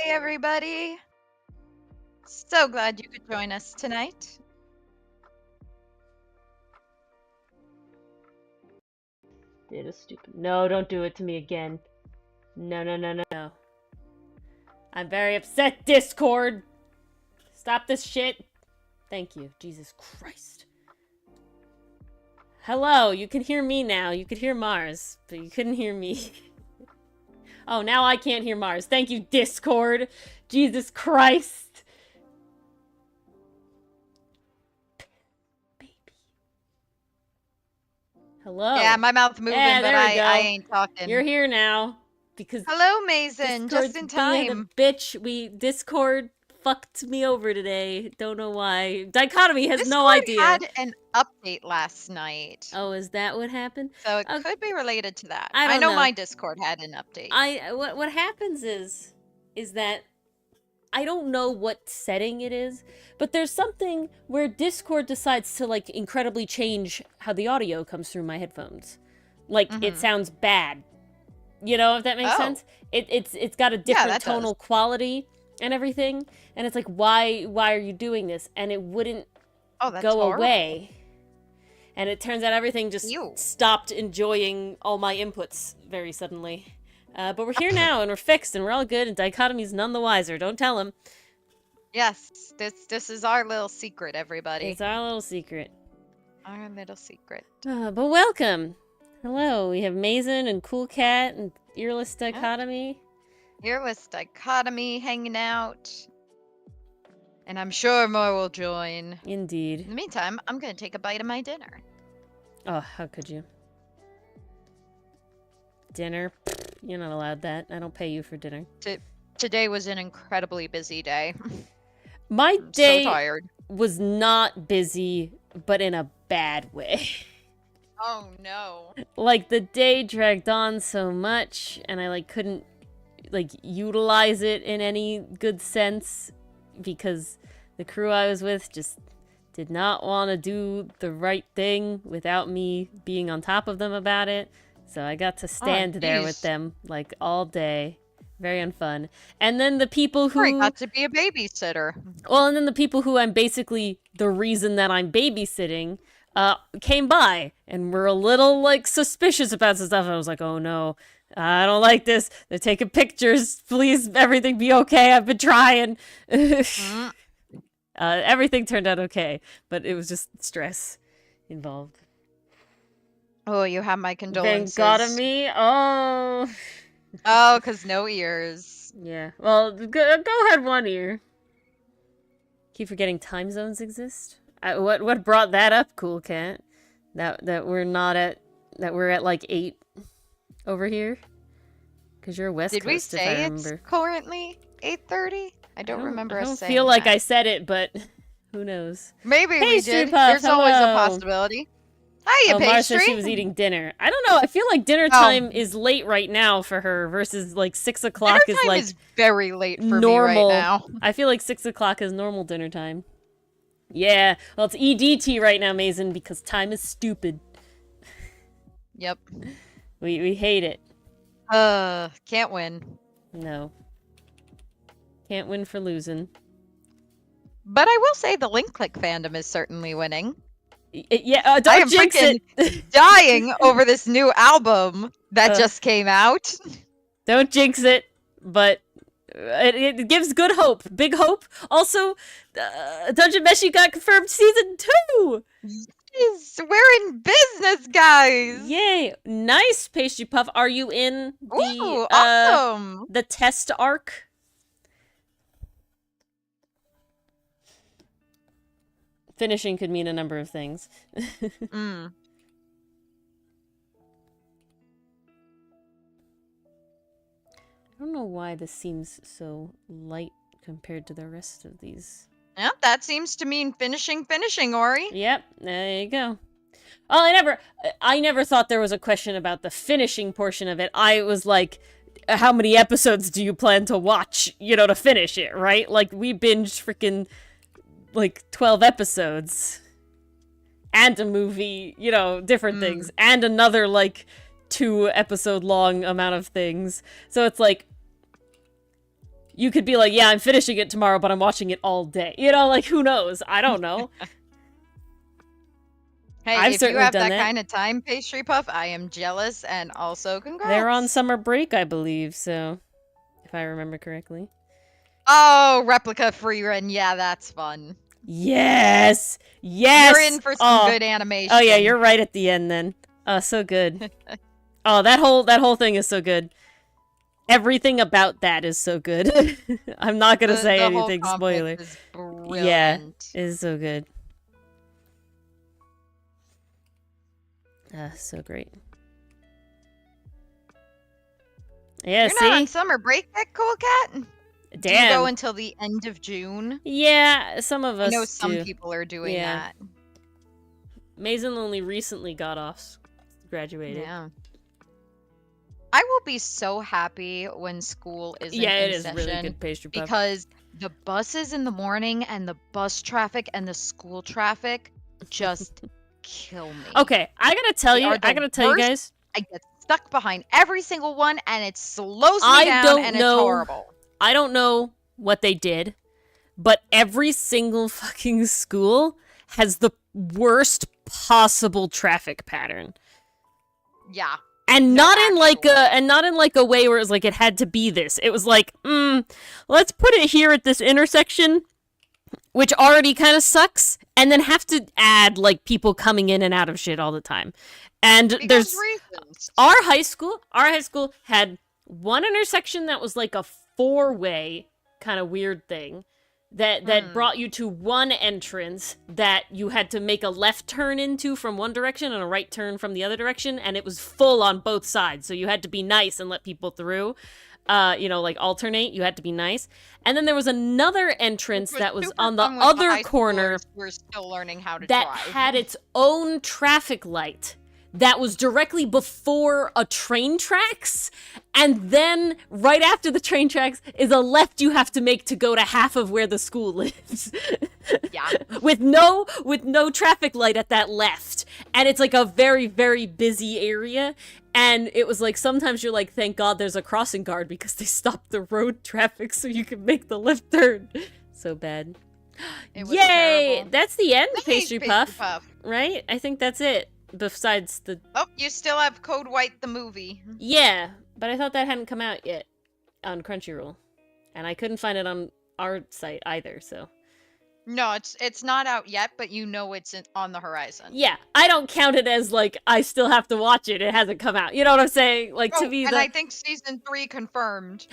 everybody. So glad you could join us tonight. It is stupid. No, don't do it to me again. No, no, no, no, no. I'm very upset, Discord! Stop this shit! Thank you. Jesus Christ. Hello, you can hear me now. You could hear Mars, but you couldn't hear me. Oh, now I can't hear Mars. Thank you, Discord! Jesus Christ! Baby. Hello? Yeah, my mouth moving, Yeah, but I ain't talking. You're here now. Because hello, Mason. Discord's just in being time. a bitch. Discord fucked me over today. Don't know why. Dichotomy has no idea. Discord had an update last night. Oh, is that what happened? So it could be related to that. I don't know know. My Discord had an update. What happens is that I don't know what setting it is, but there's something where Discord decides to like incredibly change how the audio comes through my headphones. Like it sounds bad. You know, if that makes sense? It's got a different tonal quality and everything. And it's like, why are you doing this? And it wouldn't go away. And it turns out everything just stopped enjoying all my inputs very suddenly. But we're here now, and we're fixed, and we're all good, and Dichotomy's none the wiser. Don't tell him. Yes, this is our little secret, everybody. It's our little secret. Our little secret. But welcome. Hello, we have Mason and Cool Cat and Earless Dichotomy. Earless Dichotomy hanging out. And I'm sure more will join. Indeed. In the meantime, I'm going to take a bite of my dinner. Oh, how could you? Dinner? You're not allowed that. I don't pay you for dinner. Today was an incredibly busy day. My day so tired. Was not busy, but in a bad way. Oh no. Like the day dragged on so much and I like couldn't like utilize it in any good sense because the crew I was with just did not want to do the right thing without me being on top of them about it. So I got to stand there with them like all day. Very unfun. And then the people who... I got to be a babysitter. Well, and then the people who I'm basically the reason that I'm babysitting came by and were a little, like, suspicious about some stuff. I was like, oh no, I don't like this. They're taking pictures. Please, everything be okay. I've been trying. Everything turned out okay, but it was just stress involved. Oh, you have my condolences. Thank God of me. Oh. Oh, because no ears. Yeah. Well, go ahead, one ear. Keep forgetting time zones exist. What brought that up, Cool Cat? That we're not at we're at like 8 over here. Because you're West Coast. Did we say it's currently 8:30? I don't remember us saying. I feel like I said it, but who knows? Maybe we did. There's always a possibility. Hiya, Pastry. Mars said she was eating dinner. I don't know. I feel like dinner time is late right now for her versus like 6 o'clock is like is very late for normal. Me right now. I feel like 6 o'clock is normal dinner time. Yeah. Well, it's EDT right now, Mason, because time is stupid. Yep. We hate it. Can't win. No. Can't win for losing. But I will say the Link Click fandom is certainly winning. Yeah, don't jinx it. Dying over this new album that just came out. Don't jinx it, but it gives good hope. Big hope. Also, Dungeon Meshi got confirmed season 2. Yes, we're in business, guys. Yay! Nice, Pastry Puff. Are you in the awesome. The test arc? Finishing could mean a number of things. I don't know why this seems so light compared to the rest of these. Yep, that seems to mean finishing, Ori. Yep, there you go. Oh, I never thought there was a question about the finishing portion of it. I was like, how many episodes do you plan to watch, to finish it, right? Like, we binged freaking... like 12 episodes and a movie, different things, and another like 2 episode long amount of things. So it's like You could be like, yeah, I'm finishing it tomorrow, but I'm watching it all day. You know, like, who knows? I don't know. Hey, I've if you certainly have done that that. kind of time, Pastry Puff, I am jealous, and also congrats. They're on summer break, I believe, so if I remember correctly. Oh, replica free run. Yeah, that's fun. Yes! Yes! You're in for some good animation. Oh yeah, you're right at the end then. Oh, so good. Oh, that whole thing is so good. Everything about that is so good. I'm not gonna say anything spoiler. Is brilliant. Yeah, it is so good. So great. Yeah, You're see? not on summer break, that cool cat? Damn. Do you go until the end of June? Yeah, some of us I know some do. people are doing that. Mason only recently got off, graduated. Yeah. I will be so happy when school isn't in session. Really good, Pastry Puff. Because the buses in the morning and the bus traffic and the school traffic just kill me. Okay, I gotta tell you guys. I get stuck behind every single one and it slows me down and it's horrible. I don't know what they did, but every single fucking school has the worst possible traffic pattern. Yeah. And not in like a way where it was like it had to be this. It was like, let's put it here at this intersection, which already kind of sucks, and then have to add like people coming in and out of shit all the time. And because there's reasons. Our high school had one intersection that was like a 4-way kind of weird thing that brought you to one entrance that you had to make a left turn into from one direction and a right turn from the other direction, and it was full on both sides, so you had to be nice and let people through. Like alternate, you had to be nice. And then there was another entrance that was on the other corner. We're still learning how to that drive. had its own traffic light that was directly before a train tracks, and then right after the train tracks is a left you have to make to go to half of where the school lives. Yeah. with no traffic light at that left. And it's like a very, very busy area. And it was like, sometimes you're like, thank God there's a crossing guard because they stopped the road traffic so you can make the left turn. So bad. Yay! Terrible. That's the end, Nice, Pastry Puff. Right? I think that's it. Besides the... Oh, you still have Code White the movie. Yeah, but I thought that hadn't come out yet on Crunchyroll. And I couldn't find it on our site either, so... No, it's not out yet, but you know it's on the horizon. Yeah, I don't count it as, like, I still have to watch it. It hasn't come out. You know what I'm saying? Like, to me, and I think season 3 confirmed.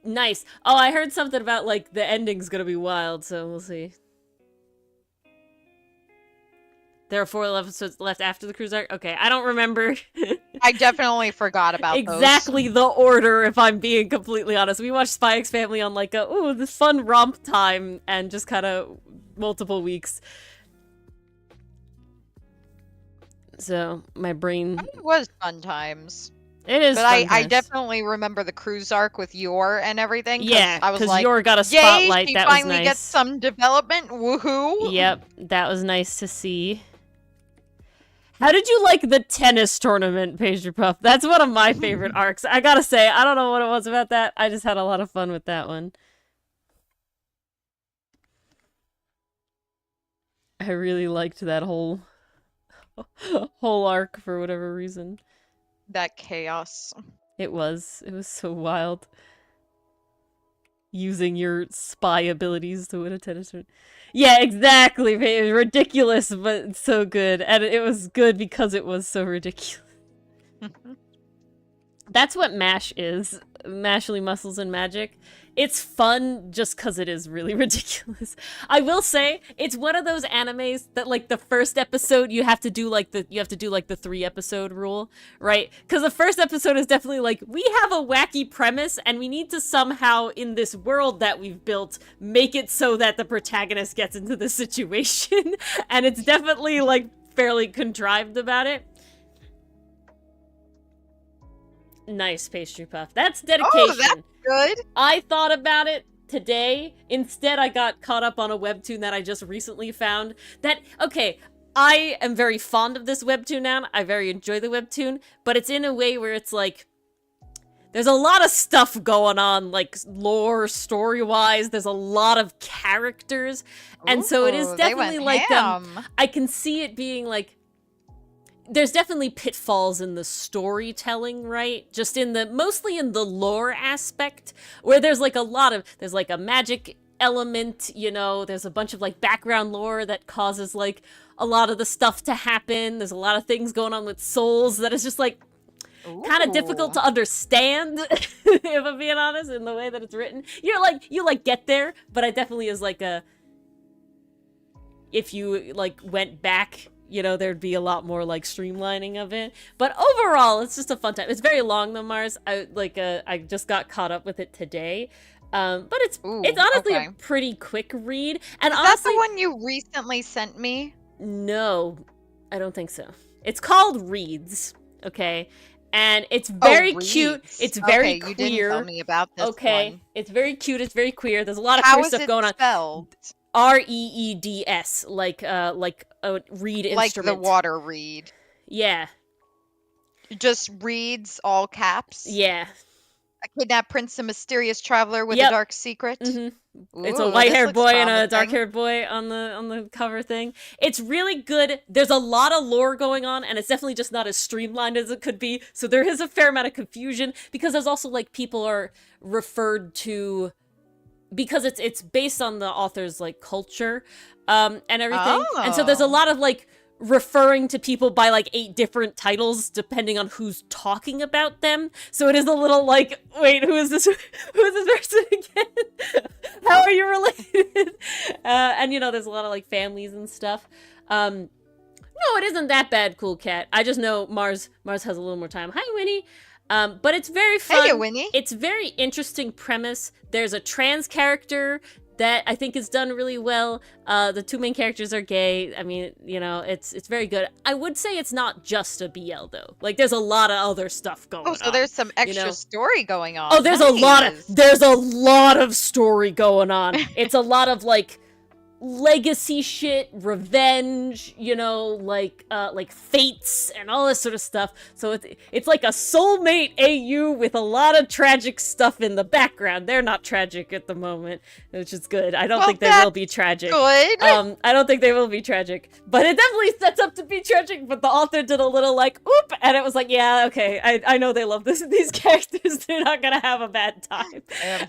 Nice. Oh, I heard something about, like, the ending's gonna be wild, so we'll see. There are 4 episodes left after the cruise arc? Okay, I don't remember. I definitely forgot about exactly the order, if I'm being completely honest. We watched Spy X Family on like this fun romp time and just kind of multiple weeks. So, my brain... It was fun times. It is but fun times. I definitely remember the cruise arc with Yor and everything. Yeah, I was like, Yor got a spotlight. Yay, that was nice. finally gets some development. Woohoo! Yep, that was nice to see. How did you like the tennis tournament, Pastry Puff? That's one of my favorite arcs. I gotta say, I don't know what it was about that. I just had a lot of fun with that one. I really liked that whole arc for whatever reason. That chaos. It was so wild. Using your spy abilities to win a tennis tournament. Yeah, exactly. It was ridiculous, but so good. And it was good because it was so ridiculous. That's what MASH is. Mashly Muscles and Magic. It's fun just because it is really ridiculous. I will say, it's one of those animes that, like, the first episode you have to do like the 3-episode rule, right? Because the first episode is definitely like, we have a wacky premise and we need to somehow, in this world that we've built, make it so that the protagonist gets into the situation. And it's definitely, like, fairly contrived about it. Nice, Pastry Puff. That's dedication. Oh, that's good. I thought about it today. Instead, I got caught up on a webtoon that I just recently found. Okay, I am very fond of this webtoon now. I very enjoy the webtoon, but it's in a way where it's like, there's a lot of stuff going on, like lore, story-wise. There's a lot of characters, and so it is Ooh, definitely they went like ham. I can see it being like there's definitely pitfalls in the storytelling, right? Just in the mostly in the lore aspect, where there's like there's like a magic element, you know, there's a bunch of like background lore that causes like a lot of the stuff to happen. There's a lot of things going on with souls that is just like kind of difficult to understand, if I'm being honest, in the way that it's written. You get there, but it definitely is like if you like went back, you know, there'd be a lot more like streamlining of it. But overall, it's just a fun time. It's very long though, Mars. I just got caught up with it today. But it's honestly a pretty quick read. And is honestly, that the one you recently sent me? No, I don't think so. It's called Reads, okay? And it's very cute. It's very queer. You didn't tell me about this one. It's very cute. It's very queer. There's a lot of How queer is stuff it going on. Spelled? REEDS, like a reed instrument. Like the water reed. Yeah. Just reads all caps. Yeah. A kidnapped prince, a mysterious traveler with a dark secret. Mm-hmm. It's a white-haired boy and a dark-haired boy on the cover thing. It's really good. There's a lot of lore going on, and it's definitely just not as streamlined as it could be. So there is a fair amount of confusion, because there's also like people are referred to, because it's based on the author's like culture and everything. And so there's a lot of like referring to people by like 8 different titles depending on who's talking about them. So it is a little like, wait, who is this person again? How are you related? And you know, there's a lot of like families and stuff. No, it isn't that bad, Cool Cat. I just know Mars has a little more time. Hi, Winnie. But it's very fun. Hey, Winnie. It's very interesting premise. There's a trans character that I think is done really well. The 2 main characters are gay. I mean, you know, it's very good. I would say it's not just a BL though. Like there's a lot of other stuff going on. Oh, so there's some extra story going on. Oh, there's a lot of story going on. It's a lot of like legacy shit, revenge, you know, like fates and all this sort of stuff. So it's like a soulmate AU with a lot of tragic stuff in the background. They're not tragic at the moment, which is good. I don't think they will be tragic. Good. I don't think they will be tragic, but it definitely sets up to be tragic. But the author did a little like oop, and it was like, yeah, okay, I know they love these characters. They're not gonna have a bad time.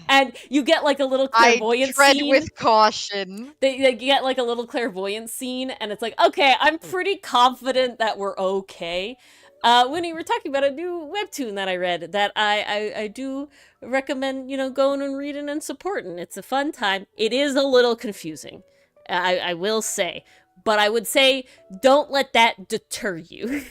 And you get like a little clairvoyance tread scene. with caution. They get like a little clairvoyance scene, and it's like, okay, I'm pretty confident that we're okay. When we were talking about a new webtoon that I read that I do recommend, you know, going and reading and supporting. It's a fun time. It is a little confusing, I will say, but I would say don't let that deter you.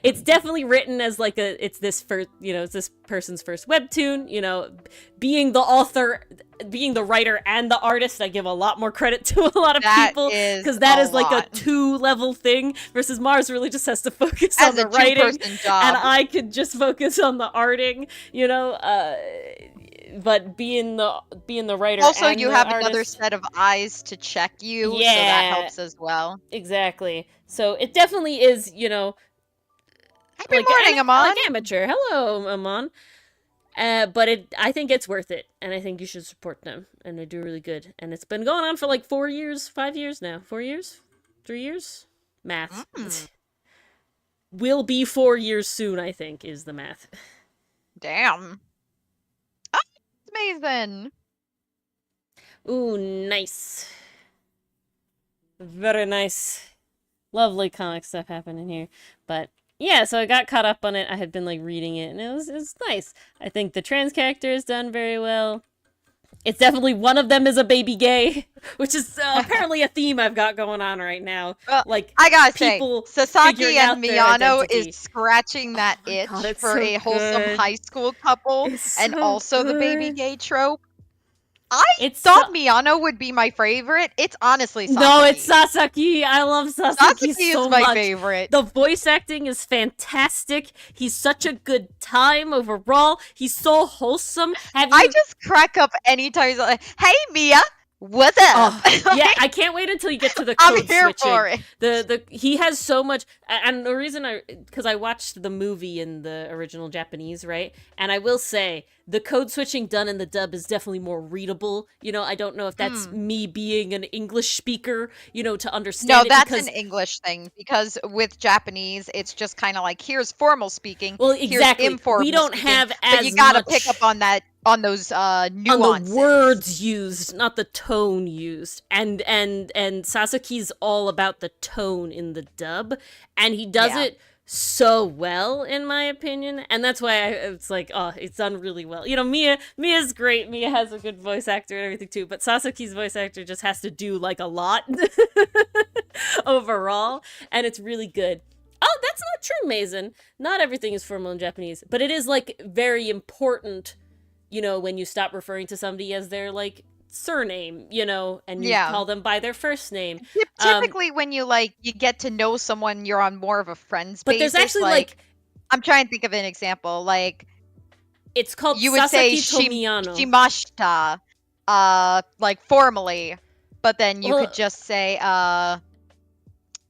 It's definitely written as like it's this person's first webtoon, you know, being the author, being the writer and the artist. I give a lot more credit to a lot of people, because that is like a 2-level thing, versus Mars really just has to focus on the writing, and I could just focus on the arting, you know. But being the writer, also and you the have artist, another set of eyes to check you, yeah, so that helps as well. Exactly. So it definitely is, you know. Happy morning, Amon. Like amateur. Hello, Amon. But I think it's worth it, and I think you should support them, and they do really good. And it's been going on for like 4 years, 5 years now. 4 years? 3 years? Math. Will be 4 years soon, I think, is the math. Damn. Oh, it's amazing. Ooh, nice. Very nice. Lovely comic stuff happening here. But yeah, so I got caught up on it. I had been like reading it, and it was nice. I think the trans character is done very well. It's definitely one of them is a baby gay, which is apparently a theme I've got going on right now. Like I gotta say, Sasaki and Miyano is scratching that itch for a wholesome high school couple, and also the baby gay trope. I thought Miyano would be my favorite. It's honestly Sasaki. No, it's Sasaki. I love Sasaki so much. Is my favorite. The voice acting is fantastic. He's such a good time overall. He's so wholesome. I just crack up anytime he's like, "Hey, Mia, What's up? Yeah, I can't wait until you get to the code I'm here switching. for it. He has so much, and the reason because I watched the movie in the original Japanese, right? And I will say the code switching done in the dub is definitely more readable. You know, I don't know if that's me being an English speaker, you know, to understand. No, that's an English thing, because with Japanese, it's just kind of like, here's formal speaking. Well, exactly. Here's informal we don't speaking, have but as you gotta much pick up on that, on those nuances. on the words used, not the tone used. And Sasuke's all about the tone in the dub, and he does it so well, in my opinion, and that's why it's like, oh, it's done really well. You know, Mia's great. Mia has a good voice actor and everything too, but Sasuke's voice actor just has to do like a lot overall, and it's really good. Oh, that's not true, Mason. Not everything is formal in Japanese, but it is like very important, you know, when you stop referring to somebody as their like surname, you know, and you call them by their first name. Typically, when you get to know someone, you're on more of a friend's basis. But there's actually like I'm trying to think of an example. Like, it's called you would say shimashita, like formally, but then you could just say not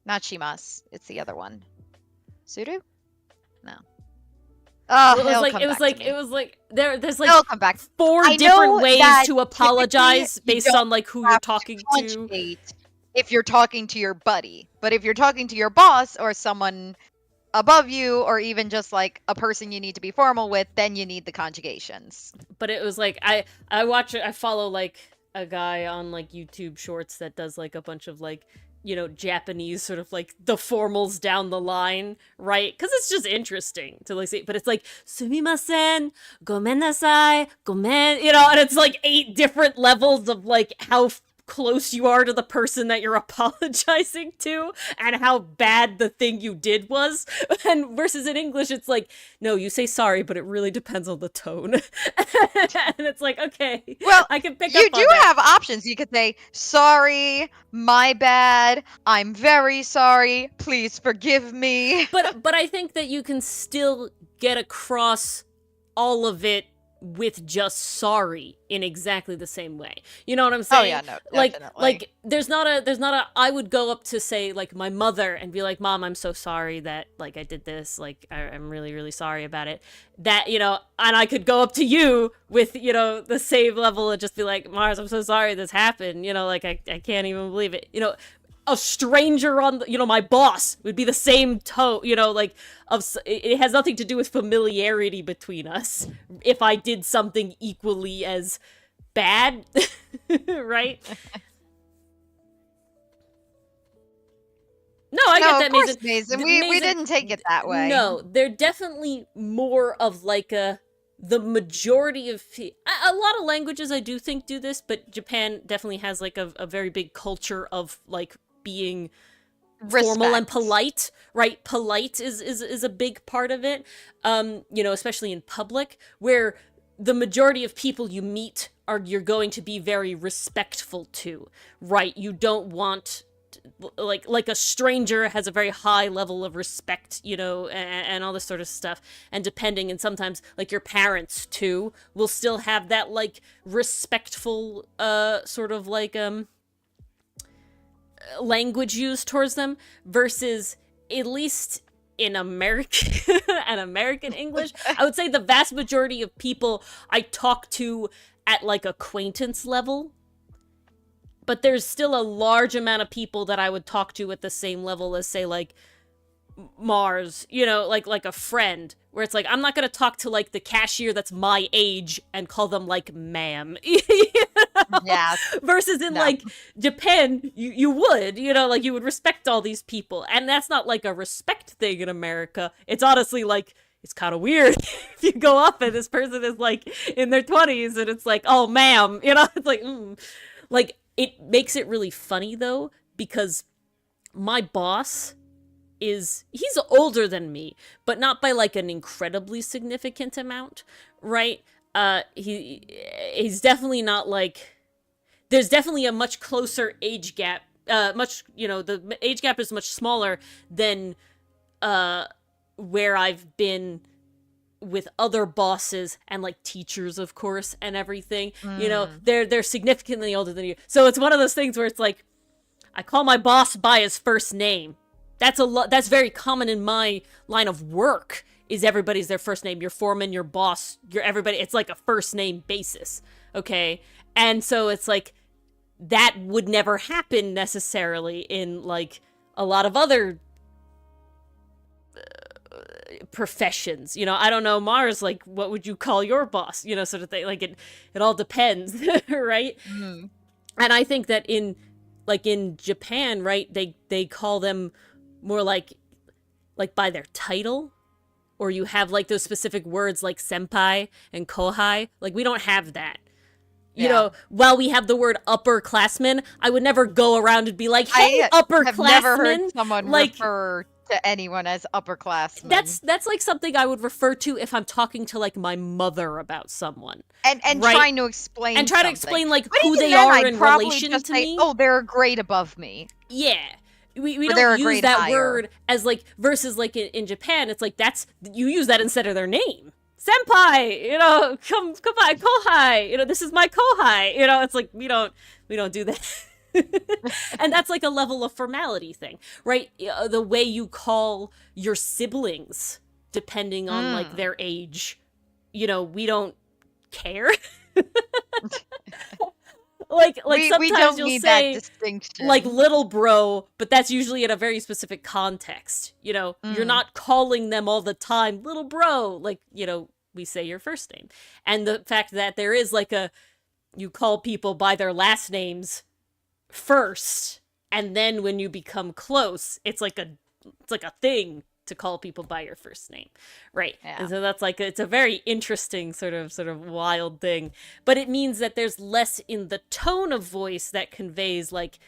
shimas. It's the other one. Suru? No. Oh, it was like there's like come back. 4 different ways to apologize based on like who you're talking to. If you're talking to your buddy, but if you're talking to your boss or someone above you, or even just like a person you need to be formal with, then you need the conjugations. But it was like I follow like a guy on like YouTube Shorts that does like a bunch of like, you know, Japanese sort of like the formals down the line, right? Because it's just interesting to like see. But it's like sumimasen, gomen nasai, gomen, you know, and it's like 8 different levels of like how close you are to the person that you're apologizing to and how bad the thing you did was. And versus in English, it's like, no, you say sorry, but it really depends on the tone. And it's like, okay, well, I can pick up you on do that. have options. You could say, sorry, my bad, I'm very sorry, please forgive me. But I think that you can still get across all of it with just sorry in exactly the same way. You know what I'm saying? Oh yeah, no, definitely. Like there's not a I would go up to say like my mother and be like, Mom, I'm so sorry that like I did this, like I'm really, really sorry about it. That, you know, and I could go up to you with, you know, the same level and just be like, Mars, I'm so sorry this happened, you know, like I can't even believe it. You know, a stranger on the, you know, my boss would be the same tone, you know, like it has nothing to do with familiarity between us if I did something equally as bad. Right? No, I get that, Mason. Mason. We didn't take it that way. No, they're definitely more of like the majority of a lot of languages I do think do this, but Japan definitely has like a very big culture of like being formal and polite, right? Polite is a big part of it, you know, especially in public, where the majority of people you meet you're going to be very respectful to, right? You don't want like a stranger has a very high level of respect, you know, and all this sort of stuff. And depending, and sometimes like your parents too will still have that like respectful sort of like language used towards them, versus at least in American and American English, I would say the vast majority of people I talk to at like acquaintance level, but there's still a large amount of people that I would talk to at the same level as, say, like Mars, you know, like a friend, where it's like, I'm not gonna talk to like the cashier that's my age and call them like ma'am. You know? Yeah. Versus in like Japan, you would, you know, like you would respect all these people. And that's not like a respect thing in America. It's honestly like, it's kind of weird if you go up and this person is like in their 20s and it's like, oh ma'am, you know, it's like, like it makes it really funny though, because my boss he's older than me, but not by like an incredibly significant amount, right? He's definitely not like, there's definitely a much closer age gap, much, you know, the age gap is much smaller than where I've been with other bosses and like teachers, of course, and everything. You know, they're significantly older than you. So it's one of those things where it's like, I call my boss by his first name. That's very common in my line of work, is everybody's their first name. Your foreman, your boss, your everybody. It's like a first name basis. Okay. And so it's like, that would never happen necessarily in like a lot of other professions. You know, I don't know, Mars, like, what would you call your boss? You know, sort of thing. Like, it all depends, right? And I think that in Japan, right, they call them more like by their title, or you have like those specific words like senpai and kohai. Like, we don't have that. You know, while we have the word upperclassmen, I would never go around and be like, hey, upperclassmen. I've never heard someone refer to anyone as upperclassmen. That's like something I would refer to if I'm talking to like my mother about someone. And right? trying to explain And try something. to explain like who they are in relation to me. Oh, they're a grade above me. Yeah. We don't use that word as like, versus like in Japan, it's like you use that instead of their name. Senpai, you know, come by, kohai, you know, this is my kohai, you know, it's like, we don't do that. And that's like a level of formality thing, right? The way you call your siblings, depending on like their age, you know, we don't care. like sometimes you'll say like little bro, but that's usually in a very specific context. You know, you're not calling them all the time little bro. Like, you know, we say your first name. And the fact that there is like you call people by their last names first, and then when you become close, it's like a thing to call people by your first name, right? Yeah. And so that's like, it's a very interesting sort of wild thing, but it means that there's less in the tone of voice that conveys like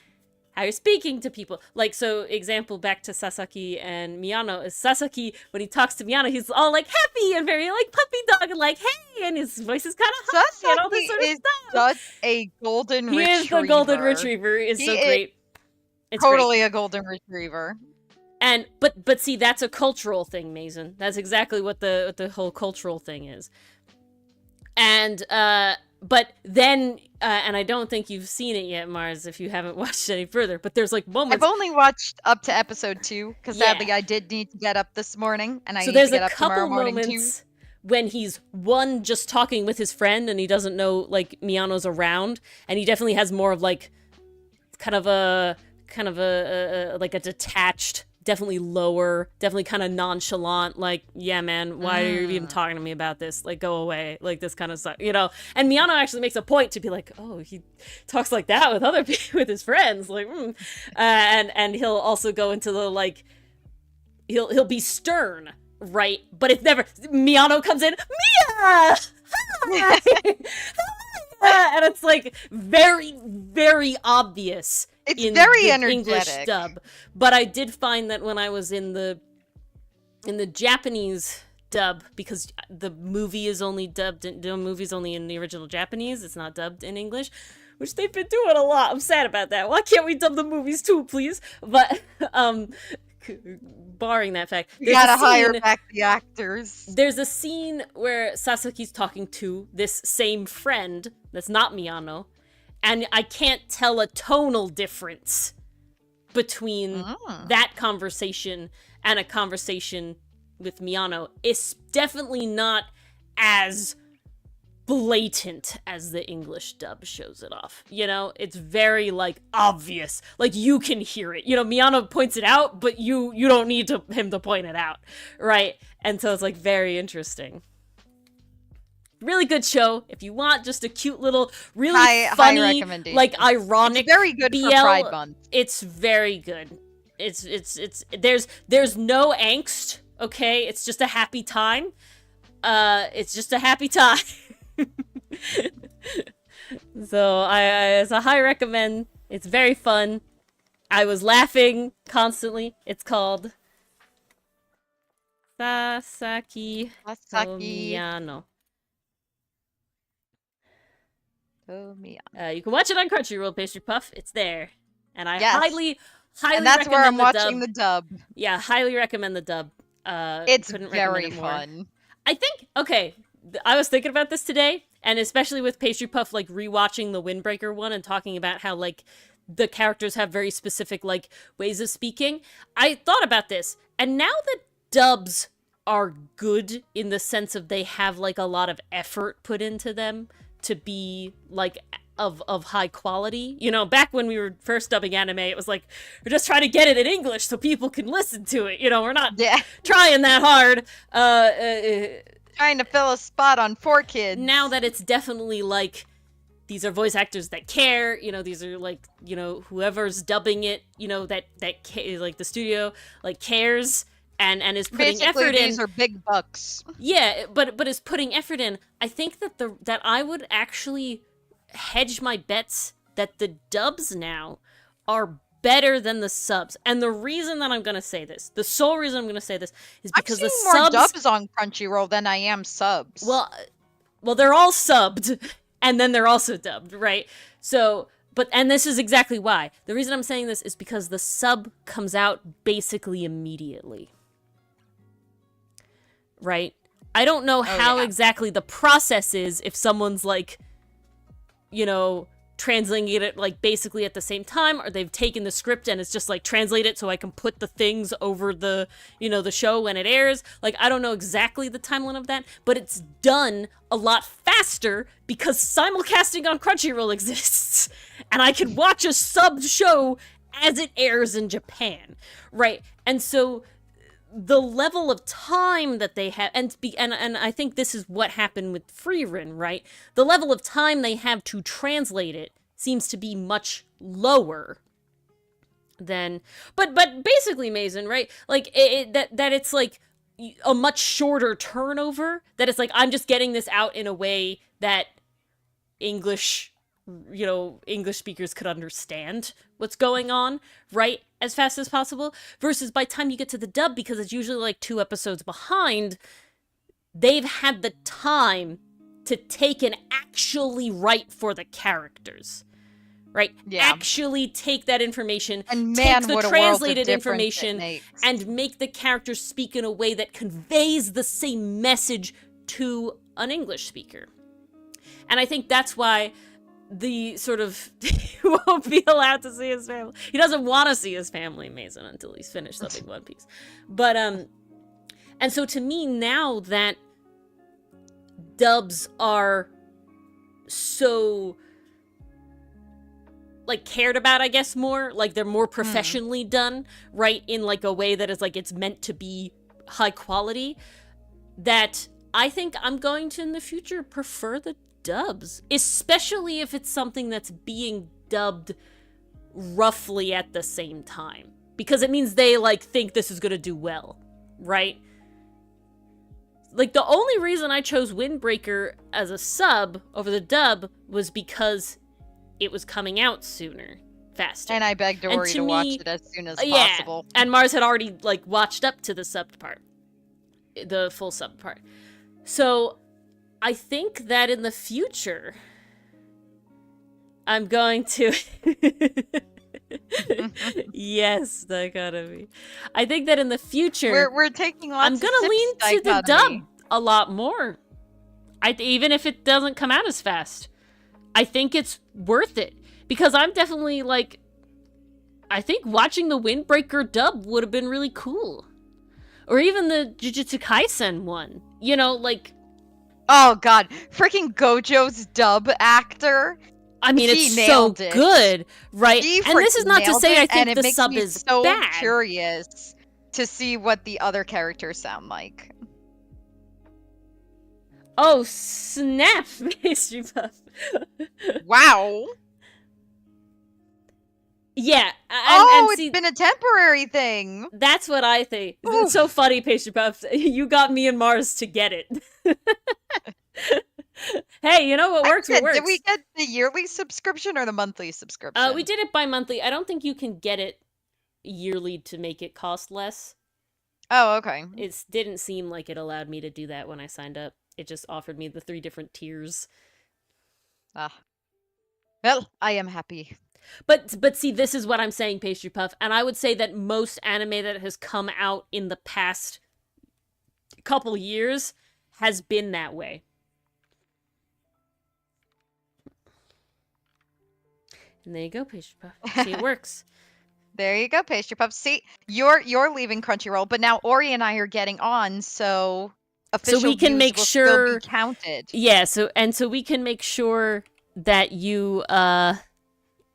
how you're speaking to people. Like, so example back to Sasaki and Miyano is Sasaki, when he talks to Miyano, he's all like happy and very like puppy dog and like, hey, and his voice is kind of husky and all this sort of stuff. Such a golden retriever. He is the golden retriever. It's so great. It's totally great. A golden retriever. And but see, that's a cultural thing, Mason. That's exactly what the whole cultural thing is. And but then and I don't think you've seen it yet, Mars, if you haven't watched any further, but there's like moments. I've only watched up to episode 2 because sadly I did need to get up this morning, and I need to get up tomorrow morning too. So there's a couple moments when he's just talking with his friend and he doesn't know like Miyano's around, and he definitely has more of like kind of a like a detached, definitely lower, definitely kind of nonchalant, like, yeah, man, why are you even talking to me about this? Like, go away, like this kind of stuff, you know? And Miyano actually makes a point to be like, oh, he talks like that with other people, with his friends, like, and he'll also go into the, like, he'll be stern, right? But it's never, Miyano comes in, Mia! Hi! And it's like very, very obvious. It's very energetic. English dub. But I did find that when I was in the Japanese dub, because the movie is only dubbed, the movie's only in the original Japanese, it's not dubbed in English, which they've been doing a lot. I'm sad about that. Why can't we dub the movies too, please? But barring that fact, you gotta hire back the actors. There's a scene where Sasaki's talking to this same friend that's not Miyano, and I can't tell a tonal difference between that conversation and a conversation with Miyano. It's definitely not as blatant as the English dub shows it off. You know, it's very like obvious. Like, you can hear it. You know, Miyano points it out, but you don't need him to point it out, right? And so it's like very interesting. Really good show. If you want just a cute little, really funny, like ironic, it's very good BL, for Pride Month. It's very good. It's there's no angst. Okay, it's just a happy time. It's just a happy time. So it's a high recommend. It's very fun. I was laughing constantly. It's called Sasaki Tomiyano. You can watch it on Crunchyroll, Pastry Puff. It's there, and I highly and that's where I'm watching the dub. Yeah, highly recommend the dub. It's very fun. I think, okay, I was thinking about this today, and especially with Pastry Puff, like, rewatching the Windbreaker one and talking about how, like, the characters have very specific, like, ways of speaking. I thought about this, and now that dubs are good in the sense of they have, like, a lot of effort put into them to be, like, of high quality. You know, back when we were first dubbing anime, it was like, we're just trying to get it in English so people can listen to it. You know, we're not trying that hard. Trying to fill a spot on 4Kids. Now that it's definitely, like, these are voice actors that care, you know, these are, like, you know, whoever's dubbing it, you know, that like, the studio, like, cares and is putting Basically, effort in. These are big bucks. Yeah, but is putting effort in. I think that that I would actually hedge my bets that the dubs now are better than the subs. And the reason that I'm going to say this, the sole reason I'm going to say this, is because I've the seen more dubs on Crunchyroll than I am subs. Well, they're all subbed, and then they're also dubbed, right? So, and this is exactly why. The reason I'm saying this is because the sub comes out basically immediately. Right? I don't know how exactly the process is if someone's, like, you know, translating it, like, basically at the same time, or they've taken the script and it's just, like, translate it so I can put the things over the, you know, the show when it airs. Like, I don't know exactly the timeline of that, but it's done a lot faster because simulcasting on Crunchyroll exists. And I can watch a subbed show as it airs in Japan, right? And so the level of time that they have, and I think this is what happened with Frieren, right? The level of time they have to translate it seems to be much lower than, but basically, Mason, right? Like, that it's, like, a much shorter turnover, that it's like, I'm just getting this out in a way that English speakers could understand what's going on, right, as fast as possible, versus by the time you get to the dub, because it's usually, like, 2 episodes behind, they've had the time to take and actually write for the characters, right? Yeah. Actually take that information, and take the translated information, and make the characters speak in a way that conveys the same message to an English speaker. And I think that's why the sort of he won't be allowed to see his family. He doesn't want to see his family, Mason, until he's finished subbing One Piece. But and so to me, now that dubs are so, like, cared about, I guess, more, like, they're more professionally done, right, in, like, a way that is, like, it's meant to be high quality, that I think I'm going to in the future prefer the dubs, especially if it's something that's being dubbed roughly at the same time, because it means they, like, think this is gonna do well, right? Like, the only reason I chose Windbreaker as a sub over the dub was because it was coming out sooner, faster, and I begged Dory to watch it as soon as possible. And Mars had already, like, watched up to the subbed part, the full sub part. So I think that in the future, I'm going to... Yes, dichotomy. I think that in the future, we're taking lots I'm going to lean to the dub a lot more. Even if it doesn't come out as fast. I think it's worth it. Because I'm definitely, like... I think watching the Windbreaker dub would have been really cool. Or even the Jujutsu Kaisen one. You know, like... Oh, God. Freaking Gojo's dub actor. I mean, it's so good, right? And this is not to say I think the sub is bad. I'm so curious to see what the other characters sound like. Oh, snap, Pastry Puff. Wow. Yeah. It's been a temporary thing. That's what I think. Oof. It's so funny, Pastry Puff. You got me and Mars to get it. Hey, you know what works? What works. Did we get the yearly subscription or the monthly subscription? We did it bi-monthly. I don't think you can get it yearly to make it cost less. Oh, okay. It didn't seem like it allowed me to do that when I signed up. It just offered me the 3 different tiers. Well, I am happy. But see, this is what I'm saying, Pastry Puff, and I would say that most anime that has come out in the past couple years has been that way. And there you go, Pastry Puff. See, it works. There you go, Pastry Puff. See, you're leaving Crunchyroll, but now Ori and I are getting on, so official we can views make will sure still be counted. Yeah, so we can make sure that you that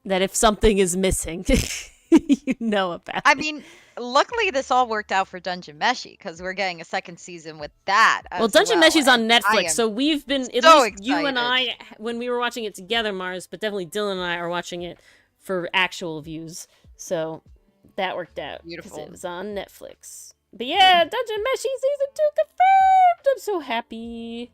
if something is missing, you know about it. I mean, luckily this all worked out for Dungeon Meshi because we're getting a second season with that. Well, Dungeon Meshi's on Netflix, so we've been at so least you and I when we were watching it together, Mars, but definitely Dylan and I are watching it for actual views. So that worked out. Beautiful. It was on Netflix. But yeah, Dungeon Meshi season 2 confirmed. I'm so happy.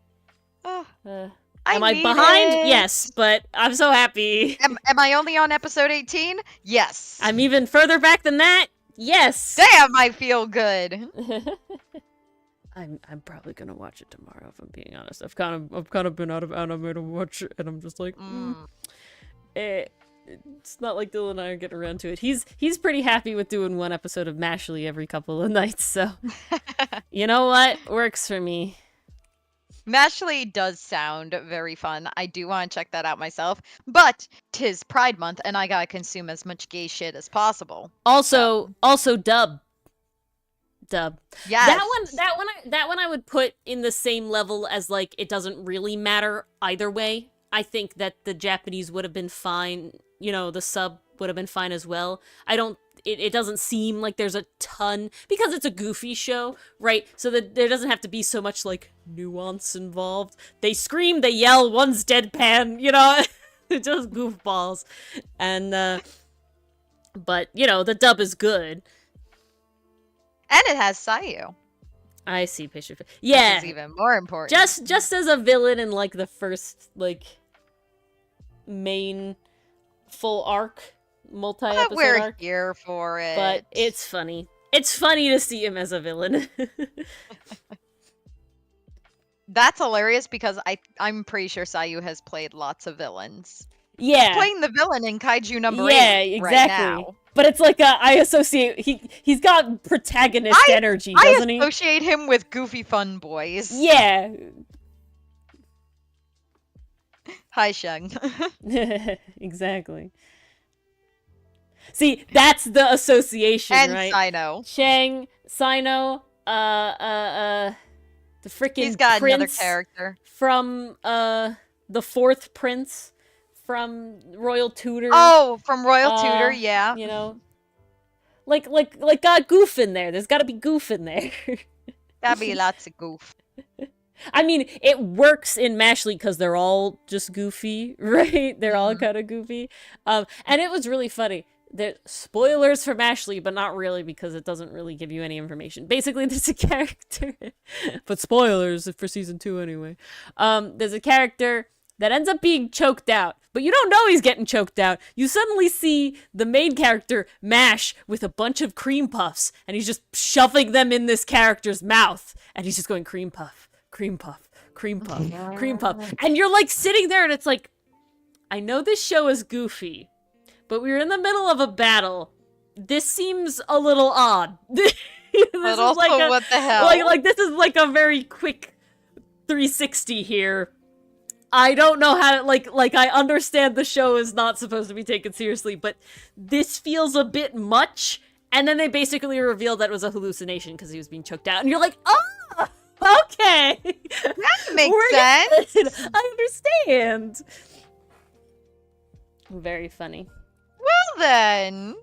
Am I behind? Yes, but I'm so happy. Am I only on episode 18? Yes. I'm even further back than that. Yes. Damn, I feel good. I'm probably gonna watch it tomorrow if I'm being honest. I've kind of been out of anime to watch it, and I'm just like, it's not like Dylan and I are getting around to it. He's pretty happy with doing one episode of Mashley every couple of nights, so you know what? Works for me. Mashley does sound very fun. I do want to check that out myself, but 'tis Pride Month, and I gotta consume as much gay shit as possible. Also dub. Yes. That one I would put in the same level as, like, it doesn't really matter either way. I think that the Japanese would have been fine. You know, the sub would have been fine as well. It doesn't seem like there's a ton, because it's a goofy show, right? So that there doesn't have to be so much, like, nuance involved. They scream, they yell, one's deadpan, you know? They're just goofballs. And, but, you know, the dub is good. And it has Sayu. I see, picture. Yeah. Which is even more important. Just as a villain in, like, the first, like, main full arc, multi-episode we're arc. Here for it. But it's funny. It's funny to see him as a villain. That's hilarious because I'm pretty sure Sayu has played lots of villains. Yeah. He's playing the villain in Kaiju number 8 exactly. right now. But it's like I associate he's got protagonist energy, doesn't he? I associate him with goofy fun boys. Yeah. Hi, Sheng. Exactly. See, that's the association, and right? Sino. Shang, Sino, the freaking He's got prince another character from the fourth prince from Royal Tutor. Oh, from Royal Tutor, yeah. You know, like got goof in there. There's got to be goof in there. Gotta be lots of goof. I mean, it works in Mashley because they're all just goofy, right? They're all kind of goofy. And it was really funny. There's spoilers for Mashley, but not really because it doesn't really give you any information. Basically, there's a character, but spoilers for season 2 anyway. There's a character that ends up being choked out, but you don't know he's getting choked out. You suddenly see the main character mash with a bunch of cream puffs, and he's just shoving them in this character's mouth, and he's just going cream puff, cream puff, cream puff, cream puff. And you're like sitting there and it's like, I know this show is goofy, but we're in the middle of a battle. This seems a little odd. This but also, like what the hell? Like this is like a very quick 360 here. I don't know how to, like I understand the show is not supposed to be taken seriously, but this feels a bit much. And then they basically revealed that it was a hallucination because he was being choked out. And you're like, oh! Okay. That makes sense. I understand. Very funny. Well then.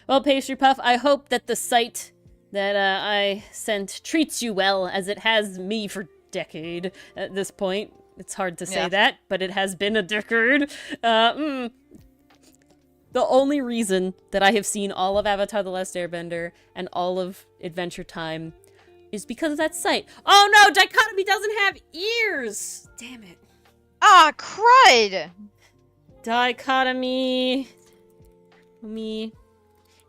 Well, Pastry Puff, I hope that the site that I sent treats you well, as it has me for a decade at this point. It's hard to say that, but it has been a decade. The only reason that I have seen all of Avatar: The Last Airbender and all of Adventure Time is because of that site. Oh no, Dichotomy doesn't have ears! Damn it. Ah, crud! Dichotomy.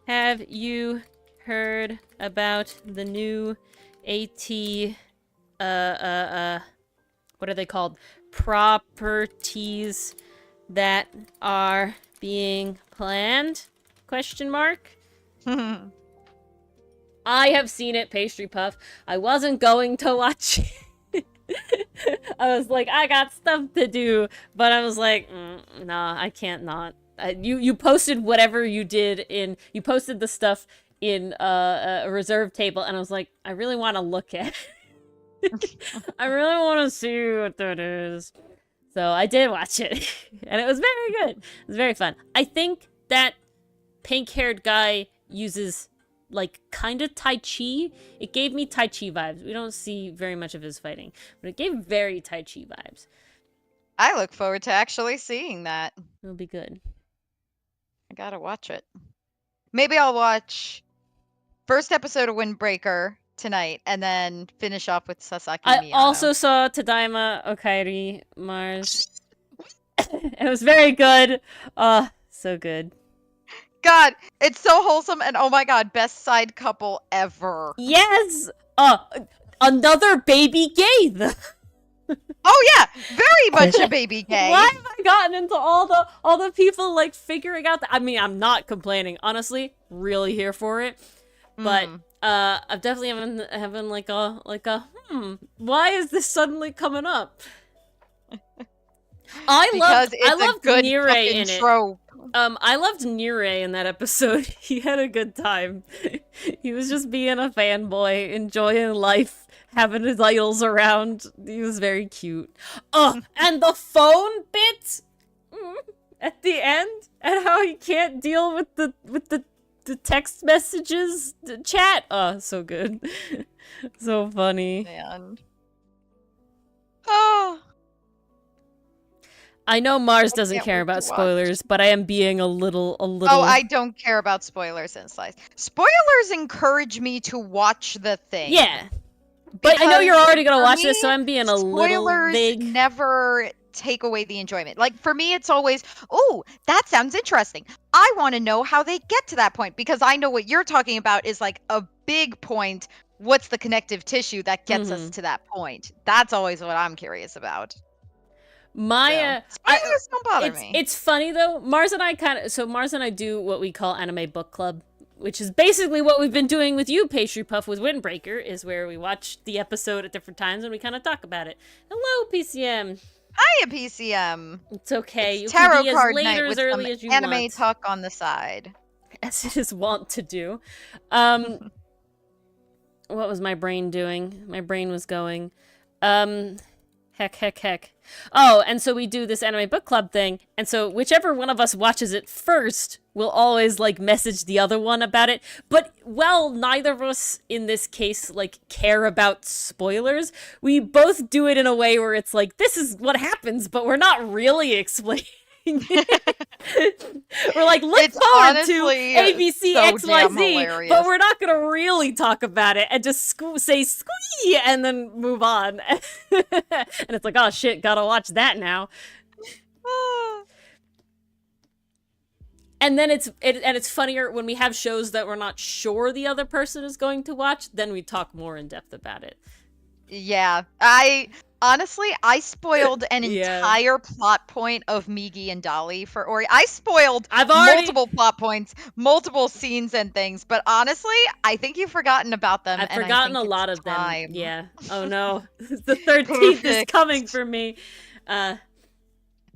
Have you heard about the new AT, what are they called? Properties that are being planned? Question mark? I have seen it, Pastry Puff. I wasn't going to watch it. I was like, I got stuff to do, but I was like, nah, I can't not. You posted whatever you did you posted the stuff in a reserve table, and I was like, I really want to look at it. I really want to see what that is. So I did watch it, and it was very good. It was very fun. I think that pink-haired guy uses, like, kind of Tai Chi. It gave me Tai Chi vibes. We don't see very much of his fighting, but it gave very Tai Chi vibes. I look forward to actually seeing that. It'll be good. I gotta watch it. Maybe I'll watch first episode of Windbreaker tonight, and then finish off with Sasaki Miyano. I also saw Tadaima Okaeri Mars. It was very good. So good. God, it's so wholesome, and oh my god, best side couple ever. Yes! Another baby gay. Oh yeah, very much a baby gay. Why have I gotten into all the people, like, figuring out that? I mean, I'm not complaining. Honestly, really here for it. But, I've definitely having like a, why is this suddenly coming up? I loved Nirei in it. Trope. I loved Nirei in that episode. He had a good time. He was just being a fanboy, enjoying life, having his idols around. He was very cute. And the phone bit at the end, and how he can't deal with the text messages, the chat. So good. So funny. Man. Oh. I know Mars doesn't care about spoilers, but I am being a little. Oh, I don't care about spoilers in Slice. Spoilers encourage me to watch the thing. Yeah. But I know you're already gonna watch this, so I'm being a little vague. Spoilers never take away the enjoyment. Like, for me, it's always, oh, that sounds interesting. I want to know how they get to that point, because I know what you're talking about is, like, a big point. What's the connective tissue that gets us to that point? That's always what I'm curious about. Spoilers don't bother me. It's funny though. Mars and I do what we call anime book club, which is basically what we've been doing with you, Pastry Puff, with Windbreaker, is where we watch the episode at different times and we kind of talk about it. Hello, PCM. Hiya, PCM. It's okay. It's you tarot can be card as late night or with as early some as you anime want. talk on the side, as it is wont to do. What was my brain doing? My brain was going, heck. Oh, and so we do this anime book club thing, and so whichever one of us watches it first will always, like, message the other one about it. But, well, neither of us, in this case, like, care about spoilers. We both do it in a way where it's like, this is what happens, but we're not really explaining it. We're like, look forward to ABC XYZ, but we're not gonna really talk about it and just say squee and then move on. And it's like, oh shit, gotta watch that now. And then it's funnier when we have shows that we're not sure the other person is going to watch, then we talk more in depth about it. Yeah, honestly, I spoiled an entire plot point of Migi and Dolly for Ori. I spoiled multiple plot points, multiple scenes and things, but honestly, I think you've forgotten about them. I've forgotten a lot of them. Yeah. Oh no. The 13th is coming for me. At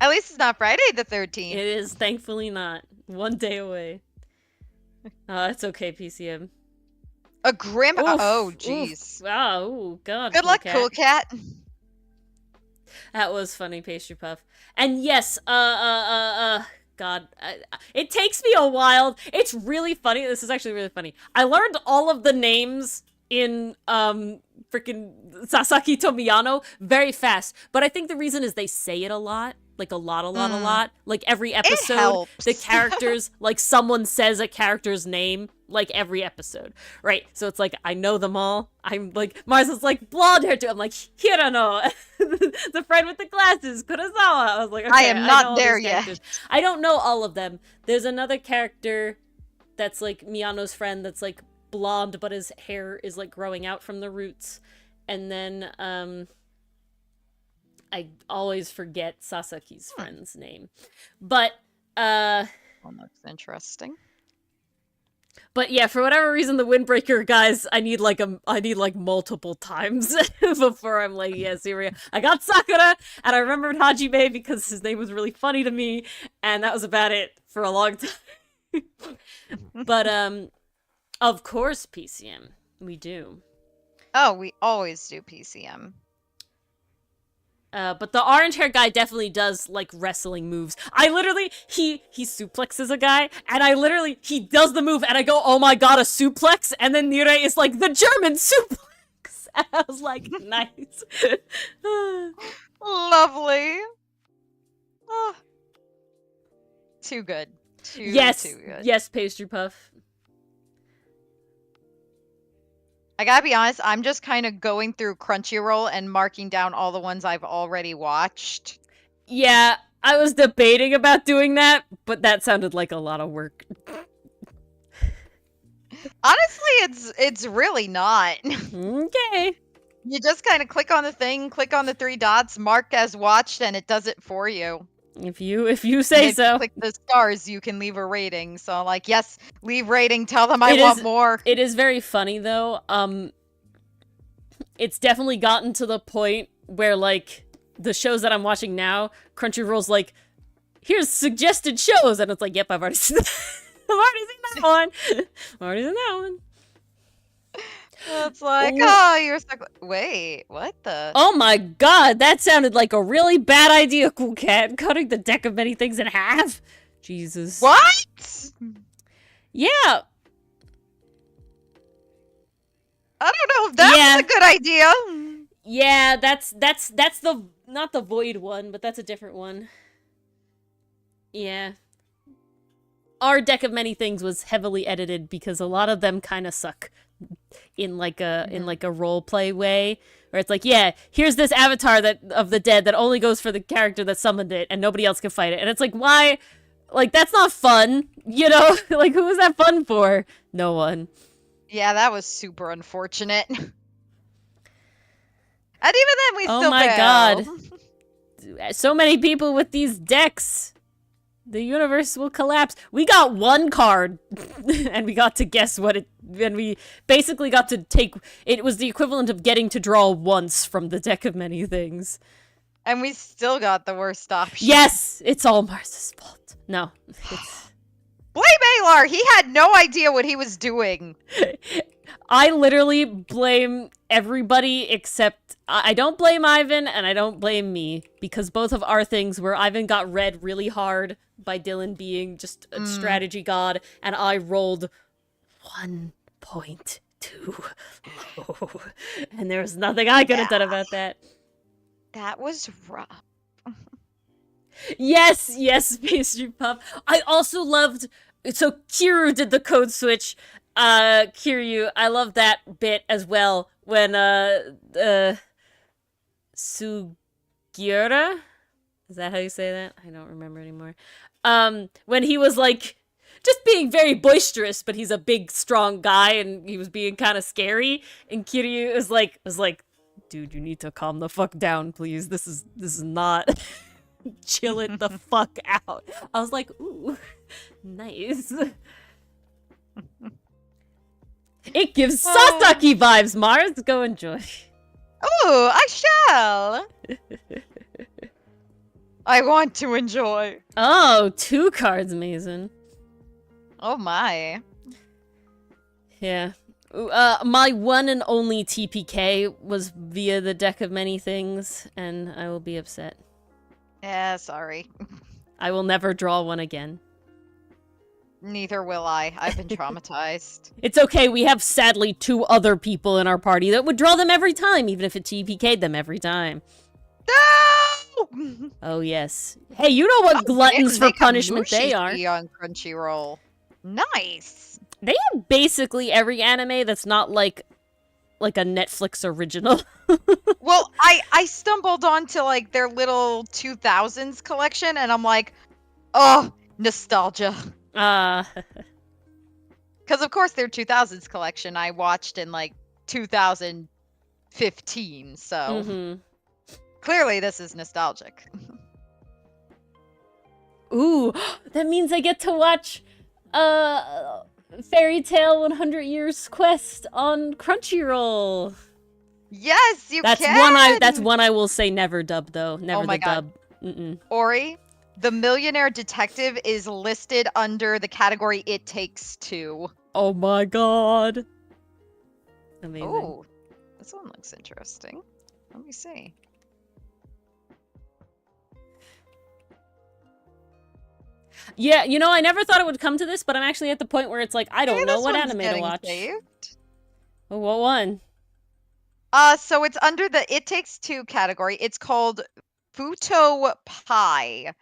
least it's not Friday the 13th. It is, thankfully not. One day away. It's okay, PCM. A grim. Oh, jeez. Wow. Oh, God. Good luck, Cool Cat. That was funny, Pastry Puff. And yes, God, it takes me a while. It's really funny. This is actually really funny. I learned all of the names in freaking Sasaki to Miyano very fast, but I think the reason is they say it a lot. Like a lot. Like every episode, the characters, like someone says a character's name, like every episode, right? So it's like, I know them all. I'm like, Mars is like, blonde hair too. I'm like, Hirano, the friend with the glasses, Kurosawa. I was like, okay, I am not there yet. I don't know all of them. There's another character that's like Miyano's friend that's like blonde, but his hair is like growing out from the roots. And then, I always forget Sasaki's friend's name. But, well, that's interesting. But yeah, for whatever reason, the Windbreaker guys, I need like multiple times before I'm like, yes, here we go. I got Sakura, and I remembered Hajime because his name was really funny to me, and that was about it for a long time. But of course, PCM, we do. Oh, we always do PCM. But the orange hair guy definitely does like wrestling moves. I literally, he suplexes a guy, and he does the move, and I go, oh my god, a suplex? And then Nire is like, the German suplex! And I was like, nice. Lovely. Oh. Too good. Too good. Yes, Pastry Puff. I gotta be honest, I'm just kind of going through Crunchyroll and marking down all the ones I've already watched. Yeah, I was debating about doing that, but that sounded like a lot of work. Honestly, it's really not. Okay. You just kind of click on the thing, click on the 3 dots, mark as watched, and it does it for you. If you say so. If you click the stars, you can leave a rating. So like, yes, leave rating, tell them I want more. It is very funny though. It's definitely gotten to the point where like the shows that I'm watching now, Crunchyroll's like, here's suggested shows, and it's like, yep, I've already seen that. I've already seen that one. It's like, oh, you're stuck. Wait, what the? Oh my god, that sounded like a really bad idea, Cool Cat. Cutting the deck of many things in half. Jesus. What? Yeah. I don't know if that's a good idea. Yeah, that's the not the Void one, but that's a different one. Yeah. Our deck of many things was heavily edited because a lot of them kind of suck. In like a role play way, where it's like, yeah, here's this avatar of the dead that only goes for the character that summoned it, and nobody else can fight it, and it's like, why? Like, that's not fun, you know? Like, who is that fun for? No one. Yeah, that was super unfortunate. And even then, we still Oh my failed. god! So many people with these decks. The universe will collapse. We got one card, and we got to guess what it... And we basically got to take... It was the equivalent of getting to draw once from the deck of many things. And we still got the worst option. Yes! It's all Mars's fault. No. Blame Alar! He had no idea what he was doing. I literally blame everybody except... I don't blame Ivan, and I don't blame me, because both of our things where Ivan got read really hard by Dylan being just a strategy god, and I rolled 1.2 low. And there was nothing I could have done about that. That was rough. Yes, Pastry Puff. I also loved... So Kiryu did the code switch. Kiryu, I love that bit as well, when, Sugiura? Is that how you say that? I don't remember anymore. When he was, like, just being very boisterous, but he's a big, strong guy, and he was being kind of scary, and Kiryu was like, dude, you need to calm the fuck down, please. This is not... Chill it the fuck out. I was like, ooh, nice. It gives Sasaki vibes, Mars. Go enjoy. Oh, I shall. I want to enjoy. Oh, 2 cards, Mason. Oh my. Yeah. My one and only TPK was via the deck of many things, and I will be upset. Yeah, sorry. I will never draw one again. Neither will I. I've been traumatized. It's okay, we have sadly 2 other people in our party that would draw them every time, even if it TPK'd them every time. No! Oh, yes. Hey, you know what gluttons for punishment they are. On Crunchyroll. Nice! They have basically every anime that's not like a Netflix original. Well, I stumbled onto like their little 2000s collection, and I'm like, oh, nostalgia. Because of course their 2000s collection I watched in like 2015, so clearly this is nostalgic. Ooh, that means I get to watch Fairy Tale 100 Years Quest on Crunchyroll. Yes, you that's can. That's one I will say never dub though. Never oh my the God. dub. Ori, the millionaire detective is listed under the category It Takes Two. Oh my God. Amazing. Oh, this one looks interesting. Let me see. Yeah, you know, I never thought it would come to this, but I'm actually at the point where it's like, I don't know what anime to watch. Saved. Well, what one? So it's under the It Takes Two category. It's called Futo Pie.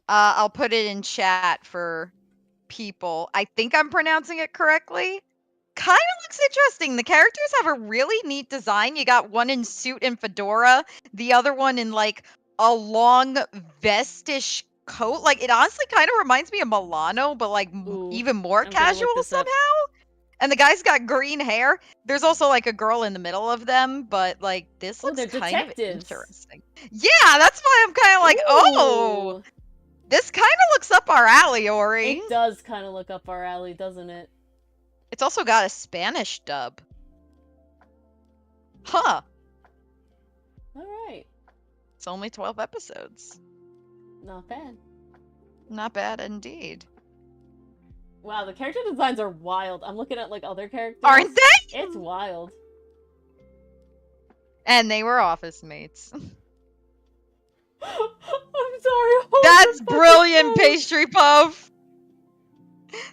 I'll put it in chat for people. I think I'm pronouncing it correctly. Kind of looks interesting. The characters have a really neat design. You got one in suit and fedora, the other one in like a long vestish coat. Like it honestly kind of reminds me of Milano, but like even more casual somehow. And the guy's got green hair. There's also like a girl in the middle of them, but like this looks kind of interesting. Yeah, that's why I'm kind of like, oh, this kind of looks up our alley, Ori. It does kind of look up our alley, doesn't it? It's also got a Spanish dub. Huh. Alright. It's only 12 episodes. Not bad. Not bad indeed. Wow, the character designs are wild. I'm looking at like other characters. Aren't they? It's wild. And they were office mates. I'm sorry. That's brilliant, Pastry Puff.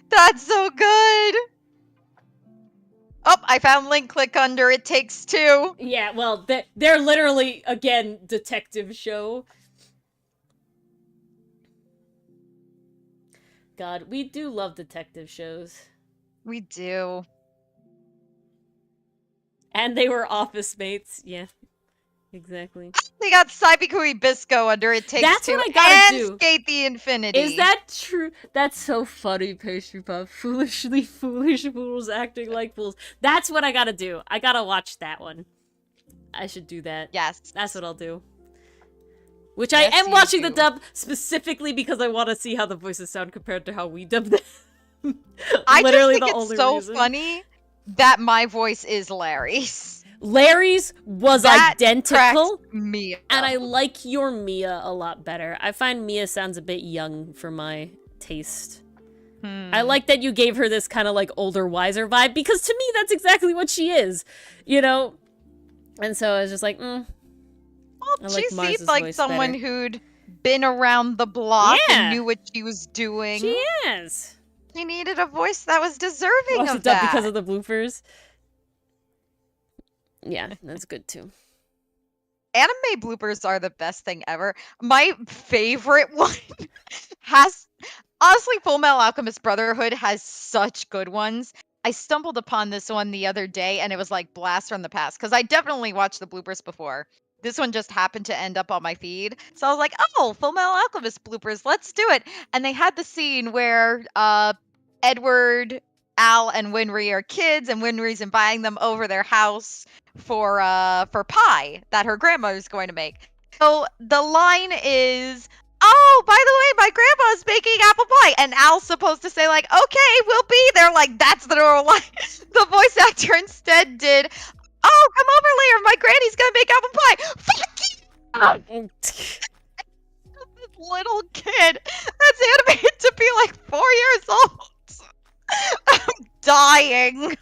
That's so good. Oh, I found link click under It Takes Two. Yeah, well, they're literally, again, detective show. God, we do love detective shows. We do. And they were office mates. Yeah, exactly. They got Saibikui Bisco under It Takes That's Two what I gotta and do. Skate the Infinity. Is that true? That's so funny, Pastry Puff. Foolishly foolish fools acting like fools. That's what I gotta do. I gotta watch that one. I should do that. Yes. That's what I'll do. Which I am watching the dub specifically because I want to see how the voices sound compared to how we dub them. I just think it's so funny that my voice is Larry's. Larry's was identical, me and I like your Mia a lot better. I find Mia sounds a bit young for my taste. I like that you gave her this kind of like older, wiser vibe, because to me that's exactly what she is, you know? And so I was just like, Well, she seems like someone who'd been around the block and knew what she was doing. She is. She needed a voice that was deserving of that. Because of the bloopers. Yeah, that's good too. Anime bloopers are the best thing ever. My favorite one has... Honestly, Full Metal Alchemist Brotherhood has such good ones. I stumbled upon this one the other day, and it was like blast from the past, because I definitely watched the bloopers before. This one just happened to end up on my feed. So I was like, oh, Full Metal Alchemist bloopers, let's do it. And they had the scene where Edward, Al, and Winry are kids, and Winry's inviting them over their house for pie that her grandmother's going to make. So the line is, oh, by the way, my grandma's baking apple pie. And Al's supposed to say, like, okay, we'll be there. Like, that's the normal line. The voice actor instead did, oh, come over later. My granny's gonna make apple pie. Fuck you! This little kid that's animated to be like 4 years old. I'm dying.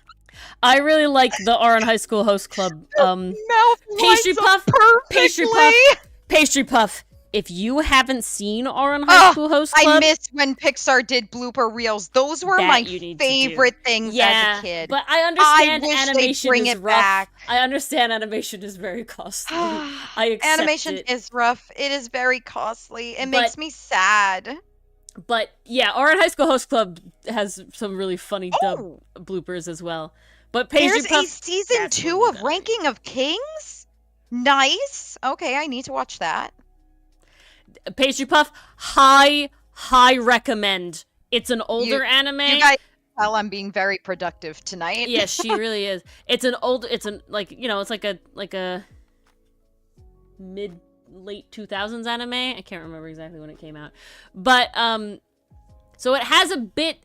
I really like the Ouran High School Host Club. Pastry Puff. Pastry Puff. If you haven't seen Ouran High School Host Club, I missed when Pixar did blooper reels. Those were my favorite things as a kid. But I understand animation is rough. Back. I understand animation is very costly. I accept animation it. is rough. It is very costly. It makes me sad. But yeah, Ouran High School Host Club has some really funny dub bloopers as well. But Pastry Puff, there's a season 2 of Ranking of Kings? Nice. Okay, I need to watch that. Pastry Puff, high recommend. It's an older anime. You guys tell I'm being very productive tonight. Yes, she really is. It's like a mid-late 2000s anime. I can't remember exactly when it came out. But so it has a bit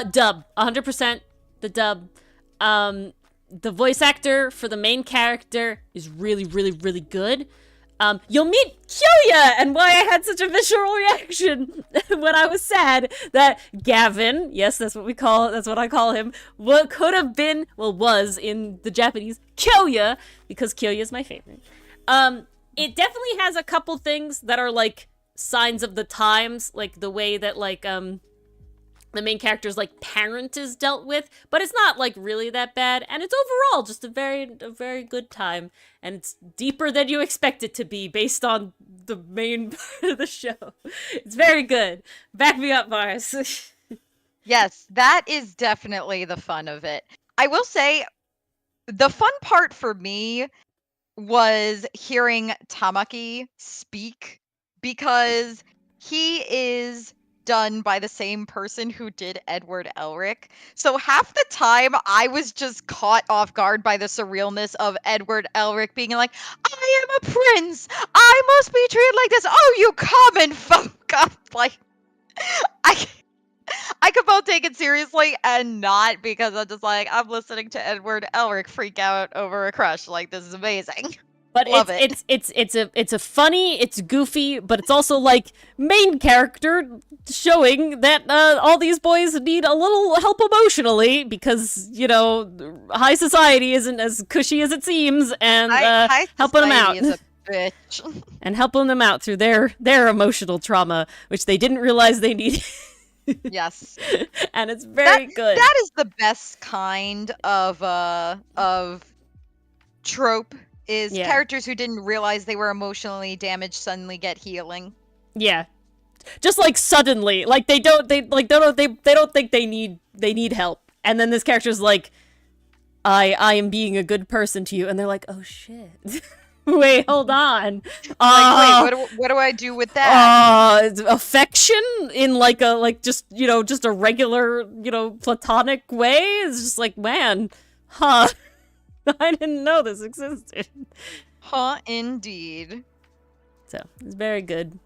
dub, 100% the dub. The voice actor for the main character is really, really, really good. You'll meet Kyoya, and why I had such a visceral reaction when I was sad that Gavin, yes, that's what I call him, what could have been, was in the Japanese, Kyoya, because Kyoya is my favorite. It definitely has a couple things that are, like, signs of the times, like the way that, like, the main character's, like, parent is dealt with, but it's not, like, really that bad, and it's overall just a very good time, and it's deeper than you expect it to be based on the main part of the show. It's very good. Back me up, Mars. Yes, that is definitely the fun of it. I will say, the fun part for me was hearing Tamaki speak, because he is done by the same person who did Edward Elric. So half the time I was just caught off guard by the surrealness of Edward Elric being like, I am a prince! I must be treated like this! Oh, you common folk! I'm like, I could both take it seriously and not, because I'm just like, I'm listening to Edward Elric freak out over a crush. Like, this is amazing. But it's a funny, it's goofy, but it's also like main character showing that all these boys need a little help emotionally because, you know, high society isn't as cushy as it seems, and helping them out. Is a bitch. And helping them out through their emotional trauma, which they didn't realize they needed. Yes. And it's very good. That is the best kind of trope. Is characters who didn't realize they were emotionally damaged suddenly get healing. Yeah, just like suddenly, like they don't think they need help, and then this character's like, I am being a good person to you, and they're like, oh shit, wait, hold on, like, wait, what do I do with that? Affection in like just a regular platonic way. It's just like, man, huh. I didn't know this existed. Huh, indeed. So, it's very good.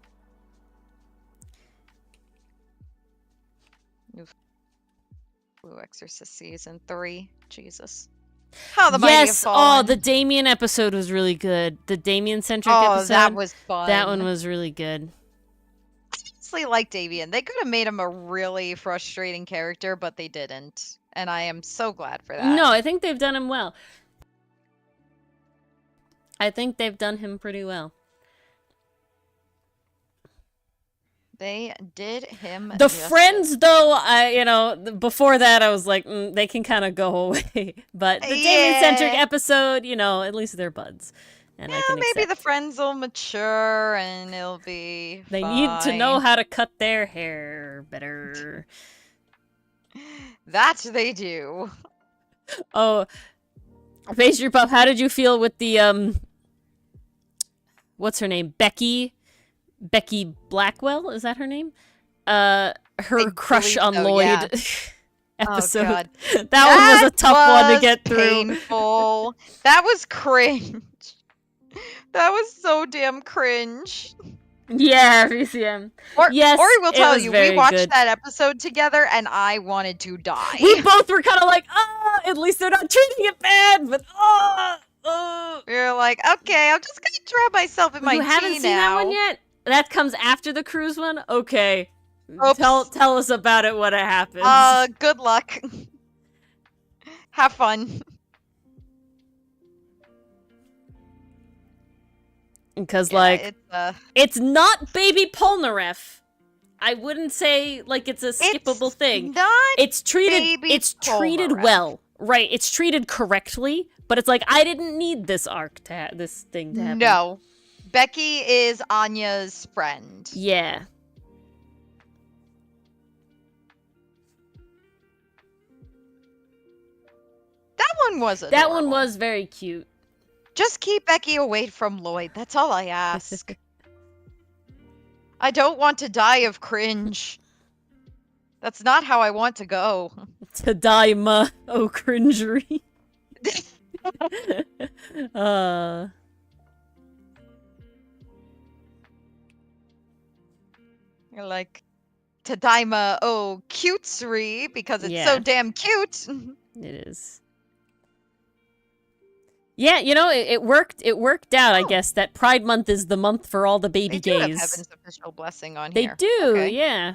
Blue Exorcist Season 3. Jesus. How the mighty have fallen. Oh, the Damien episode was really good. The Damien-centric episode. Oh, that was fun. That one was really good. I honestly like Damien. They could have made him a really frustrating character, but they didn't. And I am so glad for that. No, I think they've done him well. I think they've done him pretty well. They did him. The friends, though, before that, I was like, they can kind of go away. But the Damien-centric episode, at least they're buds. And I can maybe accept. the friends will mature and it'll be They fine. need to know how to cut their hair better. That they do. Oh, Pastry Puff, how did you feel with the, what's her name? Becky Blackwell? Is that her name? Her crush on Lloyd episode. Oh, God. That one was a tough one to get through. Painful. That was cringe. That was so damn cringe. Yeah, VCM. Yes, Ori will tell you, we watched that episode together and I wanted to die. We both were kind of like, at least they're not treating it bad, but we were like, okay, I'm just gonna drown myself in my tea now. You haven't seen that one yet? That comes after the cruise one? Okay. Oops. Tell us about it when it happens. Good luck. Have fun. Because, it's not Baby Polnareff. I wouldn't say, it's a skippable thing. It's treated well. Right, it's treated correctly, but it's like, I didn't need this arc this thing to happen. No. Becky is Anya's friend. Yeah. That one was adorable. That one was very cute. Just keep Becky away from Lloyd. That's all I ask. I don't want to die of cringe. That's not how I want to go. To die, cringery. You're like, Tadaima o Cutesry because it's so damn cute. It is. Yeah, you know, it worked. It worked out, I guess, that Pride Month is the month for all the baby gays. They do have Heaven's official blessing on here. They do, okay. Yeah.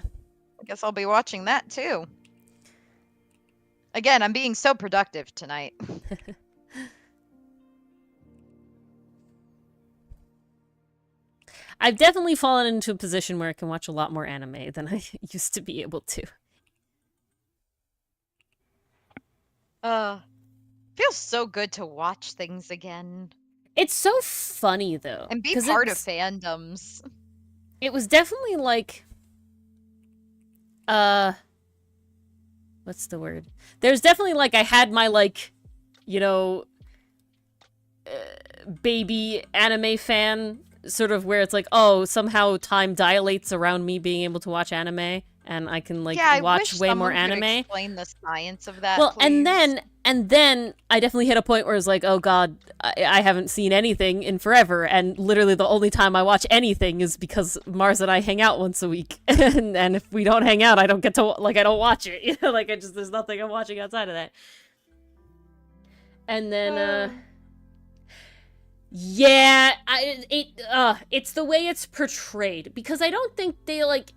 I guess I'll be watching that too. Again, I'm being so productive tonight. I've definitely fallen into a position where I can watch a lot more anime than I used to be able to. Feels so good to watch things again. It's so funny though. And be part of fandoms. It was definitely like what's the word? There's definitely like I had my like, you know, baby anime fan sort of where it's like, oh, somehow time dilates around me being able to watch anime and I can like watch way more anime. Could explain the science of that. Well, please. and then I definitely hit a point where it's like, oh god, I haven't seen anything in forever, and literally the only time I watch anything is because Mars and I hang out once a week, and if we don't hang out, I don't get to like I don't watch it. You know, like I just there's nothing I'm watching outside of that. And then yeah, it's the way it's portrayed because I don't think they like.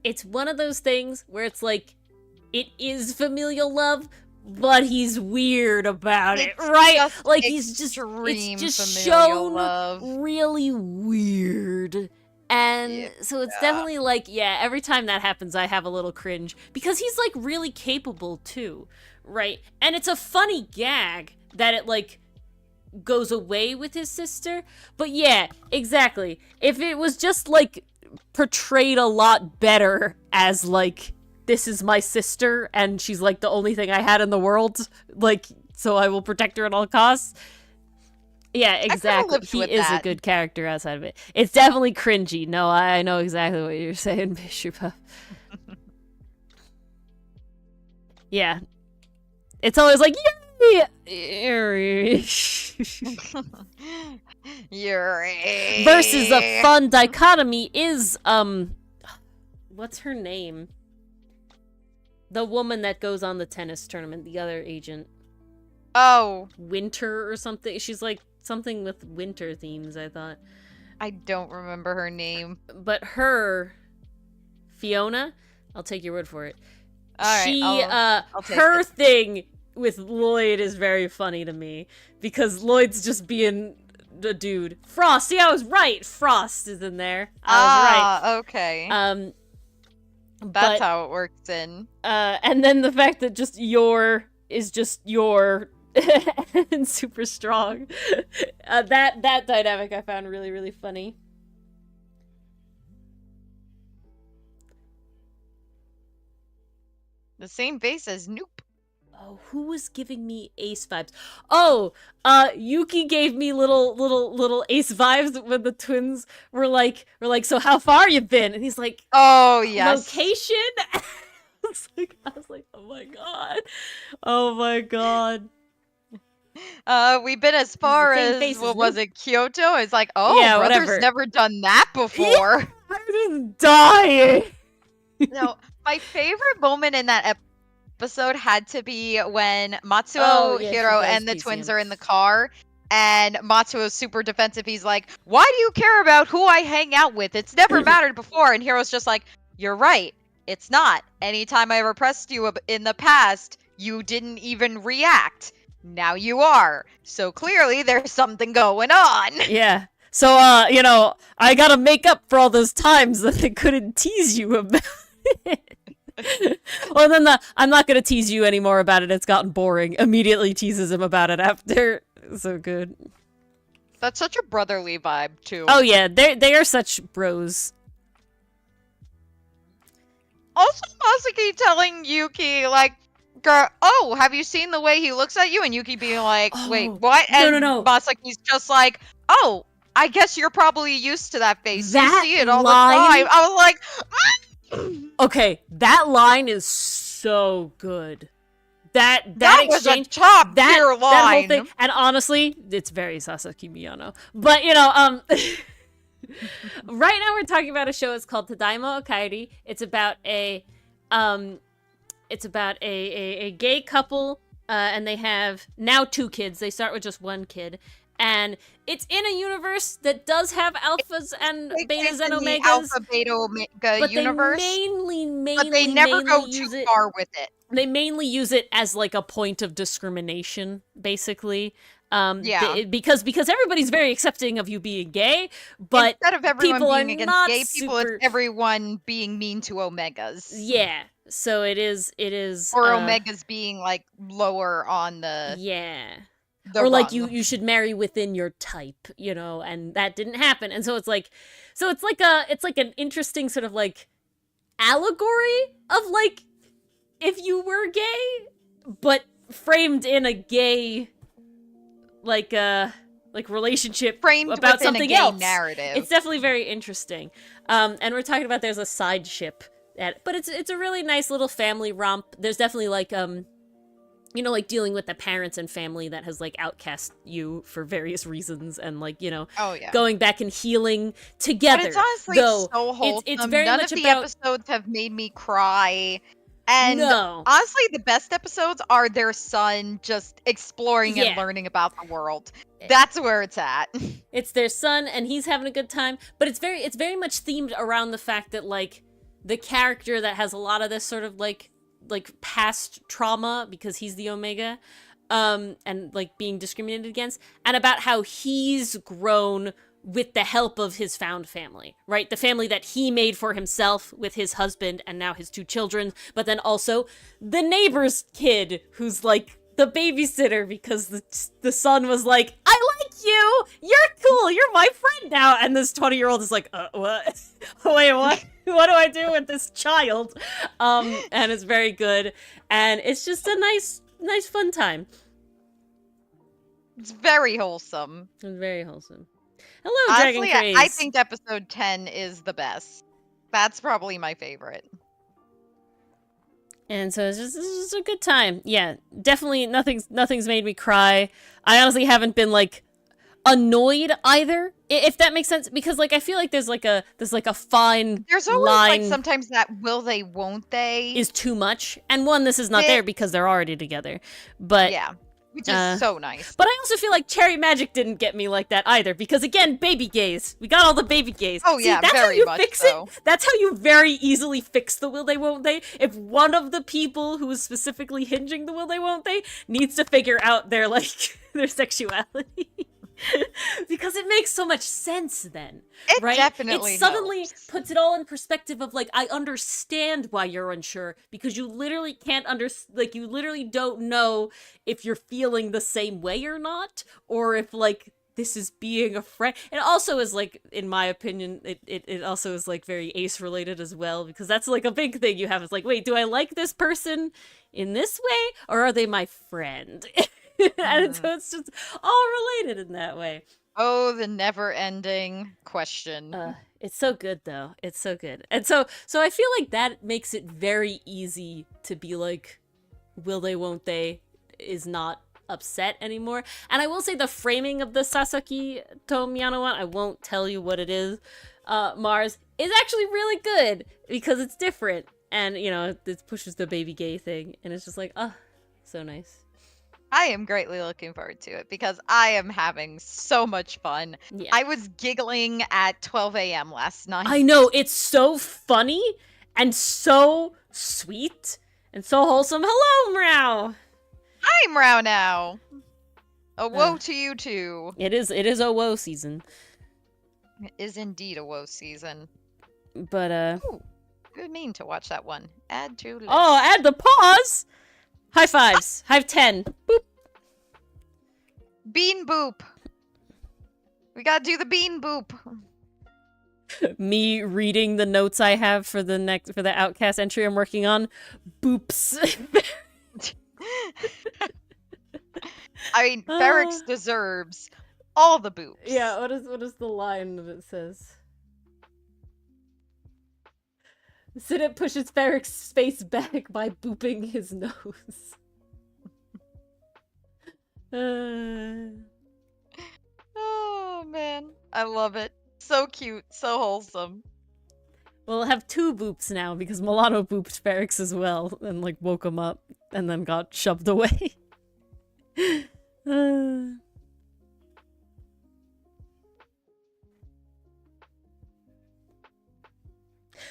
It's one of those things where it's like, it is familial love, but he's weird about it, right? Like he's just it's just shown love. Really weird. And so it's definitely like, yeah, every time that happens, I have a little cringe because he's like really capable too, right? And it's a funny gag that it like goes away with his sister. But yeah, exactly. If it was just like portrayed a lot better as like, this is my sister and she's like the only thing I had in the world, like, so I will protect her at all costs. Yeah, exactly. He is a good character outside of it. It's definitely cringy. No, I know exactly what you're saying, Bishop. Yeah. It's always like, Yuri. Yuri. Versus a fun dichotomy is, what's her name? The woman that goes on the tennis tournament, the other agent. Oh. Winter or something. She's like something with winter themes, I thought. I don't remember her name. But her, Fiona, I'll take your word for it. All right, I'll take her it. thing with Lloyd is very funny to me because Lloyd's just being a dude. Frost, see, I was right. Frost is in there. I was right. Okay. That's how it works in. And then the fact that just your is just your and super strong. That dynamic I found really, really funny. The same face as Noop. Oh, who was giving me Ace vibes? Oh, Yuki gave me little Ace vibes when the twins were like, so how far you been? And he's like, oh yes, location. I was like, oh my god. We've been as far as what was it, Kyoto? It's like, oh, yeah, brother's whatever. Never done that before. Yeah, I'm just dying. No, my favorite moment in that episode had to be when Matsuo, Hiro, and the twins are in the car, and Matsuo's super defensive. He's like, why do you care about who I hang out with? It's never mattered before. And Hiro's just like, you're right. It's not. Anytime I ever pressed you in the past, you didn't even react. Now you are. So clearly there's something going on. Yeah. So, I gotta make up for all those times that I couldn't tease you about it. Well, then I'm not gonna tease you anymore about it. It's gotten boring. Immediately teases him about it after. So good. That's such a brotherly vibe, too. Oh, yeah. They are such bros. Also, Masaki telling Yuki, like, girl, oh, have you seen the way he looks at you? And Yuki being like, wait, what? And no. Masaki's just like, oh, I guess you're probably used to that face. That you see it all the time. I was like, okay, that line is so good. That was exchange, a top tier line. That whole thing, and honestly, it's very Sasaki Miyano. But Right now we're talking about a show. It's called Tadaima Okaeri. It's about a gay couple, and they have now 2 kids. They start with just 1 kid. And it's in a universe that does have alphas and betas and omegas. The alpha beta omega universe. But they never go too far with it. They mainly use it as like a point of discrimination, basically. Because everybody's very accepting of you being gay, but instead of everyone being against gay people, super... it's everyone being mean to omegas. Yeah. So it is or omegas being like lower on the or like you should marry within your type, you know, and that didn't happen. And so it's like an interesting sort of like allegory of like if you were gay, but framed in a gay like relationship framed about within something a gay else narrative. It's definitely very interesting. And we're talking about there's a side ship but it's a really nice little family romp. There's definitely like you know, like dealing with the parents and family that has like outcast you for various reasons and like, you know, going back and healing together. But it's honestly so wholesome. It's very None much of the episodes have made me cry. And honestly, the best episodes are their son just exploring and learning about the world. That's where it's at. It's their son and he's having a good time, but it's very much themed around the fact that like the character that has a lot of this sort of like past trauma because he's the Omega, and like being discriminated against, and about how he's grown with the help of his found family, right? The family that he made for himself with his husband and now his 2 children, but then also the neighbor's kid who's like the babysitter because the son was like, I like you! You're cool! You're my friend now! And this 20-year-old is like, what? Wait, what? What do I do with this child? And it's very good. And it's just a nice fun time. It's very wholesome. It's very wholesome. Hello, honestly, Dragon Craze. I think episode 10 is the best. That's probably my favorite. And so it's just a good time. Yeah, definitely nothing's made me cry. I honestly haven't been like annoyed either, if that makes sense, because like I feel like there's like a fine there's always line like sometimes that will they won't they is too much, and one, this is not there because they're already together, but which is so nice. But I also feel like Cherry Magic didn't get me like that either, because again, baby gays. We got all the baby gays. Oh yeah, that's very how you much fix so. it. That's how you very easily fix the will they won't they. If one of the people who is specifically hinging the will they won't they needs to figure out their like their sexuality. Because it makes so much sense then, right? Definitely it suddenly puts it all in perspective of like, I understand why you're unsure, because you literally can't you literally don't know if you're feeling the same way or not, or if like this is being a friend. It also is like, in my opinion, it also is like very Ace related as well, because that's like a big thing you have. It's like, wait, do I like this person in this way, or are they my friend? And so it's just all related in that way. Oh, the never-ending question. It's so good, though. It's so good. And so I feel like that makes it very easy to be like, will they, won't they, is not upset anymore. And I will say the framing of the Sasaki to Miyano one, I won't tell you what it is, Mars, is actually really good, because it's different. And, you know, it pushes the baby gay thing, and it's just like, so nice. I am greatly looking forward to it because I am having so much fun. Yeah. I was giggling at 12 a.m. last night. I know, it's so funny and so sweet and so wholesome. Hello, Meow. Hi, Meow now. A woe to you too. It is a woe season. It is indeed a woe season. But Ooh, good mean to watch that one. Add to list. Oh, add the pause. High fives. High 10. Boop. Bean boop. We gotta do the bean boop. Me reading the notes I have for the Outcast entry I'm working on. Boops. I mean, Ferrex deserves all the boops. Yeah, what is the line that it says? Sidit pushes Ferrex's face back by booping his nose. Oh man, I love it So cute, so wholesome. We'll have 2 boops now because Milano booped Ferrix as well and like woke him up and then got shoved away.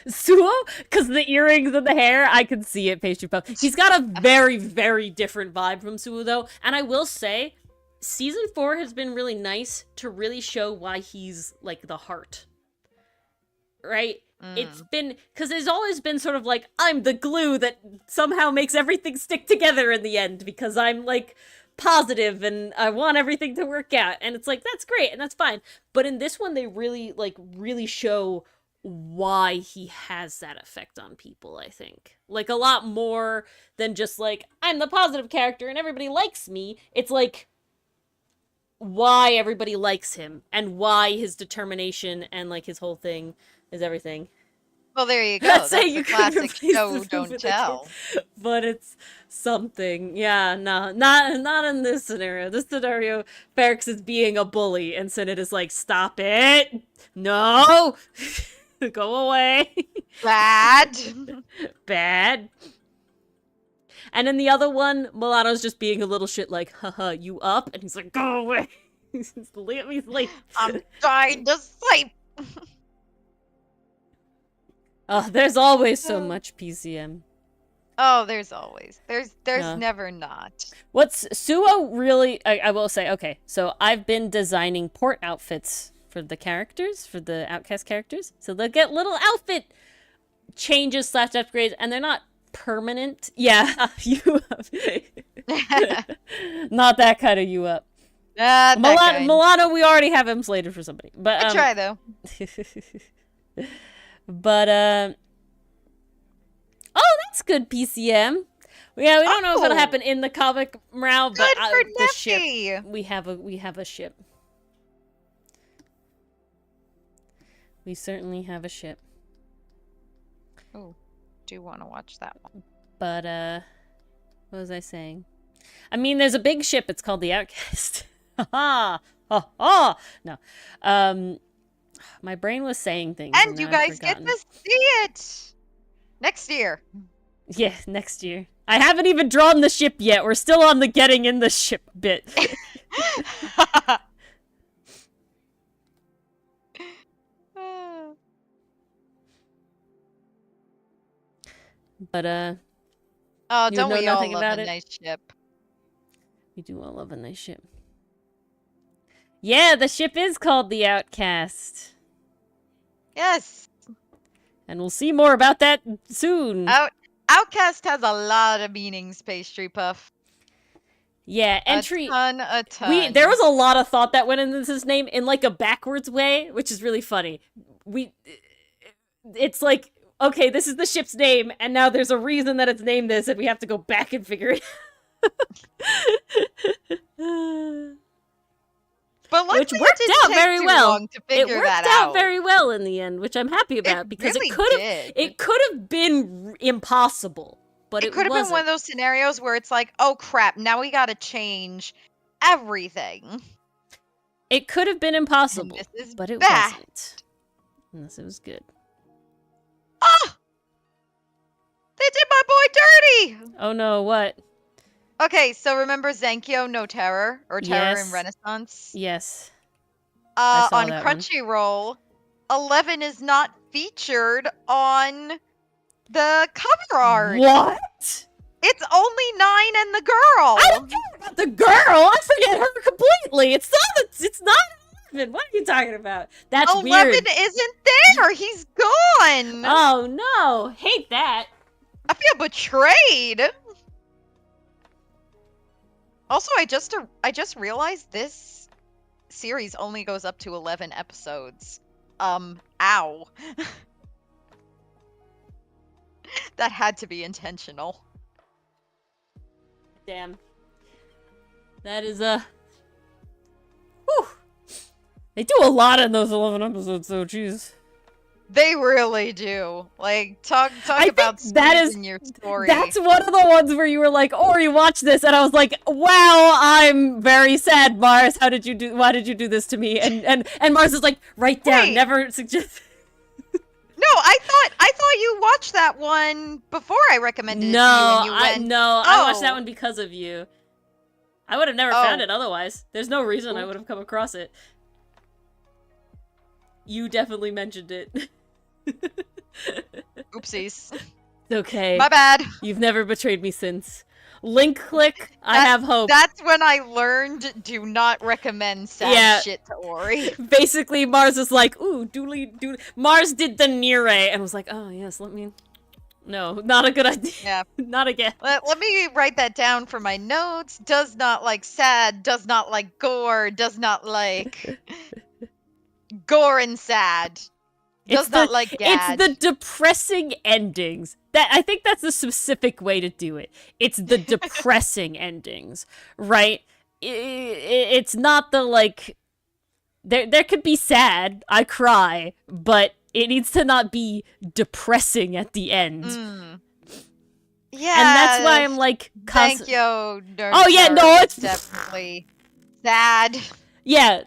Suo? Because the earrings and the hair, I can see it, Pastry Puff. He's got a very, very different vibe from Suo, though. And I will say, Season 4 has been really nice to really show why he's, like, the heart. Right? It's been... Because there's always been sort of like, I'm the glue that somehow makes everything stick together in the end. Because I'm, like, positive and I want everything to work out. And it's like, that's great and that's fine. But in this one, they really, like, really show why he has that effect on people, I think. Like, a lot more than just, like, I'm the positive character and everybody likes me. It's, like, why everybody likes him and why his determination and, like, his whole thing is everything. Well, there you go. That's the classic show, don't tell. But it's something. Yeah, no, not in this scenario. This scenario, Ferrix is being a bully and Synod is like, stop it! No! Go away. Bad. Bad. And in the other one, Milano's just being a little shit like, haha, you up? And he's like, go away. Let me sleep. I'm trying to sleep. Oh, there's always so much PCM. Oh, there's always. There's never not. What's Suo really... I will say, okay, so I've been designing port outfits for the characters, for the outcast characters. So they'll get little outfit changes / upgrades, and they're not permanent. Yeah, you up. Not that kind of you up. Milano, we already have him slated for somebody. But good try, though. But, oh, that's good, PCM. Yeah, we don't know if it'll happen in the comic round, but the ship. We have a ship. We certainly have a ship. Oh, do want to watch that one. But, what was I saying? I mean, there's a big ship. It's called the Outcast. Ha ha ha! No. My brain was saying things. And you guys get to see it next year. Yeah, next year. I haven't even drawn the ship yet. We're still on the getting in the ship bit. But, oh, don't we all love a nice ship? We do all love a nice ship. Yeah, the ship is called the Outcast. Yes. And we'll see more about that soon. Outcast has a lot of meanings, Pastry Puff. Yeah, entry. A ton. There was a lot of thought that went into this name in like a backwards way, which is really funny. It's like, okay, this is the ship's name, and now there's a reason that it's named this, and we have to go back and figure it out. But which worked out very well. It worked out very well in the end, which I'm happy about because it could have been impossible, but it could have been one of those scenarios where it's like, oh crap, now we got to change everything. It could have been impossible, but it wasn't. Unless it was good. Oh! They did my boy dirty! Oh no, what? Okay, so remember Zenkyo No Terror? Or Terror in Renaissance? Yes. On Crunchyroll, 11 is not featured on the cover art. What? It's only 9 and the girl. I don't care about the girl. I forget her completely. It's not 11. What are you talking about? That's 11 weird. 11 isn't there. He's gone. Oh no, hate that. I feel betrayed. Also, I just realized this series only goes up to 11 episodes. Ow. That had to be intentional. Damn. That is whew. They do a lot in those 11 episodes, so jeez. They really do. Like, talk about in your story. That's one of the ones where you were like, Ori, watch this, and I was like, wow, I'm very sad, Mars. Why did you do this to me? And Mars is like, write down, Wait. never suggest. No, I thought you watched that one before I recommended it to you, and you went. I watched that one because of you. I would have never found it otherwise. There's no reason I would have come across it. You definitely mentioned it. Oopsies. Okay. My bad. You've never betrayed me since. Link click, I have hope. That's when I learned do not recommend sad shit to Ori. Basically, Mars is like, ooh, doodly. Mars did the Nire and was like, oh, yes, let me... No, not a good idea. Yeah. Not again. Let me write that down for my notes. Does not like sad, does not like gore, does not like... gore and sad. Does not like gad. It's the depressing endings. I think that's the specific way to do it. It's the depressing endings, right? It's not the, like... There could be sad, I cry, but it needs to not be depressing at the end. Yeah. And that's why I'm like... Thank you, nerd. Oh, yeah, no, it's... definitely sad. Yeah.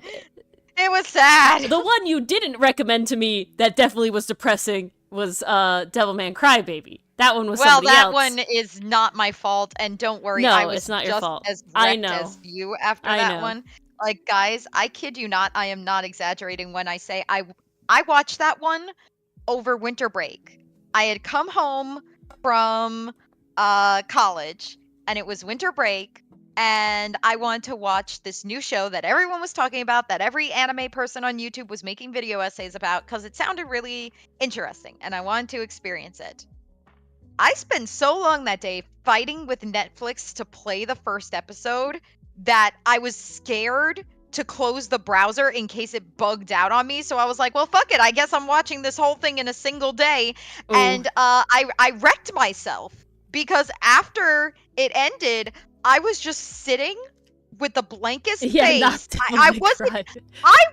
It was sad. The one you didn't recommend to me that definitely was depressing was Devilman Crybaby. That one was somebody else. Well, that one is not my fault, and don't worry, no, I was it's not just your fault. as I wrecked know. as you after that one. Like, guys, I kid you not, I am not exaggerating when I say I watched that one over winter break. I had come home from college, and it was winter break, and I wanted to watch this new show that everyone was talking about, that every anime person on YouTube was making video essays about, because it sounded really interesting, and I wanted to experience it. I spent so long that day fighting with Netflix to play the first episode that I was scared to close the browser in case it bugged out on me. So I was like, well, fuck it. I guess I'm watching this whole thing in a single day. Ooh. And I wrecked myself because after it ended, I was just sitting with the blankest face. I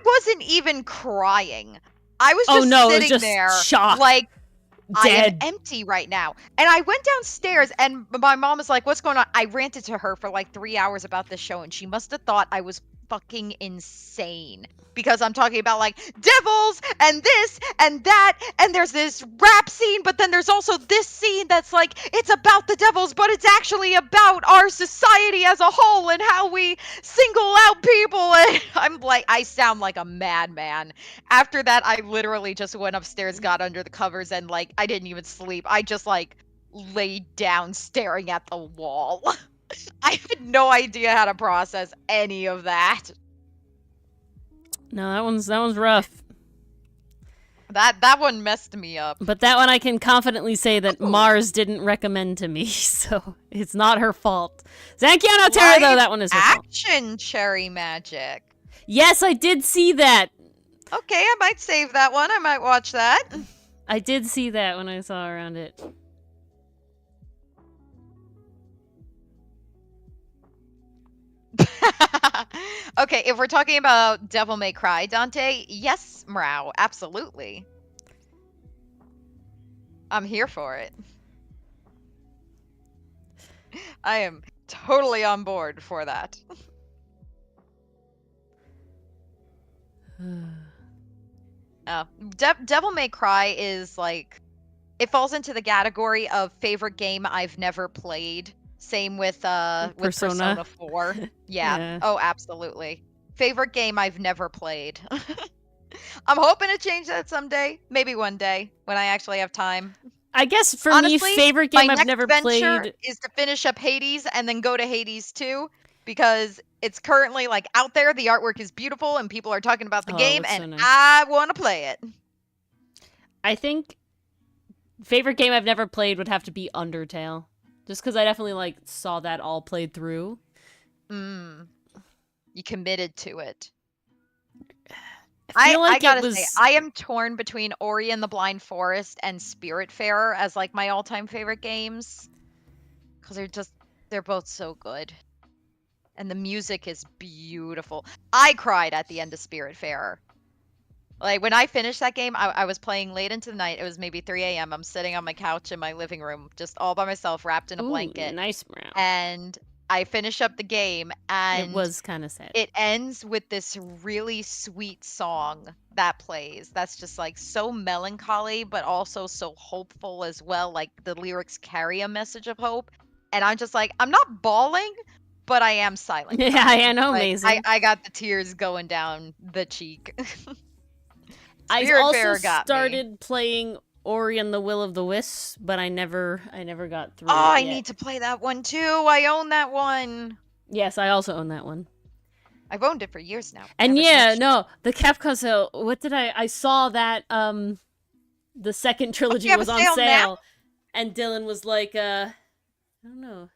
wasn't even crying. I was just sitting there shocked. Like, dead. I am empty right now. And I went downstairs and my mom was like, what's going on? I ranted to her for like 3 hours about this show, and she must have thought I was fucking insane because I'm talking about like devils and this and that, and there's this rap scene, but then there's also this scene that's like it's about the devils, but it's actually about our society as a whole and how we single out people. And I'm like, I sound like a madman. After that, I literally just went upstairs, got under the covers, and like I didn't even sleep. I just like laid down staring at the wall. I had no idea how to process any of that. No, that one's rough. That one messed me up. But that one I can confidently say that Mars didn't recommend to me, so it's not her fault. Zankiano Terra, though, that one is her fault. Action Cherry Magic. Yes, I did see that. Okay, I might save that one. I might watch that. I did see that when I saw around it. Okay, if we're talking about Devil May Cry, Dante, yes, Mrau, absolutely. I'm here for it. I am totally on board for that. Devil May Cry is like, it falls into the category of favorite game I've never played. Same with Persona 4. Yeah. Oh, absolutely. Favorite game I've never played. I'm hoping to change that someday. Maybe one day when I actually have time. I guess for me, favorite game I've never played is to finish up Hades and then go to Hades 2 because it's currently like out there. The artwork is beautiful and people are talking about the game, and so nice. I want to play it. I think favorite game I've never played would have to be Undertale. Just because I definitely, like, saw that all played through. You committed to it. I gotta say, I am torn between Ori and the Blind Forest and Spiritfarer as, like, my all-time favorite games. Because they're both so good. And the music is beautiful. I cried at the end of Spiritfarer. Like, when I finished that game, I was playing late into the night. It was maybe 3 a.m. I'm sitting on my couch in my living room, just all by myself, wrapped in a blanket. Nice brown. And I finish up the game, and it was kind of sad. It ends with this really sweet song that plays. That's just like so melancholy, but also so hopeful as well. Like the lyrics carry a message of hope. And I'm just like, I'm not bawling, but I am silent. Yeah, I know, like, amazing. I got the tears going down the cheek. I also started playing Ori and the Will of the Wisps, but I never got through it I yet. need to play that one too. I own that one. Yes, I also own that one. I've owned it for years now. And the Capcom sale, what did I saw that the second trilogy was on sale now? And Dylan was like, I don't know.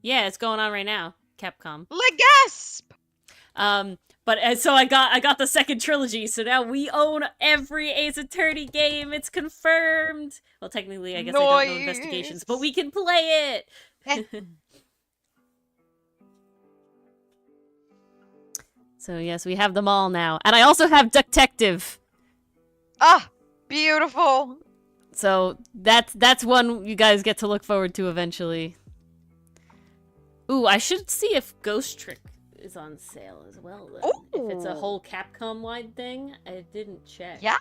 Yeah, it's going on right now, Capcom. Legasp! But so I got the second trilogy, so now we own every Ace Attorney game. It's confirmed. Well, technically, I guess I don't know investigations, but we can play it. So yes, we have them all now, and I also have Detective. Ah, beautiful. So that's one you guys get to look forward to eventually. Ooh, I should see if Ghost Trick is on sale as well, then. If it's a whole Capcom-wide thing. I didn't check. Yeah.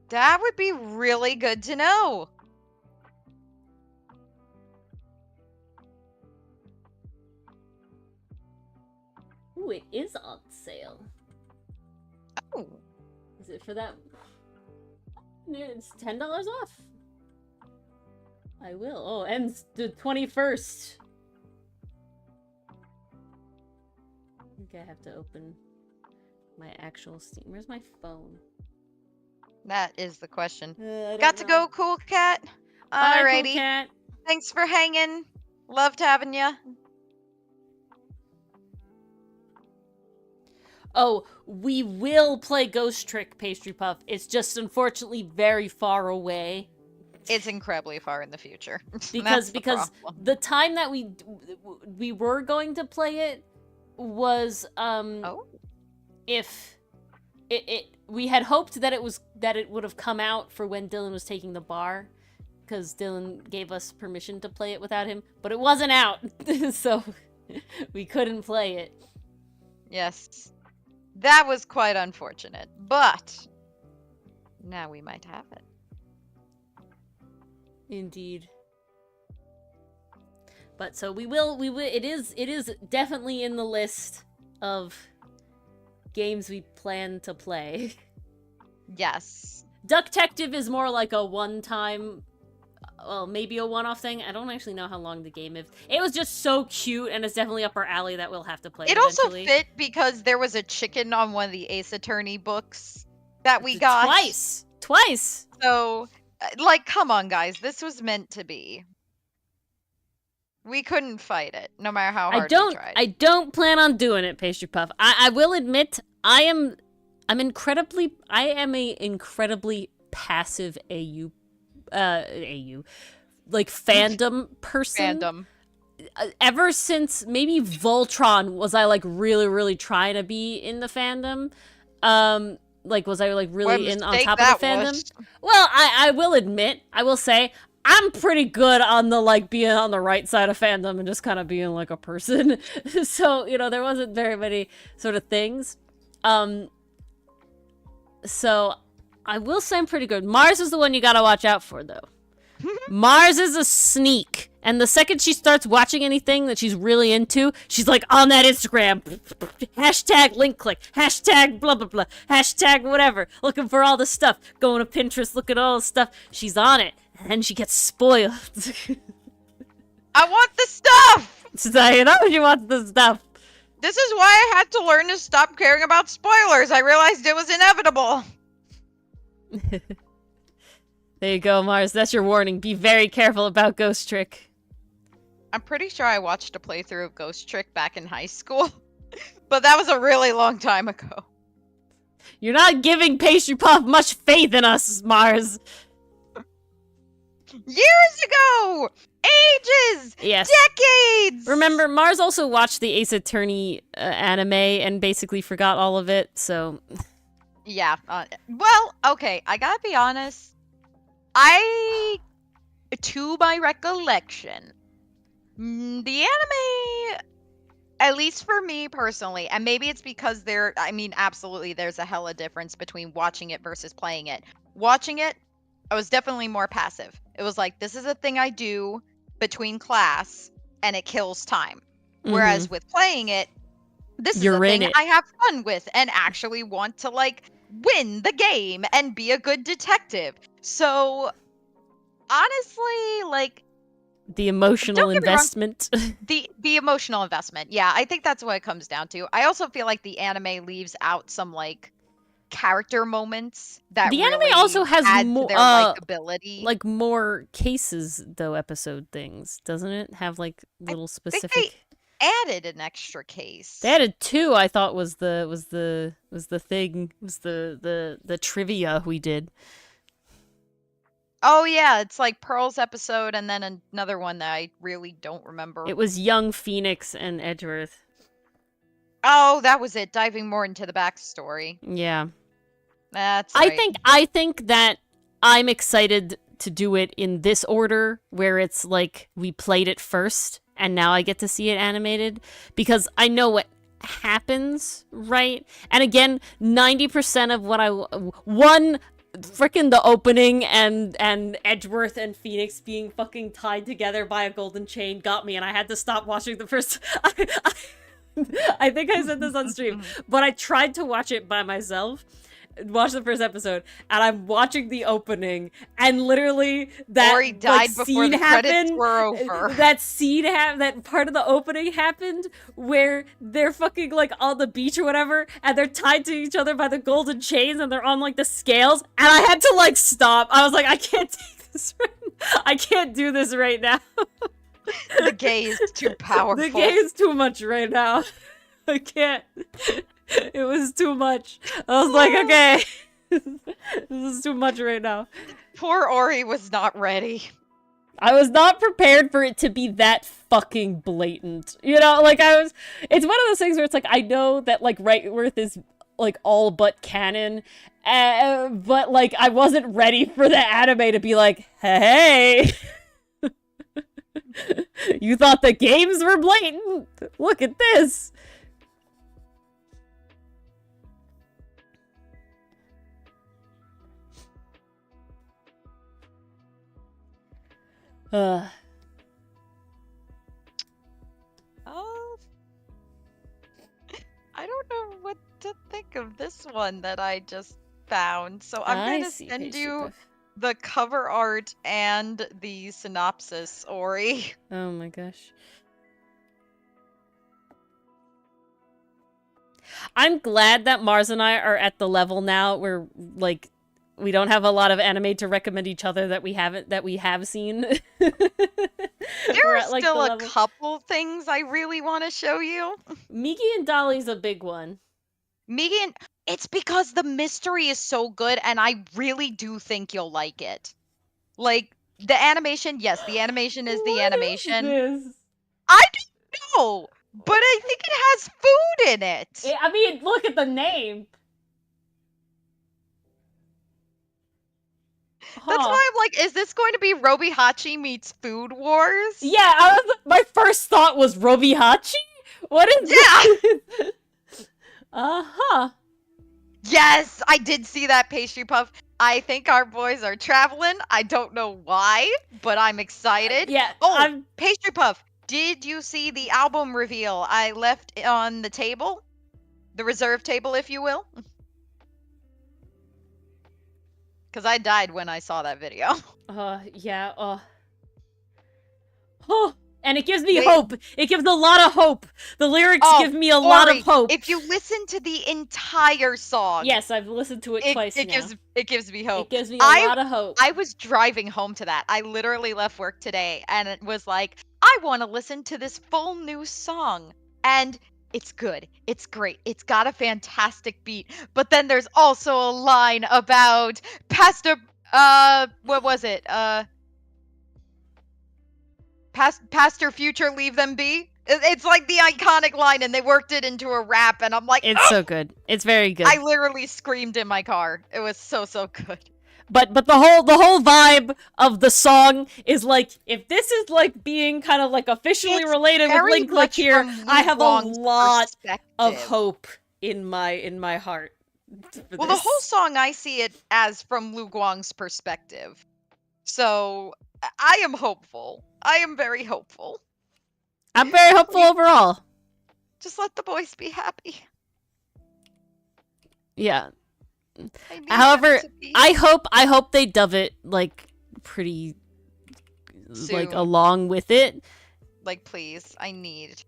That would be really good to know. Ooh, it is on sale. Oh. Is it for that? It's $10 off. I will. Oh, ends the 21st. I think I have to open my actual Steam. Where's my phone? That is the question. Got to go, Cool Cat. Alrighty. Cool Cat. Thanks for hanging. Loved having ya. Oh, we will play Ghost Trick, Pastry Puff. It's just unfortunately very far away. It's incredibly far in the future. because the time that we were going to play it was if we had hoped that it would have come out for when Dylan was taking the bar, because Dylan gave us permission to play it without him, but it wasn't out, so we couldn't play it. Yes. That was quite unfortunate, but now we might have it. Indeed. But so we will it is definitely in the list of games we plan to play. Yes. Detective is more like a one-time, well, maybe a one-off thing. I don't actually know how long the game is. It was just so cute, and it's definitely up our alley that we'll have to play it eventually. Also fit because there was a chicken on one of the Ace Attorney books that we got. Twice! So, like, come on, guys. This was meant to be. We couldn't fight it, no matter how hard we tried. I don't plan on doing it, Pastry Puff. I will admit, I am a incredibly passive AU like fandom person. Fandom. Ever since maybe Voltron was I like really trying to be in the fandom. Like was I like really on top of the fandom? Well, I will admit, I will say I'm pretty good on the like being on the right side of fandom and just kind of being like a person. So, there wasn't very many sort of things. So I will say I'm pretty good. Mars is the one you gotta watch out for, though. Mars is a sneak. And the second she starts watching anything that she's really into, she's like on that Instagram. Hashtag link click. Hashtag blah, blah, blah. Hashtag whatever. Looking for all the stuff. Going to Pinterest, looking at all the stuff. She's on it. And then she gets spoiled. I want the stuff! So, she wants the stuff. This is why I had to learn to stop caring about spoilers. I realized it was inevitable. There you go, Mars. That's your warning. Be very careful about Ghost Trick. I'm pretty sure I watched a playthrough of Ghost Trick back in high school. But that was a really long time ago. You're not giving Pastry Puff much faith in us, Mars. Years ago! ages! Yes. Decades! Remember, Mars also watched the Ace Attorney anime and basically forgot all of it, so... Yeah. Well, okay, I gotta be honest. To my recollection, the anime, at least for me personally, and maybe it's because absolutely there's a hella difference between watching it versus playing it. Watching it, I was definitely more passive. It was like, this is a thing I do between class, and it kills time. Whereas with playing it, this is a thing I have fun with and actually want to, like, win the game and be a good detective. So, honestly, like... The emotional investment. The emotional investment. Yeah, I think that's what it comes down to. I also feel like the anime leaves out some, like, character moments that the really anime also has more their likability. Like more cases though, episode things, doesn't it? Have like little specific. I think they added an extra case. They added 2. I thought was the trivia we did. Oh yeah, it's like Pearl's episode and then another one that I really don't remember. It was Young Phoenix and Edgeworth. Oh, that was it. Diving more into the backstory. Yeah. That's right. I think that I'm excited to do it in this order, where it's like we played it first and now I get to see it animated, because I know what happens, right? And again, 90% of what frickin' the opening and Edgeworth and Phoenix being fucking tied together by a golden chain got me, and I had to stop watching the first... I think I said this on stream, but I tried to watch it by myself, watch the first episode, and I'm watching the opening, and literally that Ori died like, before scene the credits happened, were over. That part of the opening happened where they're fucking like on the beach or whatever, and they're tied to each other by the golden chains, and they're on like the scales, and I had to like stop. I was like, I can't take this I can't do this right now. The gaze is too powerful. The gaze is too much right now. I can't. It was too much. I was like, okay. This is too much right now. Poor Ori was not ready. I was not prepared for it to be that fucking blatant. You know, like it's one of those things where it's like, I know that like Rightworth is like all but canon, but like I wasn't ready for the anime to be like, hey. You thought the games were blatant? Look at this! I don't know what to think of this one that I just found, so I'm going to send you the cover art and the synopsis, Ori. Oh my gosh. I'm glad that Mars and I are at the level now where, like, we don't have a lot of anime to recommend each other that we have seen. There are still a couple things I really want to show you. Migi and Dolly's a big one. It's because the mystery is so good, and I really do think you'll like it. Like, the animation, yes, the animation is the animation. Is this? I don't know, but I think it has food in it. I mean, look at the name. That's why I'm like, is this going to be Robihachi meets Food Wars? Yeah, my first thought was Robihachi? What is this? Uh-huh. Yes, I did see that pastry puff. I think our boys are traveling. I don't know why, but I'm excited. Yeah. Pastry puff, did you see the album reveal I left on the table? The reserve table, if you will? Because I died when I saw that video. Yeah, Oh, and it gives me hope. It gives a lot of hope. The lyrics give me a lot of hope. If you listen to the entire song. Yes, I've listened to it twice now. It gives me hope. It gives me a lot of hope. I was driving home to that. I literally left work today, and it was like, I want to listen to this full new song. And it's good. It's great. It's got a fantastic beat. But then there's also a line about Pastor, what was it? past or future, leave them be. It's like the iconic line, and they worked it into a rap, and I'm like, it's so good. It's very good. I literally screamed in my car. It was so good. But the whole vibe of the song is like, if this is like being kind of like officially related with Link Click here, I have a lot of hope in my heart. Well, the whole song, I see it as from Lu Guang's perspective. So I am hopeful. I am very hopeful. I'm very hopeful overall. Just let the boys be happy. Yeah. However, I hope they dub it like pretty soon. Like along with it. Like, please, I need.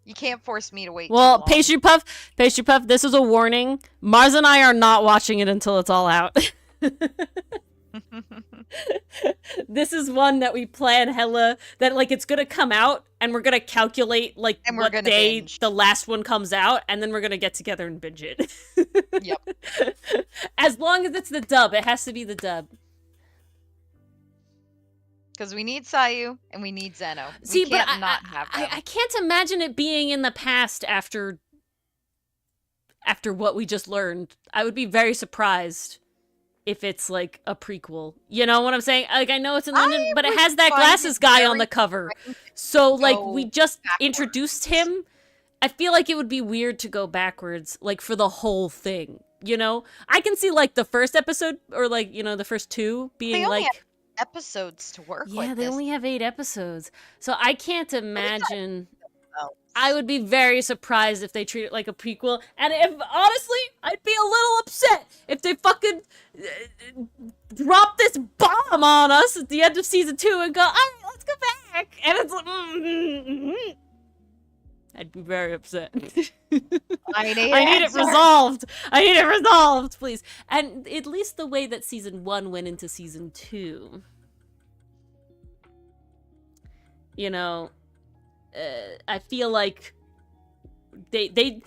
You can't force me to wait. Well, Pastry Puff, this is a warning. Mars and I are not watching it until it's all out. This is one that we plan hella that like it's gonna come out and we're gonna calculate like what day binge. The last one comes out, and then we're gonna get together and binge it. Yep. As long as it's the dub, it has to be the dub. Because we need Sayu and we need Zeno. See, we can't not have them. I can't imagine it being in the past after what we just learned. I would be very surprised if it's like a prequel. You know what I'm saying? Like, I know it's in London, but it has that glasses guy on the cover. So like we just introduced him. I feel like it would be weird to go backwards, like for the whole thing. You know, I can see like the first episode or like, you know, the first two being like episodes to work with. Yeah, they only have 8 episodes. So I can't imagine. I would be very surprised if they treat it like a prequel. And if, honestly, I'd be a little upset if they fucking drop this bomb on us at the end of season 2 and go, all right, let's go back. And it's like, I'd be very upset. I need it resolved. I need it resolved, please. And at least the way that season 1 went into season 2. You know, I feel like they do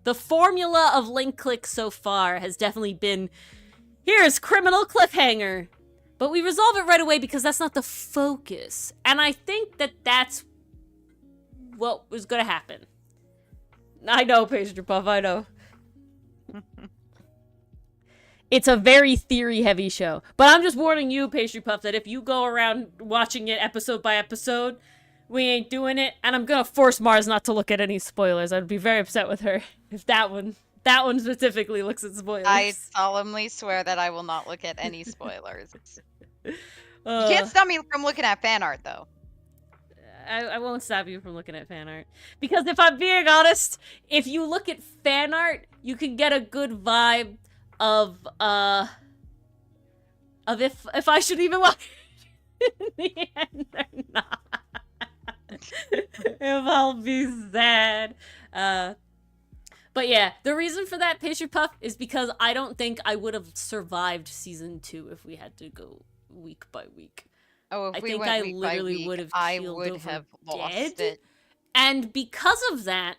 the formula of Link Click so far has definitely been, here's criminal cliffhanger. But we resolve it right away because that's not the focus. And I think that that's what was going to happen. I know, Pastry Puff, I know. It's a very theory-heavy show. But I'm just warning you, Pastry Puff, that if you go around watching it episode by episode, we ain't doing it. And I'm going to force Mars not to look at any spoilers. I'd be very upset with her if that one specifically looks at spoilers. I solemnly swear that I will not look at any spoilers. You can't stop me from looking at fan art, though. I won't stop you from looking at fan art. Because if I'm being honest, if you look at fan art, you can get a good vibe of if I should even watch it in the end or not. If I'll be sad. But yeah, the reason for that, Pastry Puff, is because I don't think I would have survived season 2 if we had to go week by week. Oh, if I we think went I week literally by week, would have I keeled would over have lost dead. it. And because of that,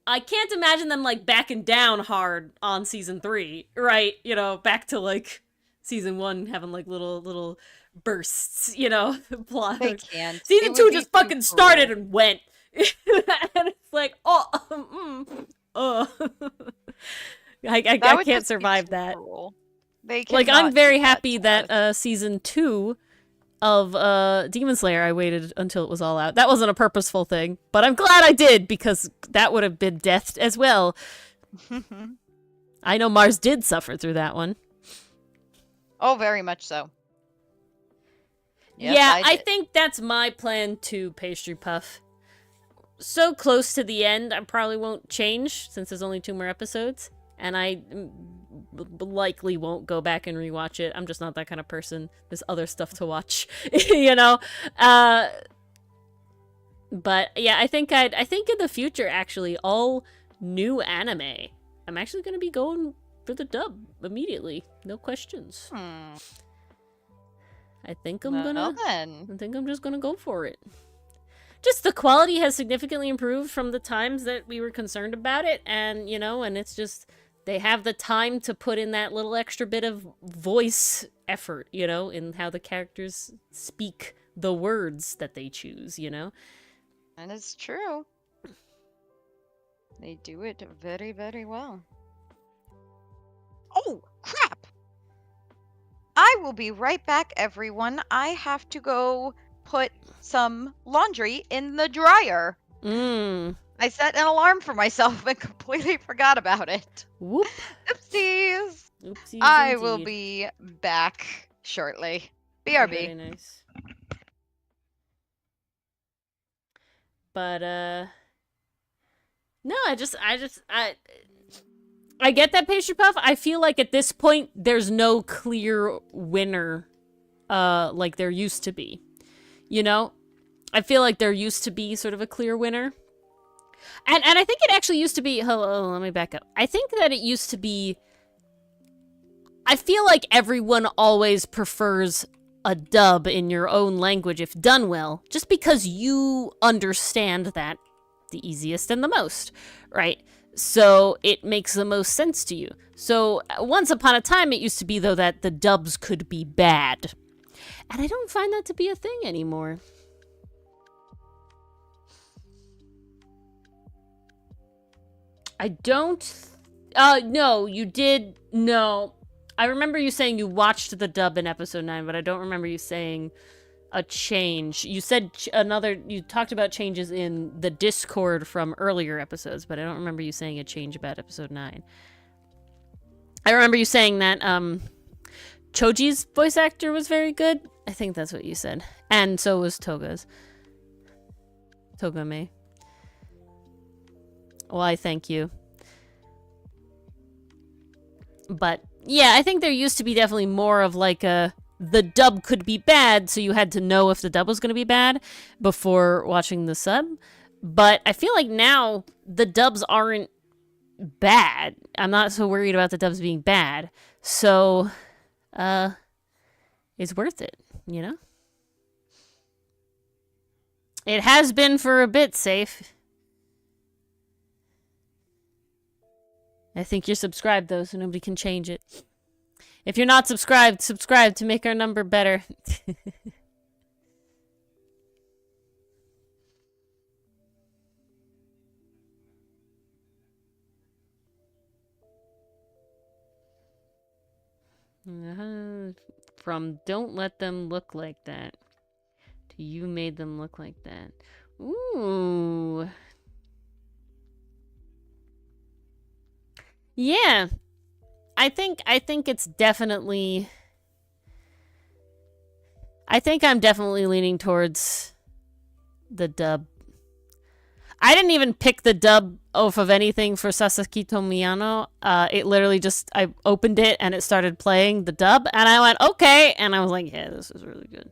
I can't imagine them like backing down hard on season 3, right? You know, back to like season 1 having like little bursts, you know, plot. They can't. Season 2 just fucking started and went. And it's like, I can't survive that. Like, I'm very happy that season 2 of Demon Slayer, I waited until it was all out. That wasn't a purposeful thing, but I'm glad I did, because that would have been death as well. I know Mars did suffer through that one. Oh, very much so. Yes, yeah, I think that's my plan too, Pastry Puff. So close to the end, I probably won't change, since there's only 2 more episodes. And I likely won't go back and rewatch it. I'm just not that kind of person. There's other stuff to watch, you know? But yeah, I think in the future, actually, all new anime, I'm actually going to be going for the dub immediately. No questions. I think I'm just gonna go for it. Just the quality has significantly improved from the times that we were concerned about it, and you know, and it's just They have the time to put in that little extra bit of voice effort, you know, in how the characters speak the words that they choose, you know? And it's true. They do it very, very well. Oh, crap! I will be right back, everyone. I have to go put some laundry in the dryer. I set an alarm for myself and completely forgot about it. Whoop. Oopsies. Oopsies I indeed. will be back shortly. BRB. Very nice. But, no, I get that, Pastry Puff. I feel like at this point, there's no clear winner, like there used to be. You know? I feel like there used to be sort of a clear winner. And I think it actually used to be... Hello, let me back up. I think that it used to be... I feel like everyone always prefers a dub in your own language if done well, just because you understand that the easiest and the most, right? So it makes the most sense to you. So once upon a time, it used to be, though, that the dubs could be bad. And I don't find that to be a thing anymore. I don't... no, you did... No. I remember you saying you watched the dub in episode 9, but I don't remember you saying a change. You said you talked about changes in the Discord from earlier episodes, but I don't remember you saying a change about episode 9. I remember you saying that Choji's voice actor was very good. I think that's what you said. And so was Toga's. Togame. Well, I thank you. But yeah, I think there used to be definitely more of like the dub could be bad, so you had to know if the dub was going to be bad before watching the sub. But I feel like now the dubs aren't bad. I'm not so worried about the dubs being bad. So, it's worth it, you know? It has been for a bit, Safe. I think you're subscribed, though, so nobody can change it. If you're not subscribed, subscribe to make our number better. From don't let them look like that to you made them look like that. Ooh. Yeah. I think it's definitely... I think I'm definitely leaning towards the dub. I didn't even pick the dub off of anything for Sasakito Miyano. It literally just... I opened it and it started playing the dub. And I went, okay! And I was like, yeah, this is really good.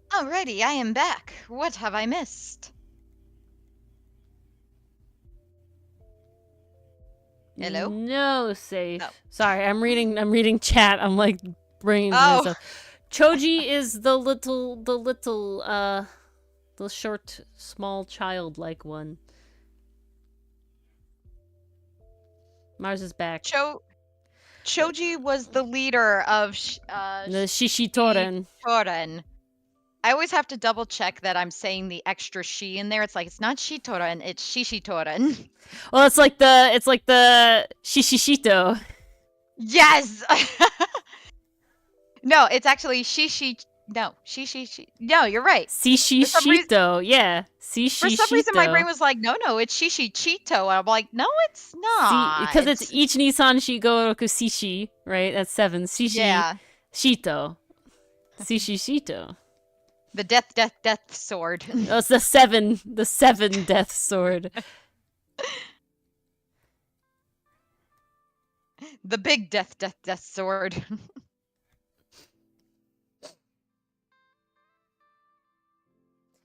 Alrighty, I am back. What have I missed? Hello? No, Safe. Oh. Sorry, I'm reading chat. I'm like bringing myself. Choji is the short, small, childlike one. Mars is back. Choji was the leader of the Shishitoren. I always have to double check that I'm saying the extra she in there. It's like, it's not Shitoren, it's Shishitoren. Well, it's like the Shishishito. Yes! No, it's actually no, you're right. Shishishito, yeah. Shishishito. For some reason, my brain was like, no, it's Shishichito. And I'm like, no, it's not. Because it's each Nissan Shigoroku Shishi, right? That's 7. Shishi. Yeah. Shito. Shishishito. The death sword. Oh, it's the 7 death sword. The big death sword.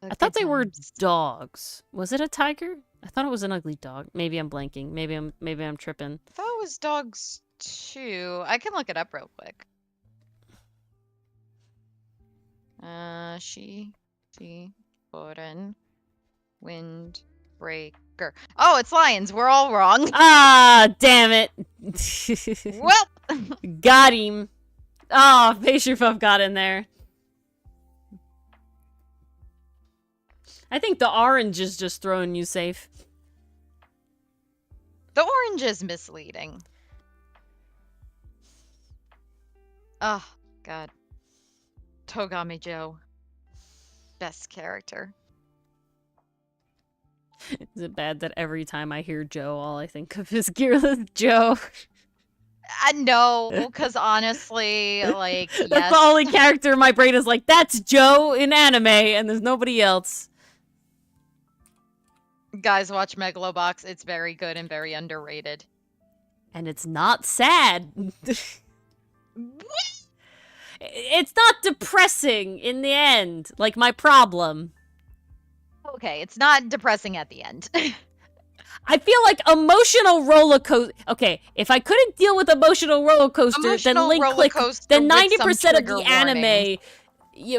I thought they were dogs. Was it a tiger? I thought it was an ugly dog. Maybe I'm blanking. Maybe I'm tripping. I thought it was dogs too. I can look it up real quick. She, Boren. Windbreaker. Oh, it's lions. We're all wrong. Ah, damn it. Well, got him. Oh, Pastrypuff got in there. I think the orange is just throwing you safe. The orange is misleading. Oh, God. Togami Joe. Best character. Is it bad that every time I hear Joe, all I think of is Gearless Joe? No, because honestly, like, yes. That's the only character in my brain is like, that's Joe in anime, and there's nobody else. Guys, watch Megalobox. It's very good and very underrated. And it's not sad. It's not depressing in the end, like my problem. Okay, it's not depressing at the end. I feel like emotional roller coaster. Okay, if I couldn't deal with emotional roller coaster, then link click. Then 90% of the anime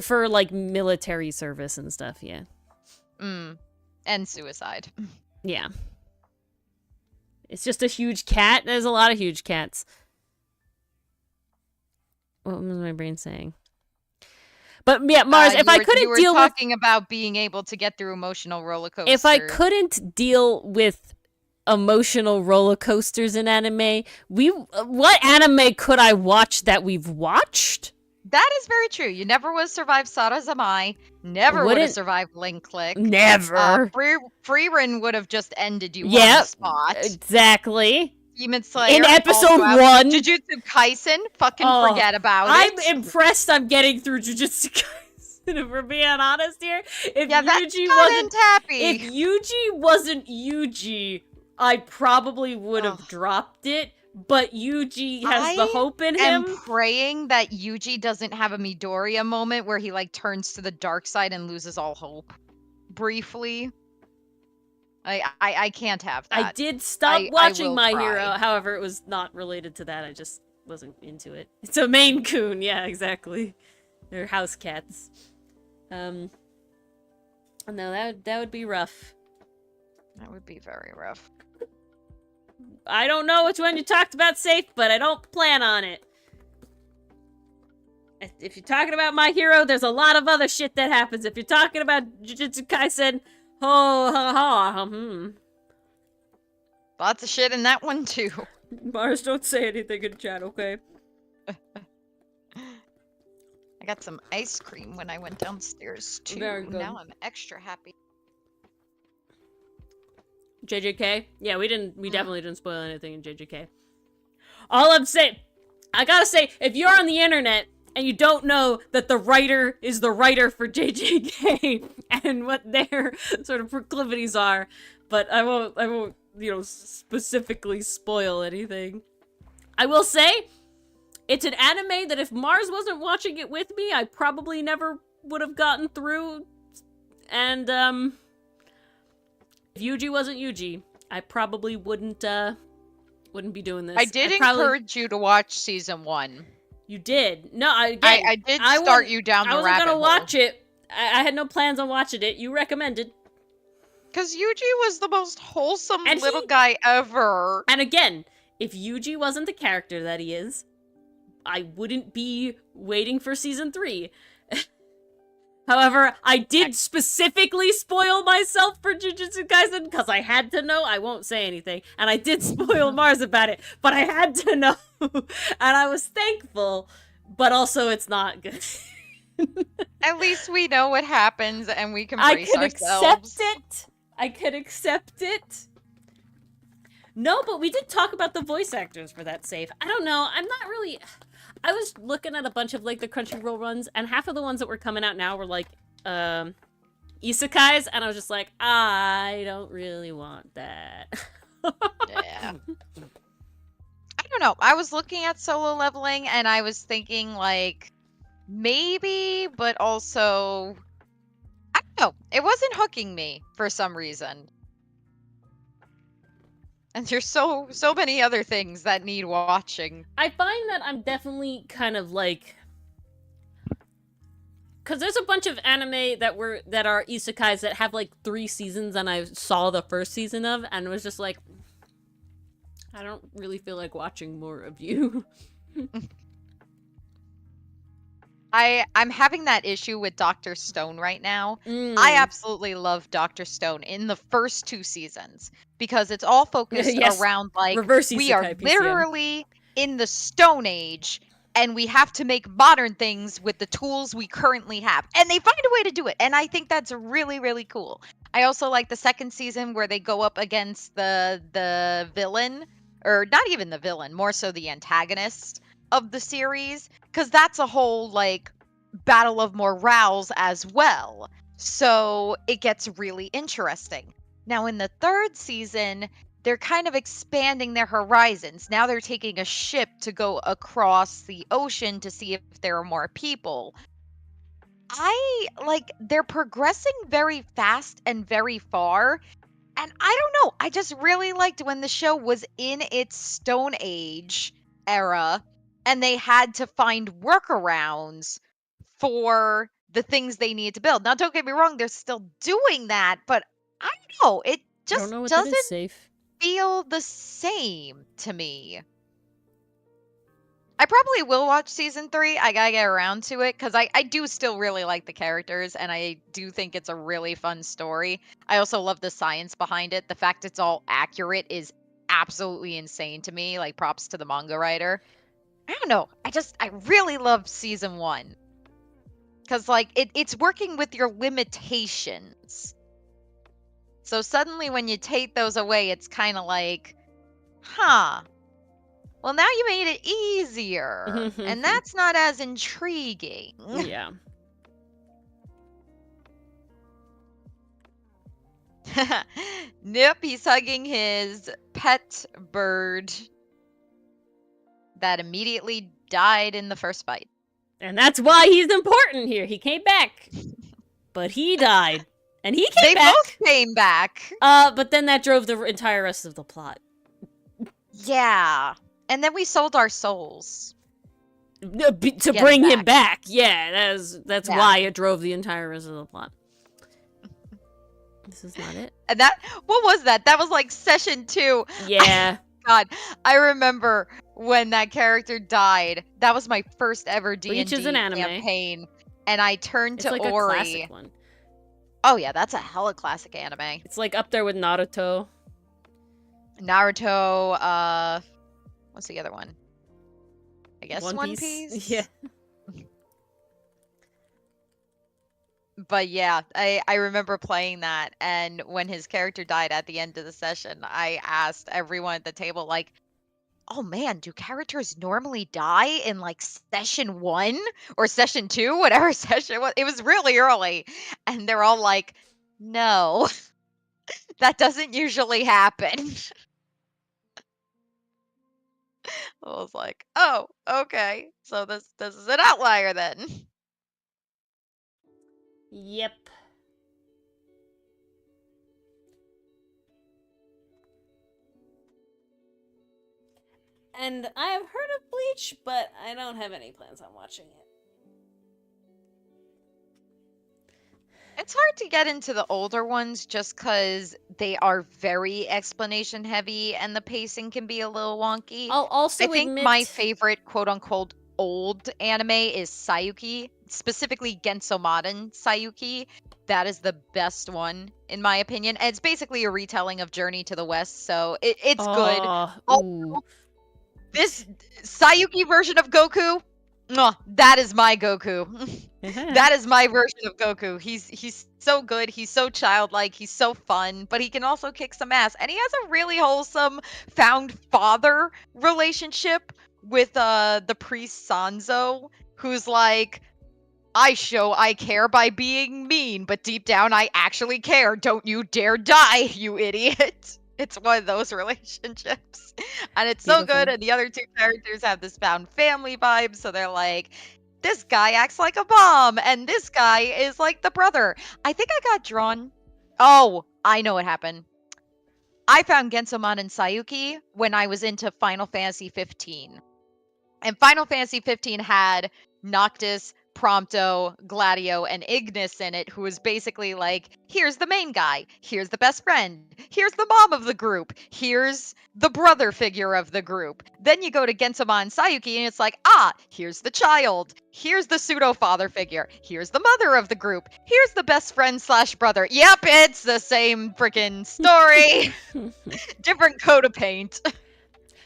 for like military service and stuff. Yeah. And suicide. Yeah. It's just a huge cat. There's a lot of huge cats. What was my brain saying? But yeah, Mars, if I couldn't deal with... You were talking about being able to get through emotional roller coasters. If I couldn't deal with emotional roller coasters in anime, what anime could I watch that we've watched? That is very true. You never would have survived Sarazamai. Never would have survived Link Click. Never. Frieren would have just ended you on the spot. Exactly. Demon Slayer. In episode 1. Jujutsu Kaisen. Fucking forget about it. I'm impressed I'm getting through Jujutsu Kaisen, if we're being honest here. If Yuji wasn't Yuji, I probably would have dropped it. But Yuji has the hope in him. I'm praying that Yuji doesn't have a Midoriya moment where he like turns to the dark side and loses all hope. Briefly. I can't have that. I did stop watching My Hero, however, it was not related to that. I just wasn't into it. It's a Maine Coon, yeah, exactly. They're house cats. No, that would be rough. That would be very rough. I don't know which one you talked about, Safe, but I don't plan on it. If you're talking about My Hero, there's a lot of other shit that happens. If you're talking about Jujutsu Kaisen, lots of shit in that one, too. Mars, don't say anything in chat, okay? I got some ice cream when I went downstairs, too. Very good. Now I'm extra happy. JJK? Yeah, we definitely didn't spoil anything in JJK. All I'm saying, I gotta say, if you're on the internet and you don't know that the writer is the writer for JJK and what their sort of proclivities are, but I won't, specifically spoil anything. I will say, it's an anime that if Mars wasn't watching it with me, I probably never would have gotten through, and, if Yuji wasn't Yuji, I probably wouldn't be doing this. I did encourage you to watch season 1. You did. No, I did start you down the rabbit hole. I wasn't gonna watch it. I had no plans on watching it. You recommended. Because Yuji was the most wholesome little guy ever. And again, if Yuji wasn't the character that he is, I wouldn't be waiting for season 3. However, I did specifically spoil myself for Jujutsu Kaisen because I had to know. I won't say anything. And I did spoil Mars about it, but I had to know. And I was thankful, but also it's not good. At least we know what happens and we can brace ourselves. I could accept it. No, but we did talk about the voice actors for that save. I don't know. I'm not really... I was looking at a bunch of, like, the Crunchyroll runs, and half of the ones that were coming out now were, like, isekais, and I was just like, I don't really want that. Yeah. I don't know. I was looking at Solo Leveling, and I was thinking, like, maybe, but also... I don't know. It wasn't hooking me for some reason. And there's so many other things that need watching. I find that I'm definitely kind of because there's a bunch of anime that are isekais that have like 3 seasons, and I saw the first season of, and it was just like, I don't really feel like watching more of you. I'm having that issue with Dr. Stone right now. I absolutely love Dr. Stone in the first 2 seasons because it's all focused yes. around like Reverse we are isekai literally in the Stone Age and we have to make modern things with the tools we currently have. And they find a way to do it. And I think that's really, really cool. I also like the second season where they go up against the villain, or not even the villain, more so the antagonist of the series, because that's a whole like battle of morals as well. So it gets really interesting. Now in the third season, they're kind of expanding their horizons. Now they're taking a ship to go across the ocean to see if there are more people. They're progressing very fast and very far. And I don't know, I just really liked when the show was in its Stone Age era and they had to find workarounds for the things they need to build. Now, don't get me wrong, they're still doing that, but I don't know, it just doesn't feel the same to me. I probably will watch season 3. I gotta get around to it because I do still really like the characters and I do think it's a really fun story. I also love the science behind it. The fact it's all accurate is absolutely insane to me. Like, props to the manga writer. I don't know. I really love season 1 because like it's working with your limitations. So suddenly when you take those away, it's kind of like, huh. Well, now you made it easier, and that's not as intriguing. Yeah. Nope, he's hugging his pet bird that immediately died in the first fight. And that's why he's important here. He came back, but he died. And he came back. They both came back. But then that drove the entire rest of the plot. Yeah. And then we sold our souls. To bring him back. Yeah, that's why it drove the entire rest of the plot. This is not it. And what was that? That was like session 2. Yeah. God, I remember when that character died. That was my first ever D&D campaign. And I turned to like Ori. A classic one. Oh yeah, that's a hella classic anime. It's like up there with Naruto. Naruto, what's the other one? I guess One Piece? Yeah. But yeah, I remember playing that, and when his character died at the end of the session, I asked everyone at the table, like, oh man, do characters normally die in like session 1 or session 2, whatever session was? It was really early. And they're all like, no, that doesn't usually happen. I was like, oh, okay. So this is an outlier then. Yep. And I have heard of Bleach, but I don't have any plans on watching it. It's hard to get into the older ones just because they are very explanation heavy and the pacing can be a little wonky. I'll also I think my favorite quote-unquote old anime is Sayuki, specifically Gensomaden Sayuki. That is the best one, in my opinion. And it's basically a retelling of Journey to the West, so it's good. Also, this Sayuki version of Goku, that is my Goku. That is my version of Goku. He's so good. He's so childlike. He's so fun, but he can also kick some ass. And he has a really wholesome found father relationship with the priest Sanzo, who's like, I show I care by being mean, but deep down I actually care. Don't you dare die, you idiot. It's one of those relationships. And it's so good, and the other 2 characters have this found family vibe, so they're like, this guy acts like a mom, and this guy is like the brother. I think I got drawn. Oh, I know what happened. I found Gensomaden Sayuki when I was into Final Fantasy 15. And Final Fantasy 15 had Noctis, Prompto, Gladio, and Ignis in it, who is basically like, here's the main guy, here's the best friend, here's the mom of the group, here's the brother figure of the group. Then you go to Gensoma and Sayuki, and it's like, here's the child, here's the pseudo-father figure, here's the mother of the group, here's the best friend / brother. Yep, it's the same freaking story. Different coat of paint.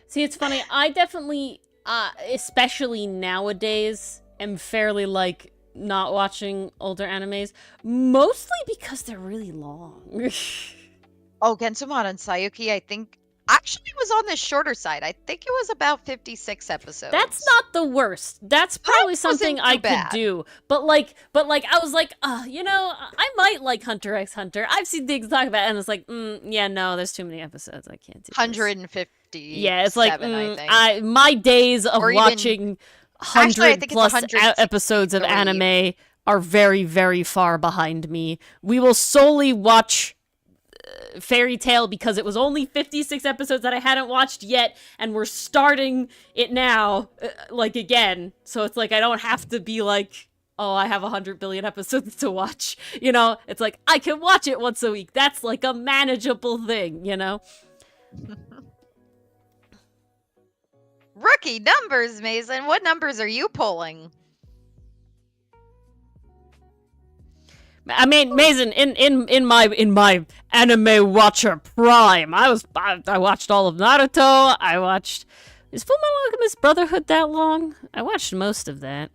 See, it's funny, I definitely, especially nowadays, am fairly, like, not watching older animes, mostly because they're really long. Gensoma and Sayuki, I think, actually was on the shorter side. I think it was about 56 episodes. That's not the worst. That's probably something I could do. But like, I was like, you know, I might like Hunter x Hunter. I've seen things talk about it, and it's like, yeah, no, there's too many episodes. I can't do 150. Yeah, it's like, I think. My days of watching 100+ episodes of anime are very, very far behind me. We will solely watch Fairy Tail because it was only 56 episodes that I hadn't watched yet, and we're starting it now, like, again. So it's like I don't have to be like, oh, I have 100 billion episodes to watch. You know, it's like I can watch it once a week. That's like a manageable thing, you know? Rookie numbers, Mason. What numbers are you pulling? I mean, Mason, in my anime watcher prime, I watched all of Naruto. I watched, is Fullmetal Alchemist Brotherhood that long? I watched most of that.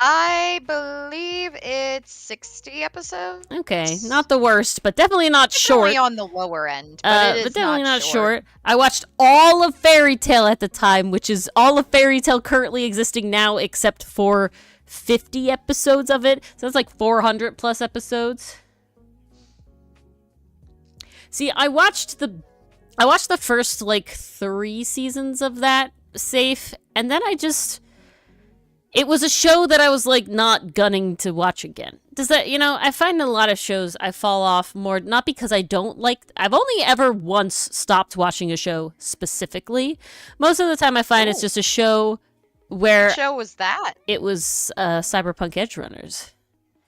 I believe it's 60 episodes. Okay, not the worst, but definitely not short. Definitely on the lower end, but it is definitely not short. I watched all of Fairy Tail at the time, which is all of Fairy Tail currently existing now, except for 50 episodes of it. So that's like 400+ episodes. See, I watched the first like 3 seasons of that safe, and then it was a show that I was, like, not gunning to watch again. Does that, you know, I find a lot of shows I fall off more, not because I don't like, I've only ever once stopped watching a show specifically. Most of the time I find it's just a show where... What show was that? It was Cyberpunk Edge Runners.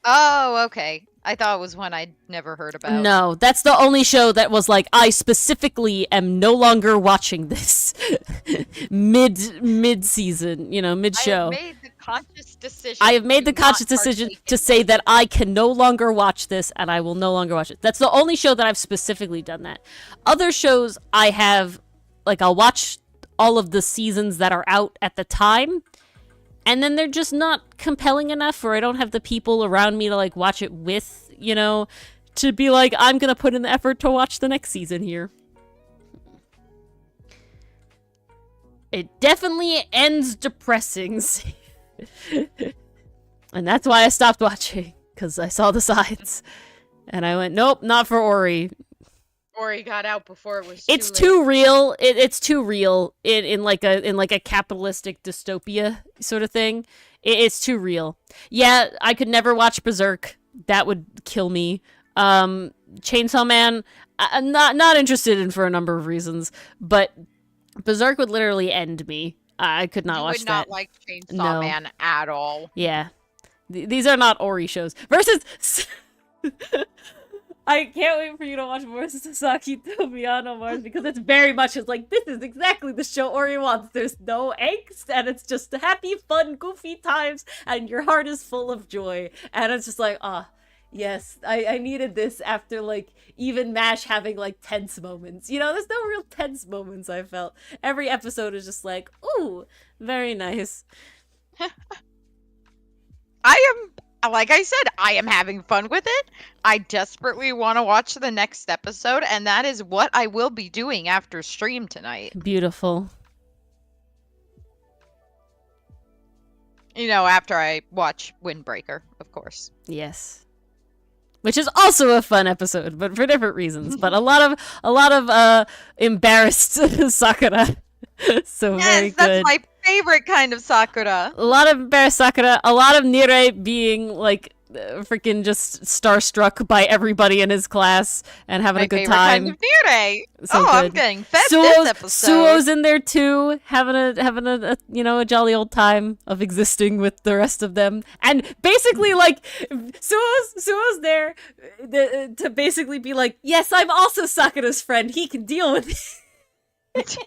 Oh, okay. I thought it was one I'd never heard about. No, that's the only show that was like, I specifically am no longer watching this mid-season, you know, mid-show. I have made the conscious decision to say that I can no longer watch this, and I will no longer watch it. That's the only show that I've specifically done that. Other shows I have, like, I'll watch all of the seasons that are out at the time, and then they're just not compelling enough, or I don't have the people around me to, like, watch it with, you know, to be like, I'm gonna put in the effort to watch the next season here. It definitely ends depressing. And that's why I stopped watching, because I saw the signs. And I went, nope, not for Ori. Ori got out before it was It's too real. It's too real in like a capitalistic dystopia sort of thing. It's too real. Yeah, I could never watch Berserk. That would kill me. Chainsaw Man, I'm not interested in for a number of reasons, but Berserk would literally end me. I could not watch that. You would not like Chainsaw Man at all. Yeah. These are not Ori shows. Versus... I can't wait for you to watch more Sasaki to Miyano Mars, because it's very much just like, this is exactly the show Ori wants. There's no angst, and it's just happy, fun, goofy times, and your heart is full of joy. And it's just like, yes, I needed this after, like, even MASH having, like, tense moments. You know, there's no real tense moments, I felt. Every episode is just like, ooh, very nice. Like I said, I am having fun with it. I desperately want to watch the next episode, and that is what I will be doing after stream tonight. Beautiful. You know, after I watch Windbreaker, of course. Yes. Which is also a fun episode, but for different reasons. But a lot of embarrassed Sakura. So yes, very good. That's my favorite kind of Sakura. A lot of embarrassed Sakura. A lot of Nire being like freaking just starstruck by everybody in his class and having a good time. Kind of Nire. So good. I'm getting fed this episode. Suo's in there too, having a a jolly old time of existing with the rest of them, and basically like Suo's there to basically be like, yes, I'm also Sakura's friend. He can deal with it.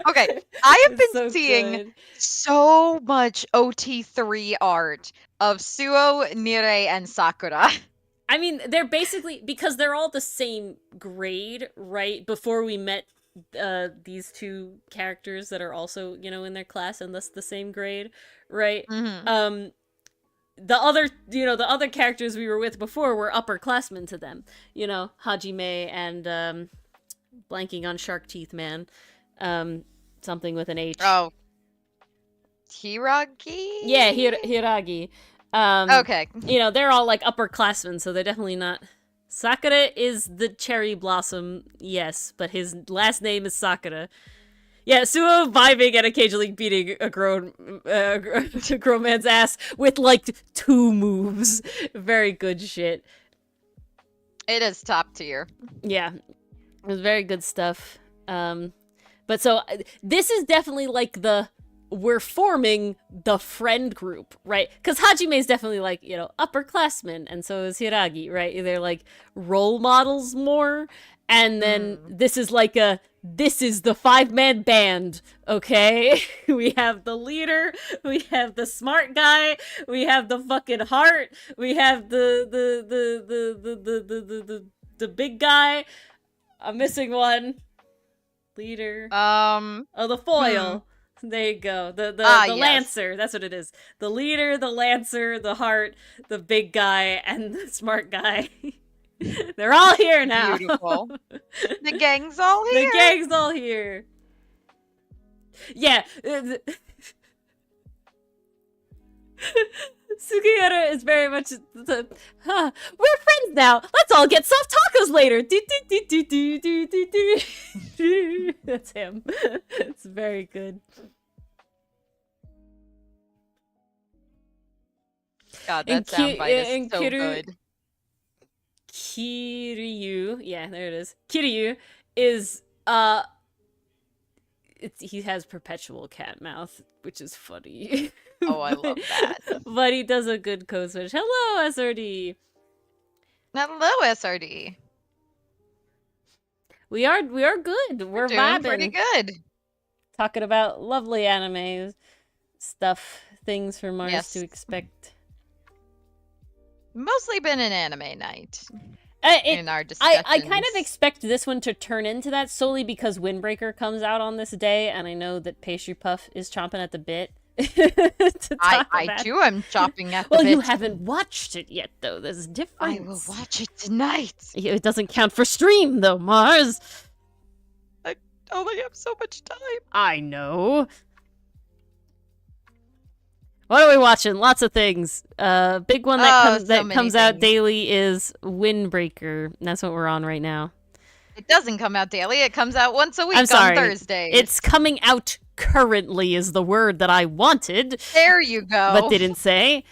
Okay, I have been seeing so much OT3 art of Suo, Nire, and Sakura. I mean, they're basically, because they're all the same grade, right? Before we met these two characters that are also, in their class and thus the same grade, right? Mm-hmm. The other characters we were with before were upperclassmen to them. Hajime and blanking on Shark Teeth Man. Something with an H. Oh. Hiragi? Yeah, Hiragi. Okay. They're all like upperclassmen, so they're definitely not. Sakura is the cherry blossom, yes, but his last name is Sakura. Yeah, Suo vibing and occasionally beating a grown man's ass with like 2 moves. Very good shit. It is top tier. Yeah, it was very good stuff. But so this is definitely like we're forming the friend group, right? Because Hajime's definitely like, upperclassmen, and so is Hiragi, right? They're like role models more. And then this is like this is the 5-man band, okay? We have the leader, we have the smart guy, we have the fucking heart, we have the big guy. I'm missing one. Leader. The foil. There you go. The yes. Lancer. That's what it is. The leader, the lancer, the heart, the big guy, and the smart guy. They're all here now. Beautiful. The gang's all here. The gang's all here. Yeah. Sugihara is very much we're friends now. Let's all get soft tacos later. That's him. It's very good. God, that soundbite is so good. Kiryu, yeah, there it is. Kiryu is he has perpetual cat mouth, which is funny. Oh, I love that. But he does a good code switch. Hello, SRD. Hello, SRD. We are good. We're doing vibing. Pretty good. Talking about lovely anime stuff, things for Mars to expect. Mostly been an anime night. In our discussions. I kind of expect this one to turn into that solely because Windbreaker comes out on this day, and I know that Pastry Puff is chomping at the bit. I too am chopping at the bit. Well, you haven't watched it yet, though. There's a difference. I will watch it tonight. It doesn't count for stream, though, Mars. I only have so much time. I know. What are we watching? Lots of things. Big one that comes out daily is Windbreaker. That's what we're on right now. It doesn't come out daily. It comes out once a week on Thursdays. It's coming out currently is the word that I wanted. There you go. But didn't say.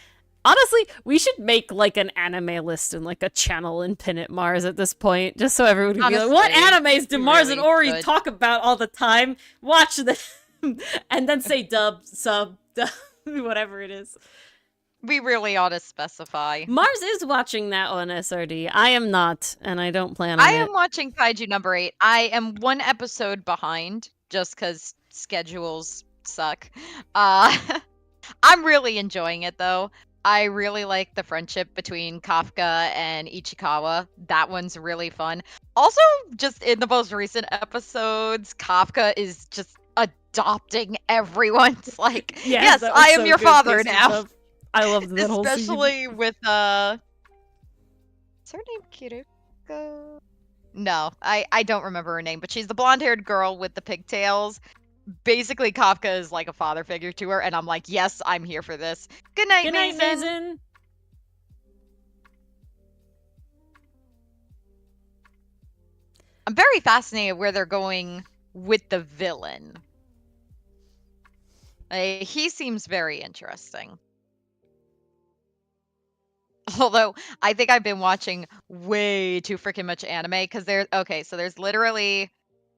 Honestly, we should make like an anime list and like a channel and pin it Mars at this point, just so everyone can be like, what animes do Mars and Ori talk about all the time? Watch them. And then say dub, sub, dub. Whatever it is. We really ought to specify. Mars is watching that on SRD. I am not, and I don't plan on it. I am watching Kaiju number 8. I am 1 episode behind, just because schedules suck. I'm really enjoying it, though. I really like the friendship between Kafka and Ichikawa. That one's really fun. Also, just in the most recent episodes, Kafka is just adopting everyone's like, yes, I am your father now. I love that whole scene. Especially with is her name Kiriko? No, I don't remember her name, but she's the blonde-haired girl with the pigtails. Basically, Kafka is like a father figure to her, and I'm like, yes, I'm here for this. Good night, Mason. I'm very fascinated where they're going with the villain. He seems very interesting. Although I think I've been watching way too freaking much anime because there's literally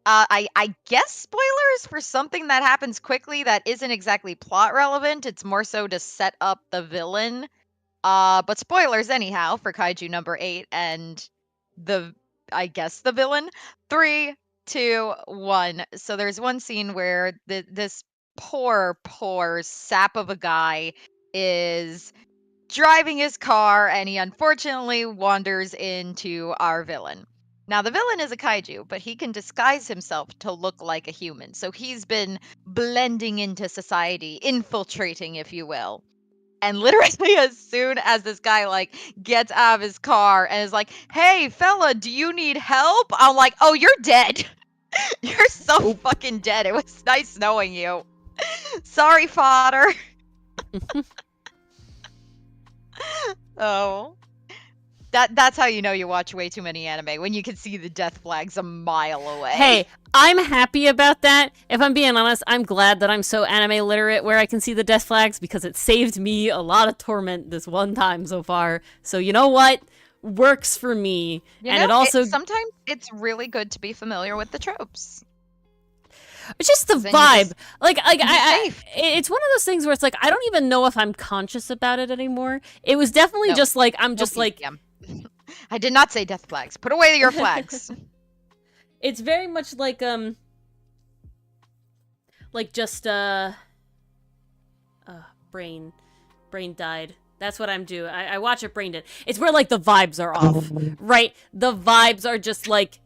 I guess spoilers for something that happens quickly that isn't exactly plot relevant. It's more so to set up the villain. But spoilers anyhow for Kaiju number 8 and I guess the villain. 3, 2, 1. So there's one scene where this poor sap of a guy is driving his car and he unfortunately wanders into our villain. Now, the villain is a kaiju, but he can disguise himself to look like a human. So he's been blending into society, infiltrating, if you will. And literally, as soon as this guy like gets out of his car and is like, "Hey, fella, do you need help?" I'm like, "Oh, you're dead. You're so fucking dead. It was nice knowing you. Sorry, fodder." Oh. That's how you know you watch way too many anime, when you can see the death flags a mile away. Hey, I'm happy about that. If I'm being honest, I'm glad that I'm so anime literate where I can see the death flags, because it saved me a lot of torment this one time so far. So you know what? Works for me. It also sometimes it's really good to be familiar with the tropes. It's just the vibe. It's one of those things where it's like I don't even know if I'm conscious about it anymore. It was definitely just like I did not say death flags. Put away your flags. It's very much like brain died. That's what I'm doing. I watch it brain dead. It's where like the vibes are off, right? The vibes are just like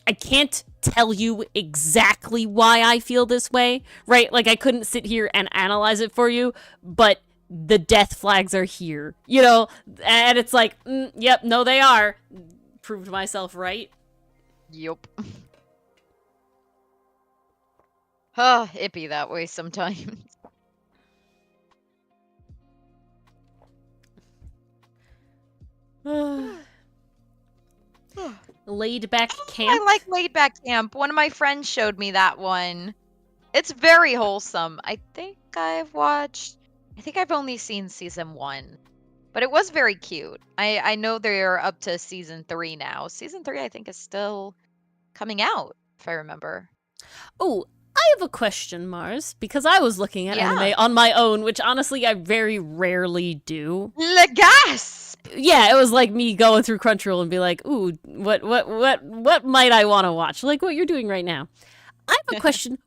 I can't tell you exactly why I feel this way, right? Like I couldn't sit here and analyze it for you, but the death flags are here, you know? And it's like, yep, no, they are. Proved myself right. Yup. It be that way sometimes. Laid Back Camp? I like Laid Back Camp. One of my friends showed me that one. It's very wholesome. I think I've only seen season 1. But it was very cute. I know they're up to season 3 now. Season 3 I think is still coming out, if I remember. Oh, I have a question, Mars, because I was looking at anime on my own, which honestly I very rarely do. Le gasp! Yeah, it was like me going through Crunchyroll and be like, ooh, what might I want to watch? Like what you're doing right now. I have a question.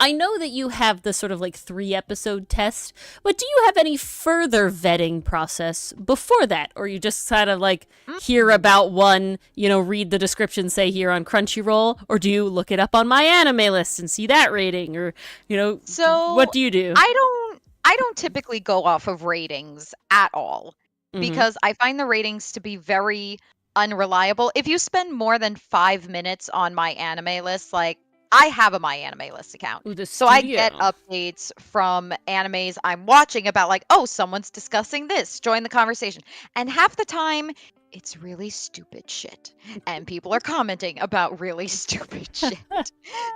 I know that you have the sort of like 3-episode test, but do you have any further vetting process before that? Or you just kind of like hear about one, read the description, say here on Crunchyroll, or do you look it up on my anime list and see that rating? Or, so what do you do? I don't typically go off of ratings at all, because I find the ratings to be very unreliable. If you spend more than 5 minutes on my anime list, like I have a my anime list account, so I get updates from animes I'm watching about like, oh, someone's discussing this, join the conversation. And half the time it's really stupid shit and people are commenting about really stupid shit.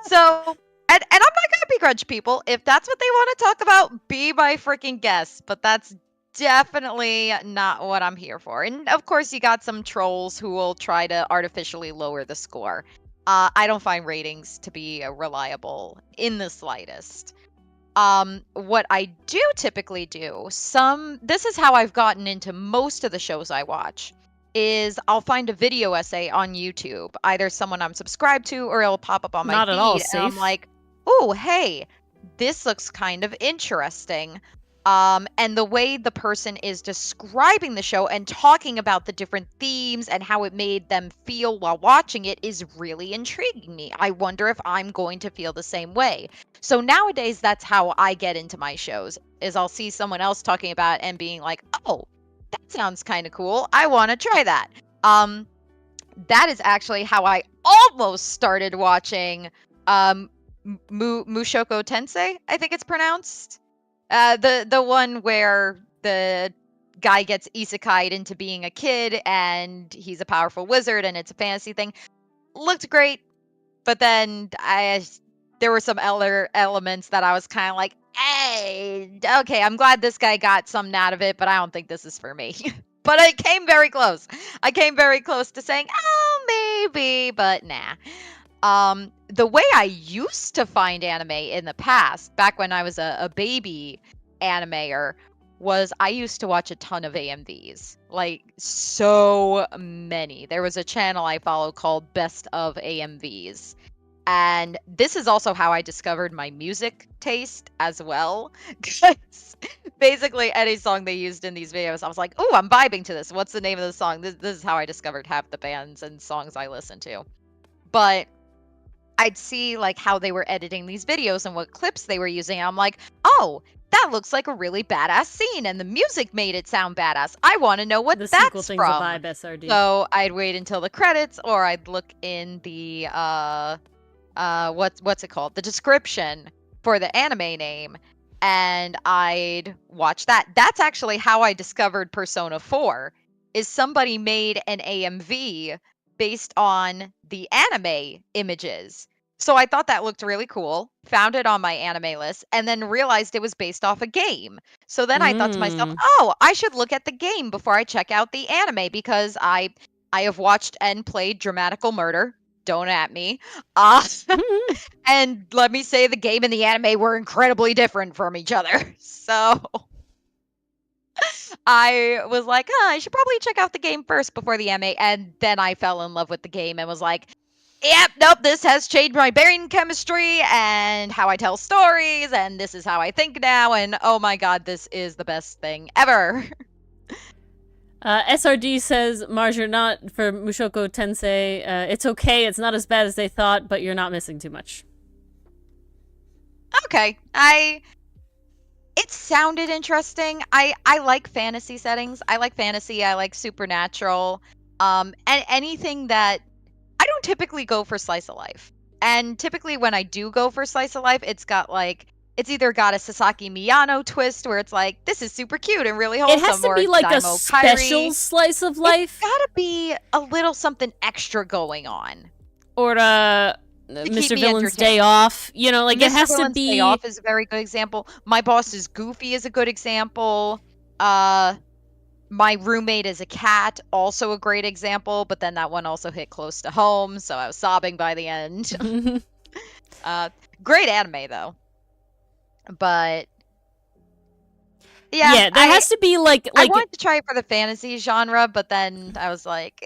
So and I'm not gonna begrudge people. If that's what they want to talk about, be my freaking guest. But that's definitely not what I'm here for. And of course, you got some trolls who will try to artificially lower the score. I don't find ratings to be reliable in the slightest. What I do typically do, this is how I've gotten into most of the shows I watch, is I'll find a video essay on YouTube, either someone I'm subscribed to or it'll pop up on my feed. Not at all safe. And I'm like, oh, hey, this looks kind of interesting. And the way the person is describing the show and talking about the different themes and how it made them feel while watching it is really intriguing me. I wonder if I'm going to feel the same way. So nowadays, that's how I get into my shows, is I'll see someone else talking about it and being like, oh, that sounds kind of cool. I want to try that. That is actually how I almost started watching Mushoku Tensei, I think it's pronounced. The one where the guy gets isekai'd into being a kid and he's a powerful wizard and it's a fantasy thing. Looked great, but then there were some other elements that I was kind of like, hey, okay, I'm glad this guy got something out of it, but I don't think this is for me. But I came very close. I came very close to saying, oh, maybe, but nah. The way I used to find anime in the past, back when I was a baby animator, was I used to watch a ton of AMVs. Like, so many. There was a channel I followed called Best of AMVs. And this is also how I discovered my music taste as well. Because basically any song they used in these videos, I was like, oh, I'm vibing to this. What's the name of the song? This is how I discovered half the bands and songs I listen to. But I'd see like how they were editing these videos and what clips they were using. And I'm like, oh, that looks like a really badass scene. And the music made it sound badass. I want to know what that's from. Thing's a vibe, SRD. So I'd wait until the credits, or I'd look in the what's it called? The description for the anime name, and I'd watch that. That's actually how I discovered Persona 4, is somebody made an AMV based on the anime images. So I thought that looked really cool, found it on my anime list, and then realized it was based off a game. So then I thought to myself, oh, I should look at the game before I check out the anime, because I have watched and played Dramatical Murder. Don't at me. And let me say, the game and the anime were incredibly different from each other. So I was like, I should probably check out the game first before the anime. And then I fell in love with the game and was like, yep, nope, this has changed my brain chemistry and how I tell stories. And this is how I think now. And oh my God, this is the best thing ever. SRD says, Marge, you're not for Mushoku Tensei. It's okay. It's not as bad as they thought, but you're not missing too much. Okay. It sounded interesting. I like fantasy settings. I like fantasy. I like supernatural. And anything that I don't typically go for slice of life. And typically when I do go for slice of life, it's either got a Sasaki Miyano twist where it's like, this is super cute and really wholesome. It has to be like a special slice of life. It's gotta be a little something extra going on. Or Mr. Villain's Day Off. You know, like, it has to be... Day Off is a very good example. My Boss is Goofy is a good example. My Roommate is a Cat, also a great example, but then that one also hit close to home, so I was sobbing by the end. Great anime, though. But yeah, there has to be like I wanted to try it for the fantasy genre, but then I was like,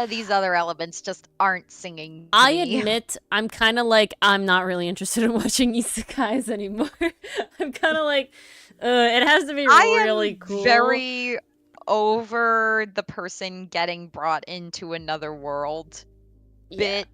these other elements just aren't singing. I admit, I'm kind of like, I'm not really interested in watching isekais anymore. I'm kind of like, it has to be really cool. Very over the person getting brought into another world bit.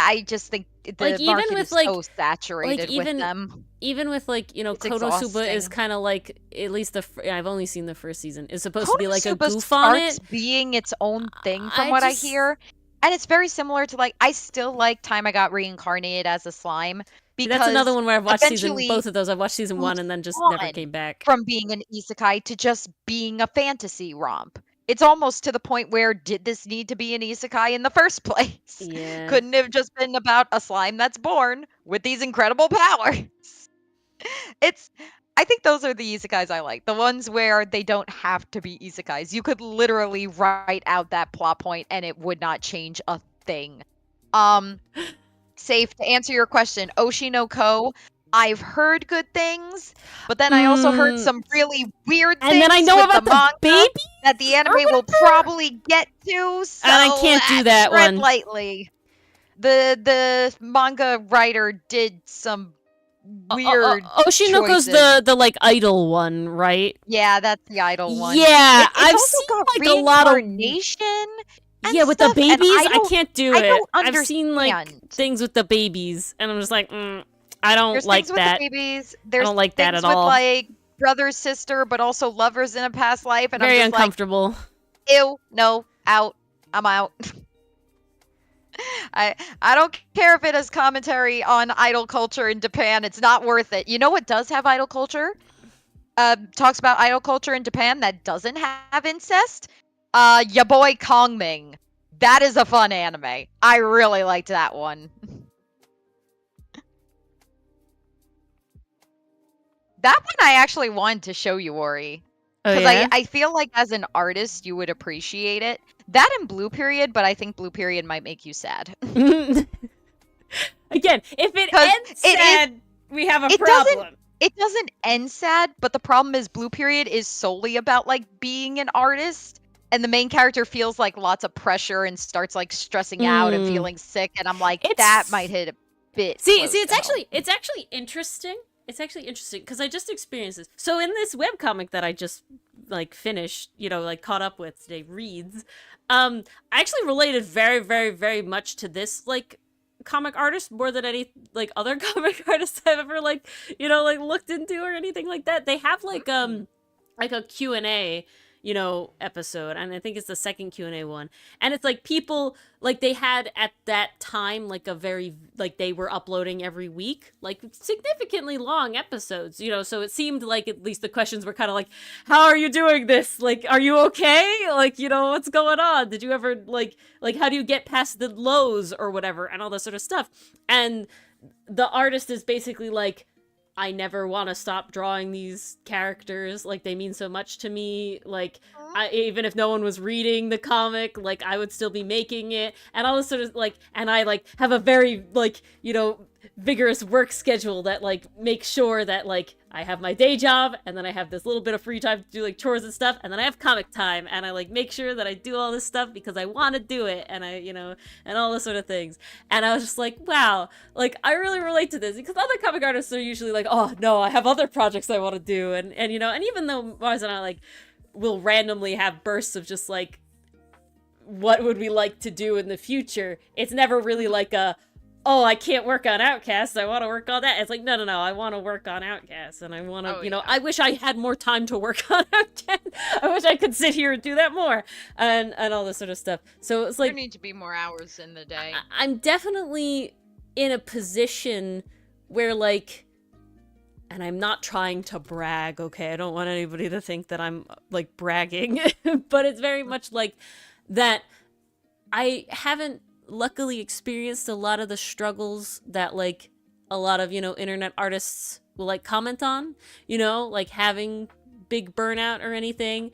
I just think the market is so saturated with them. Even with, like, you know, it's Konosuba exhausting. Is kind of like, at least I've only seen the first season, is supposed to be like a goof on it. Being its own thing from what I hear. And it's very similar to, like, I still like Time I Got Reincarnated as a Slime. Because that's another one where I've watched both of those. I've watched season 1 and then just never came back. From being an isekai to just being a fantasy romp. It's almost to the point where, did this need to be an isekai in the first place? Yeah. Couldn't have just been about a slime that's born with these incredible powers. I think those are the isekais I like. The ones where they don't have to be isekais. You could literally write out that plot point and it would not change a thing. Safe to answer your question, Oshi no Ko, I've heard good things, but then I also heard some really weird things. And then I know about the baby that the anime will probably get to. So and I can't do that tread one lightly. The manga writer did some weird. Oshinoko's the like idol one, right? Yeah, that's the idol one. Yeah, it's I've also seen got like a lot of nation. Yeah, with the babies, I can't do it. I've seen like things with the babies, and I'm just like, I don't like that. There's I don't like that at with, all. Like brother, sister, but also lovers in a past life, and very I'm just uncomfortable. Like, ew, no, out. I'm out. I don't care if it has commentary on idol culture in Japan. It's not worth it. You know what does have idol culture? Talks about idol culture in Japan that doesn't have incest. Ya boy Kongming. That is a fun anime. I really liked that one. That one I actually wanted to show you, Ori. Because I feel like as an artist, you would appreciate it. That and Blue Period, but I think Blue Period might make you sad. Again, if it ends sad, we have a problem. It doesn't end sad, but the problem is Blue Period is solely about, like, being an artist. And the main character feels like lots of pressure and starts like stressing out and feeling sick. And I'm like, that might hit a bit. See, it's actually interesting. It's actually interesting because I just experienced this. So in this webcomic that I just like finished, like caught up with today, Reads, I actually related very, very, very much to this like comic artist more than any like other comic artists I've ever like looked into or anything like that. They have like a Q&A episode, and I think it's the second Q&A one, and it's like people like they had at that time like a very like they were uploading every week like significantly long episodes, so it seemed like at least the questions were kind of like, how are you doing this, like are you okay, like what's going on, did you ever like how do you get past the lows or whatever, and all this sort of stuff. And the artist is basically like, I never want to stop drawing these characters. Like, they mean so much to me. Like, even if no one was reading the comic, like, I would still be making it. And all this sort of, like, and I, like, have a very, like, vigorous work schedule that, like, makes sure that, like, I have my day job, and then I have this little bit of free time to do, like, chores and stuff, and then I have comic time, and I, like, make sure that I do all this stuff because I want to do it, and I, and all this sort of things. And I was just like, wow, like, I really relate to this, because other comic artists are usually like, oh, no, I have other projects I want to do, and and even though Mars and I, like, will randomly have bursts of just, like, what would we like to do in the future, it's never really like a, oh, I can't work on Outcast, I want to work on that. It's like, no, I want to work on Outcast, and I want to, I wish I had more time to work on Outcast. I wish I could sit here and do that more, and all this sort of stuff. So it's like, there need to be more hours in the day. I'm definitely in a position where, like, and I'm not trying to brag, okay? I don't want anybody to think that I'm, like, bragging, but it's very much like that I haven't luckily experienced a lot of the struggles that like a lot of internet artists will like comment on, like having big burnout or anything.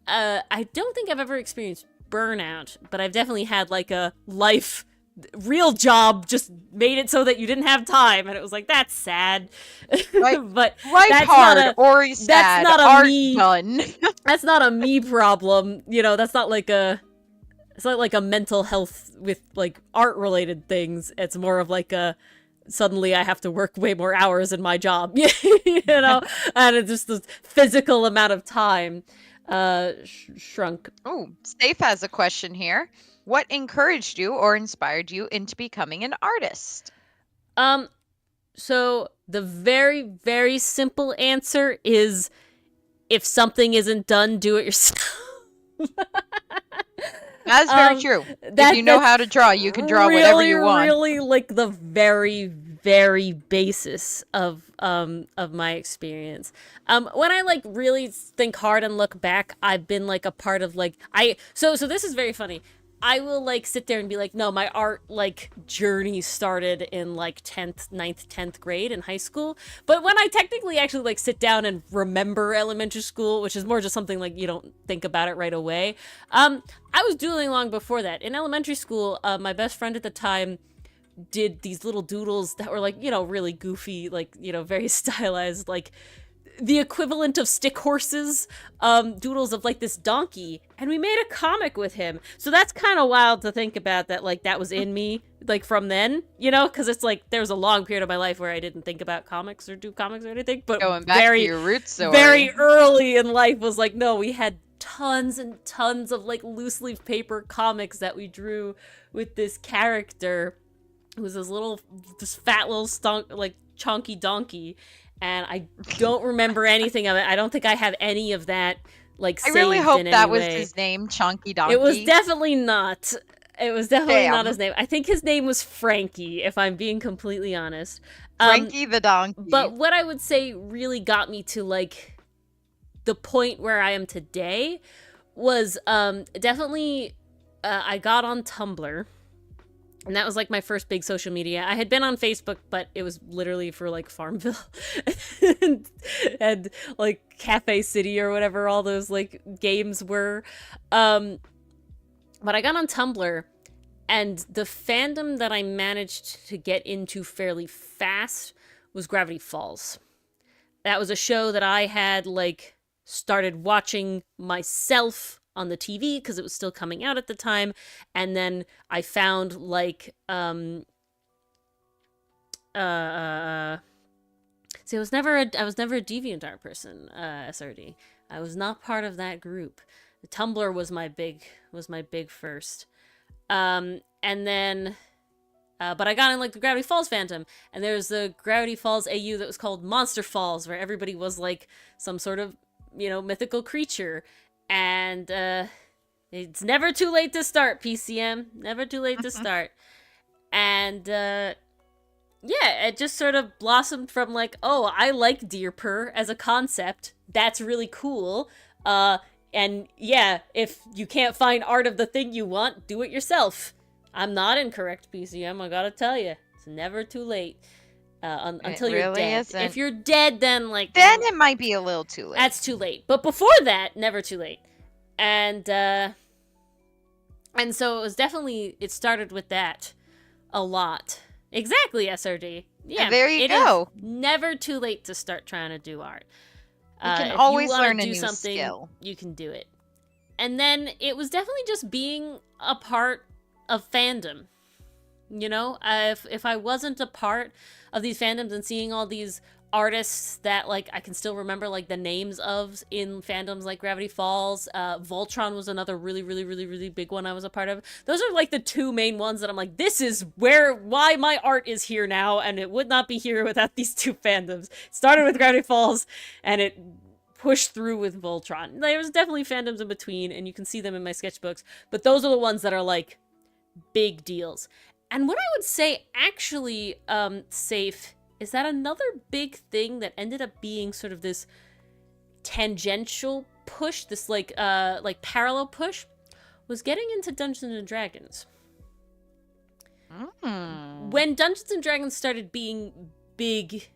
I don't think I've ever experienced burnout, but I've definitely had like a life real job just made it so that you didn't have time, and it was like, that's sad. Right, but life that's hard not a, or sad, that's not a art me done. That's not a me problem, that's not like a, it's not like a mental health with, like, art-related things. It's more of like a, suddenly I have to work way more hours in my job, and it's just the physical amount of time shrunk. Oh, Safe has a question here. What encouraged you or inspired you into becoming an artist? So the very, very simple answer is, if something isn't done, do it yourself. That's very true. If you know how to draw, you can draw whatever you want. Really, like the very, very basis of my experience. When I like really think hard and look back, I've been like a part of like so this is very funny. I will like sit there and be like, no, my art like journey started in like 9th, 10th grade in high school. But when I technically actually like sit down and remember elementary school, which is more just something like you don't think about it right away. I was doodling long before that. In elementary school, my best friend at the time did these little doodles that were like, really goofy, like, very stylized, like the equivalent of stick horses, doodles of like this donkey, and we made a comic with him. So that's kind of wild to think about, that like that was in me like from then, because it's like there was a long period of my life where I didn't think about comics or do comics or anything, but going back to your roots, very early in life was like, no, we had tons and tons of like loose leaf paper comics that we drew with this character who was this fat little like chonky donkey. And I don't remember anything of it. I don't think I have any of that, like, saved. I really hope that was way. His name, Chonky Donkey. It was definitely not. It was definitely not his name. I think his name was Frankie, if I'm being completely honest. Frankie the Donkey. But what I would say really got me to, like, the point where I am today was definitely I got on Tumblr. And that was like my first big social media. I had been on Facebook, but it was literally for like Farmville and like Cafe City or whatever all those like games were. But I got on Tumblr, and the fandom that I managed to get into fairly fast was Gravity Falls. That was a show that I had like started watching myself on the TV because it was still coming out at the time, and then I found like see, I was never a DeviantArt person, SRD. I was not part of that group. The Tumblr was my big first. And then but I got in like the Gravity Falls fandom, and there's the Gravity Falls AU that was called Monster Falls, where everybody was like some sort of, you know, mythical creature. And it's never too late to start, PCM. Never too late to start. And yeah, it just sort of blossomed from like, oh, I like deer purr as a concept. That's really cool. And yeah, if you can't find art of the thing you want, do it yourself. I'm not incorrect, PCM. I gotta tell you, it's never too late. Until you're really dead. isn't. If you're dead, then like it might be a little too late. That's too late. But before that, never too late. And so it was definitely, it started with that a lot. Exactly, SRD. Yeah, and there you go. Never too late to start trying to do art. You can always learn a new something, skill. You can do it. And then it was definitely just being a part of fandom. You know, if I wasn't a part of these fandoms and seeing all these artists that like I can still remember like the names of in fandoms like Gravity Falls, Voltron was another really big one I was a part of. Those are like the two main ones that I'm like, this is why my art is here now, and it would not be here without these two fandoms. It started with Gravity Falls, and it pushed through with Voltron. There's definitely fandoms in between, and you can see them in my sketchbooks, but those are the ones that are like big deals. And what I would say actually safe is that another big thing that ended up being sort of this tangential push, this like parallel push, was getting into Dungeons and Dragons. When Dungeons and Dragons started being big,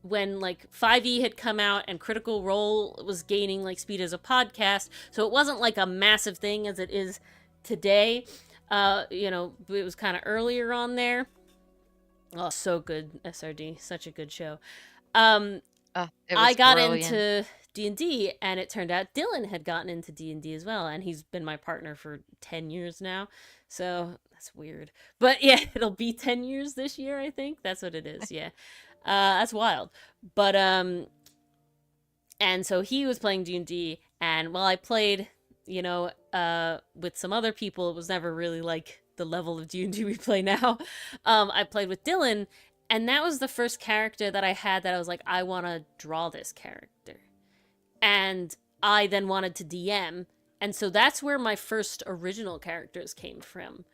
when like 5e had come out and Critical Role was gaining like speed as a podcast, so it wasn't like a massive thing as it is today. You know, it was kind of earlier on there. Oh, so good, SRD. Such a good show. I got into D&D, and it turned out Dylan had gotten into D&D as well, and he's been my partner for 10 years now. So that's weird. But yeah, it'll be 10 years this year, I think. That's what it is, yeah. That's wild. But, and so he was playing D&D, and while I played, you know, with some other people, it was never really like the level of D&D we play now. I played with Dylan, and that was the first character that I had that I was like, I want to draw this character. And I then wanted to DM, and so that's where my first original characters came from.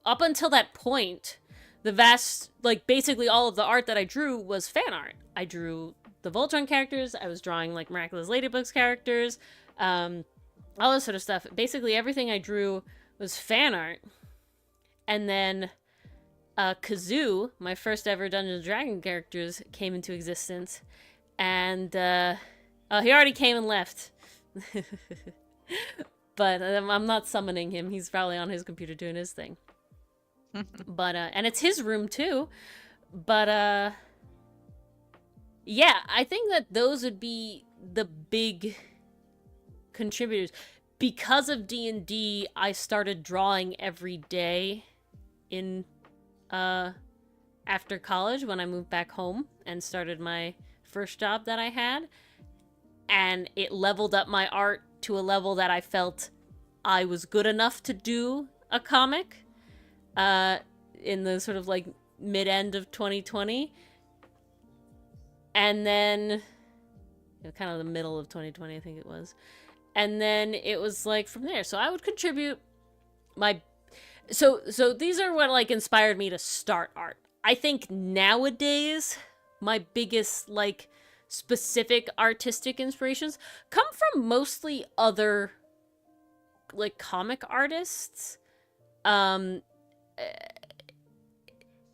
Up until that point, the vast, like, basically all of the art that I drew was fan art. I drew the Voltron characters, I was drawing, like, Miraculous Ladybugs characters, all this sort of stuff. Basically everything I drew was fan art. And then Kazoo, my first ever Dungeons & Dragons characters, came into existence. And he already came and left. But I'm not summoning him. He's probably on his computer doing his thing. But and it's his room too. But yeah, I think that those would be the big contributors. Because of D&D, I started drawing every day in after college when I moved back home and started my first job that I had, and it leveled up my art to a level that I felt I was good enough to do a comic in the sort of like mid-end of 2020, and then kind of the middle of 2020 I think it was. And then it was like from there. So I would contribute my... So these are what like inspired me to start art. I think nowadays my biggest like specific artistic inspirations come from mostly other like comic artists.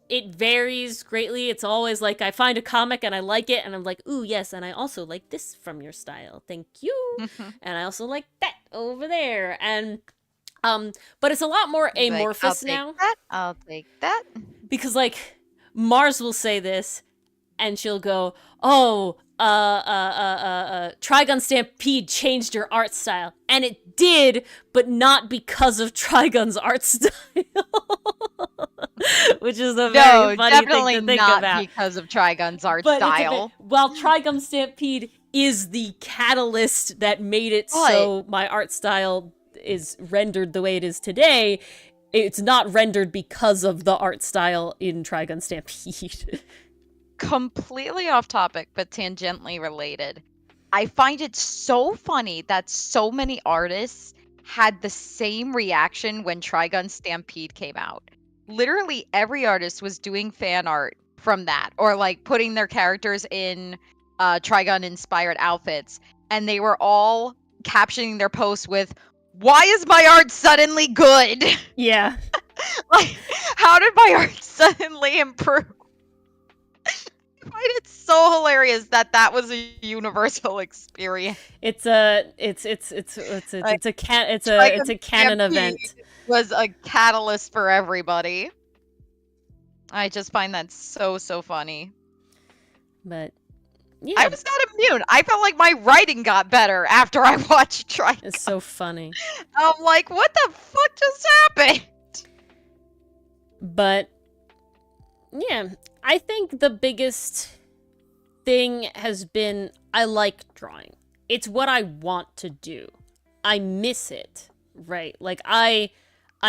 it varies greatly. It's always like I find a comic and I like it and I'm like, ooh, yes, and I also like this from your style. Thank you. And I also like that over there. And but it's a lot more amorphous now. I'll take that. Because like Mars will say this and she'll go, "Oh, Trigun Stampede changed your art style." And it did, but not because of Trigun's art style. Which is a very funny thing to think about. Not because of Trigun's art style. While Trigun Stampede is the catalyst that made it so my art style is rendered the way it is today, it's not rendered because of the art style in Trigun Stampede. Completely off topic, but tangentially related. I find it so funny that so many artists had the same reaction when Trigun Stampede came out. Literally every artist was doing fan art from that, or like putting their characters in Trigun inspired outfits, and they were all captioning their posts with, "Why is my art suddenly good?" Yeah. Like, how did my art suddenly improve? I find it so hilarious that was a universal experience. It's a canon event. Was a catalyst for everybody. I just find that so funny. But yeah, I was not immune. I felt like my writing got better after I watched Trigun. It's so funny. I'm like, what the fuck just happened? But yeah, I think the biggest thing has been I like drawing. It's what I want to do. I miss it, right? Like I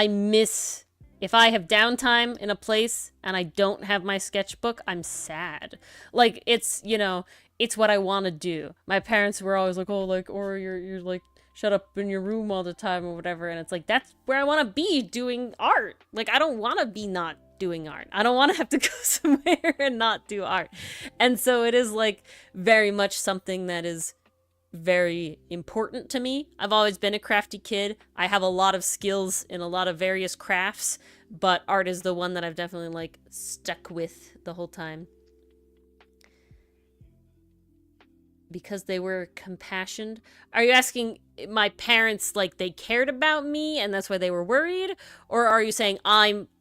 miss, if I have downtime in a place and I don't have my sketchbook, I'm sad. Like it's, you know, it's what I want to do. My parents were always like, "Oh, like, or you're like shut up in your room all the time or whatever." And it's like, that's where I want to be, doing art. Like, I don't want to be not doing art. I don't want to have to go somewhere and not do art. And so it is like very much something that is very important to me. I've always been a crafty kid. I have a lot of skills in a lot of various crafts, but art is the one that I've definitely like stuck with the whole time. Because they were compassionate. Are you asking my parents, like, they cared about me and that's why they were worried? Or are you saying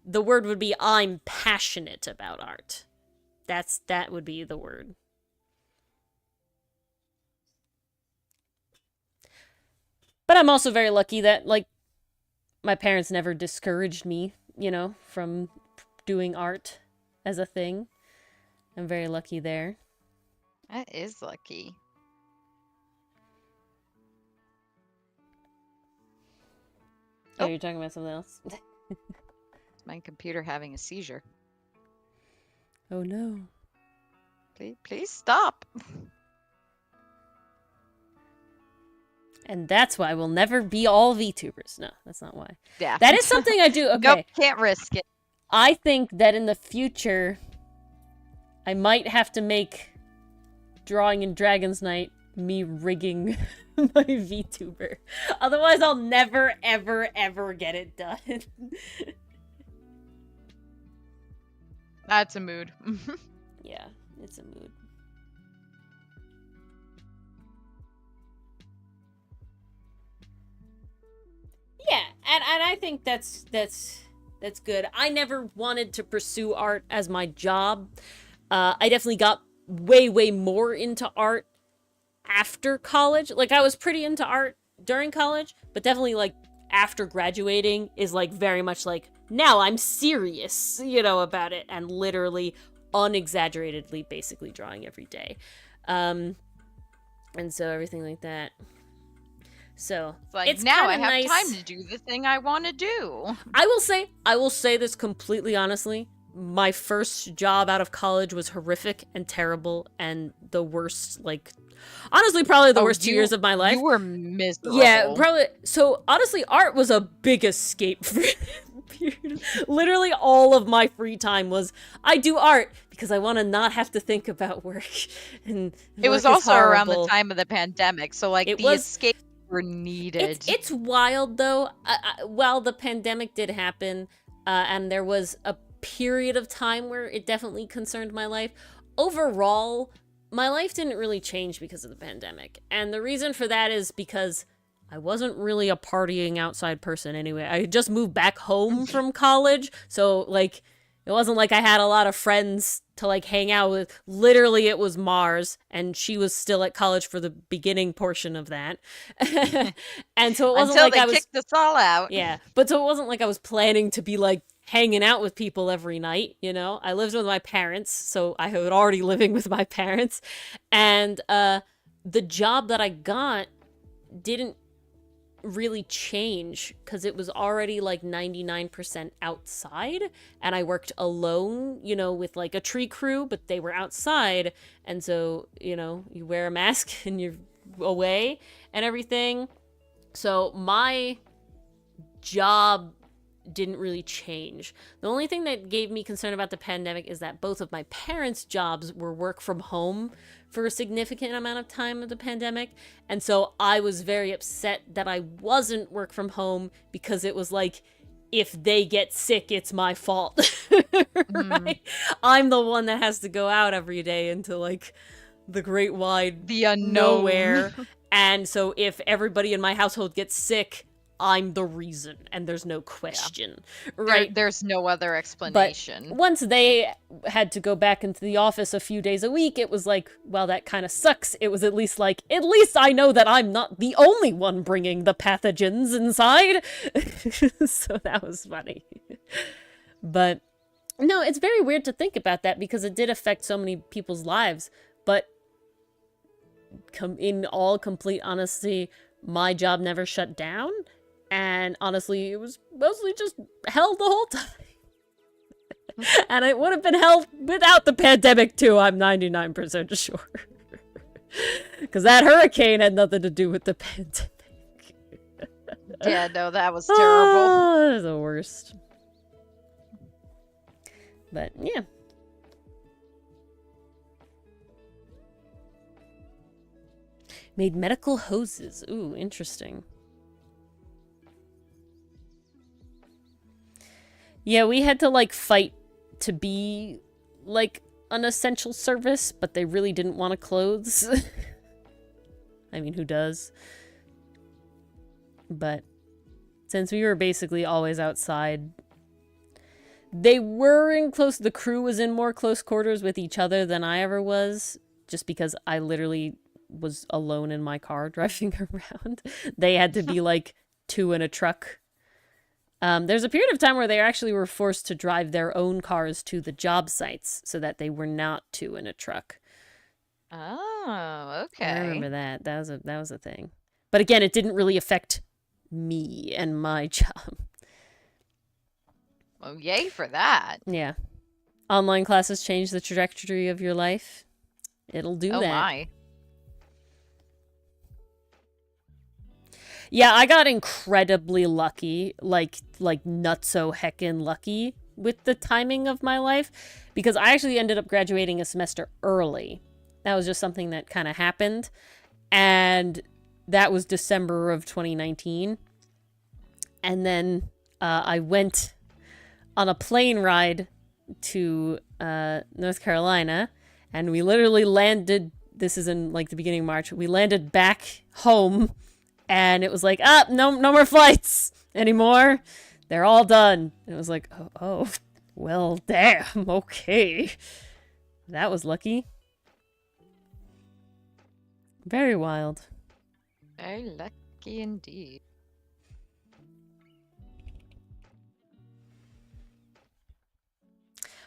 the word would be I'm passionate about art? That would be the word. But I'm also very lucky that, like, my parents never discouraged me, you know, from doing art as a thing. I'm very lucky there. That is lucky. Oh, you're talking about something else? My computer having a seizure. Oh no. Please stop. And that's why we'll never be all VTubers. No, that's not why. Yeah. That is something I do. Okay. Nope, can't risk it. I think that in the future, I might have to make Drawing in Dragon's Night me rigging my VTuber. Otherwise, I'll never, ever, ever get it done. That's a mood. Yeah, it's a mood. Yeah, and I think that's good. I never wanted to pursue art as my job. I definitely got way more into art after college. Like, I was pretty into art during college, but definitely, like, after graduating is, like, very much like, now I'm serious, you know, about it, and literally, unexaggeratedly, basically drawing every day. And so everything like that. So it's like, now I have nice time to do the thing I want to do. I will say this completely honestly. My first job out of college was horrific and terrible and the worst, like, honestly, probably the worst 2 years of my life. You were miserable. Yeah, probably. So, honestly, art was a big escape for literally all of my free time was, I do art because I want to not have to think about work. And it was also around the time of the pandemic, so, like, escape were needed. It's wild, though. While the pandemic did happen, and there was a period of time where it definitely concerned my life. Overall, my life didn't really change because of the pandemic. And the reason for that is because I wasn't really a partying outside person anyway. I had just moved back home from college, so, like, it wasn't like I had a lot of friends to, like, hang out with. Literally, it was Mars, and she was still at college for the beginning portion of that. And so it wasn't Until like I was... kicked us all out. Yeah, but so it wasn't like I was planning to be, like, hanging out with people every night, you know? I lived with my parents, so I was already living with my parents. And the job that I got didn't really change because it was already like 99% outside, and I worked alone, you know, with like a tree crew, but they were outside, and so, you know, you wear a mask and you're away and everything. So my job didn't really change. The only thing that gave me concern about the pandemic is that both of my parents' jobs were work from home for a significant amount of time of the pandemic. And so I was very upset that I wasn't work from home, because it was like, if they get sick, it's my fault. Right? I'm the one that has to go out every day into like the great wide the unknown nowhere. And so if everybody in my household gets sick, I'm the reason, and there's no question, right? There's no other explanation. But once they had to go back into the office a few days a week, it was like, well, that kind of sucks. It was at least like, at least I know that I'm not the only one bringing the pathogens inside. So that was funny. But no, it's very weird to think about that, because it did affect so many people's lives. But in all complete honesty, my job never shut down. And honestly, it was mostly just hell the whole time. And it would have been hell without the pandemic too, I'm 99% sure. Because that hurricane had nothing to do with the pandemic. Yeah, no, that was terrible. Oh, the worst. But yeah. Made medical hoses. Ooh, interesting. Yeah, we had to, like, fight to be, like, an essential service, but they really didn't want clothes. I mean, who does? But since we were basically always outside, they were in close... The crew was in more close quarters with each other than I ever was, just because I literally was alone in my car driving around. They had to be, like, two in a truck. There's a period of time where they actually were forced to drive their own cars to the job sites so that they were not two in a truck. Oh, okay. I remember that. That was a thing. But again, it didn't really affect me and my job. Well, yay for that. Yeah. Online classes change the trajectory of your life. It'll do that. Oh my. Yeah, I got incredibly lucky, like nutso heckin' lucky with the timing of my life, because I actually ended up graduating a semester early. That was just something that kind of happened, and that was December of 2019. And then I went on a plane ride to North Carolina, and we literally landed, this is in like the beginning of March, we landed back home. And it was like, no more flights anymore. They're all done. And it was like, oh, well, damn, okay. That was lucky. Very wild. Very lucky indeed.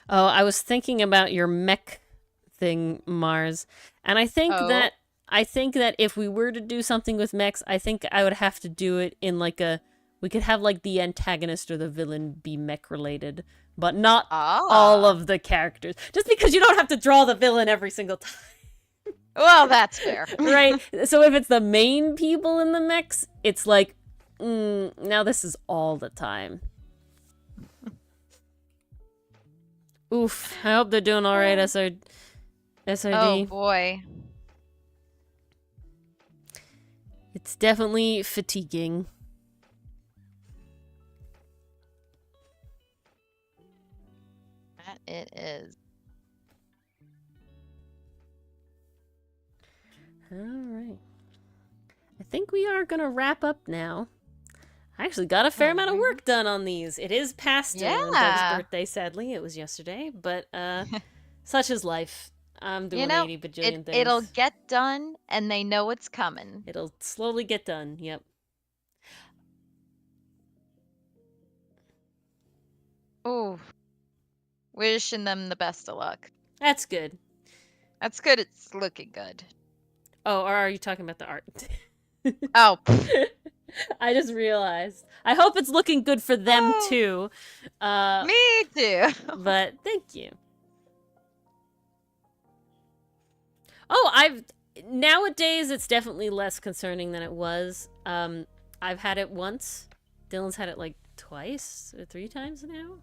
Oh, I was thinking about your mech thing, Mars. And I think that if we were to do something with mechs, I think I would have to do it in like we could have like the antagonist or the villain be mech related, but not all of the characters. Just because you don't have to draw the villain every single time. Well, that's fair. Right? So if it's the main people in the mechs, it's like, now this is all the time. Oof. I hope they're doing alright, SRD. Oh boy. It's definitely fatiguing. it is. All right. I think we are going to wrap up now. I actually got a fair amount of work done on these. It is past Doug's birthday, sadly. It was yesterday, but such is life. I'm doing 80 bajillion things. It'll get done, and they know it's coming. It'll slowly get done, yep. Ooh. Wishing them the best of luck. That's good. That's good. It's looking good. Oh, or are you talking about the art? Oh. I just realized. I hope it's looking good for them, too. Me too. But thank you. Oh, nowadays it's definitely less concerning than it was. I've had it once. Dylan's had it like twice or 3 times now.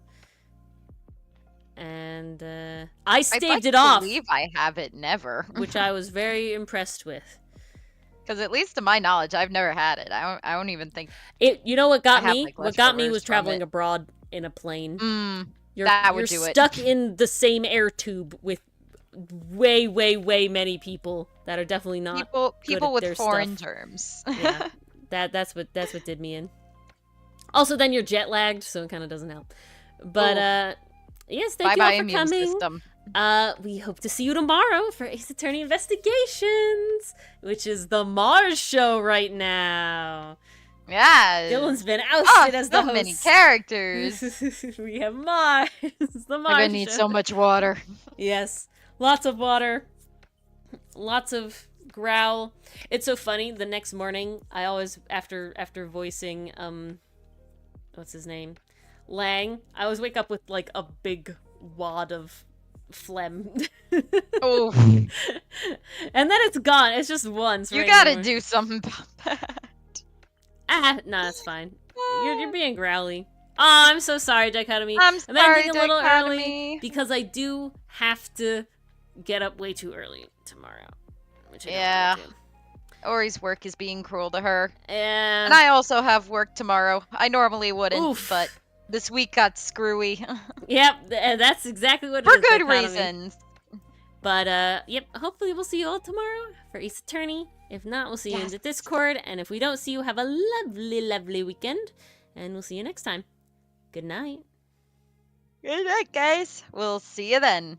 And I staved it off. I believe I have it never. Which I was very impressed with. Because at least to my knowledge, I've never had it. I don't even think it. You know what got me? What got me was traveling abroad in a plane. You're stuck in the same air tube with way many people that are definitely not people with their foreign stuff. germs. Yeah, that's what did me in. Also, then you're jet lagged, so it kind of doesn't help. But yes, thank you all for coming. System. We hope to see you tomorrow for Ace Attorney Investigations, which is the Mars show right now. Yeah. Dylan's been ousted as the host. So many characters. We have Mars. The Mars I'm gonna need so much water. Yes. Lots of water. Lots of growl. It's so funny. The next morning, I always, after voicing, what's his name? Lang, I always wake up with, like, a big wad of phlegm. Oh. And then it's gone. It's just once. You gotta do something about that. No, it's fine. You're being growly. Oh, I'm so sorry, Dichotomy. I'm sorry, ending a little early because I do have to get up way too early tomorrow. Which I don't want to do. Ori's work is being cruel to her. And I also have work tomorrow. I normally wouldn't, but this week got screwy. Yep, that's exactly what it is. For good reasons. But, yep, hopefully we'll see you all tomorrow for Ace Attorney. If not, we'll see you in the Discord. And if we don't see you, have a lovely weekend. And we'll see you next time. Good night. Good night, guys. We'll see you then.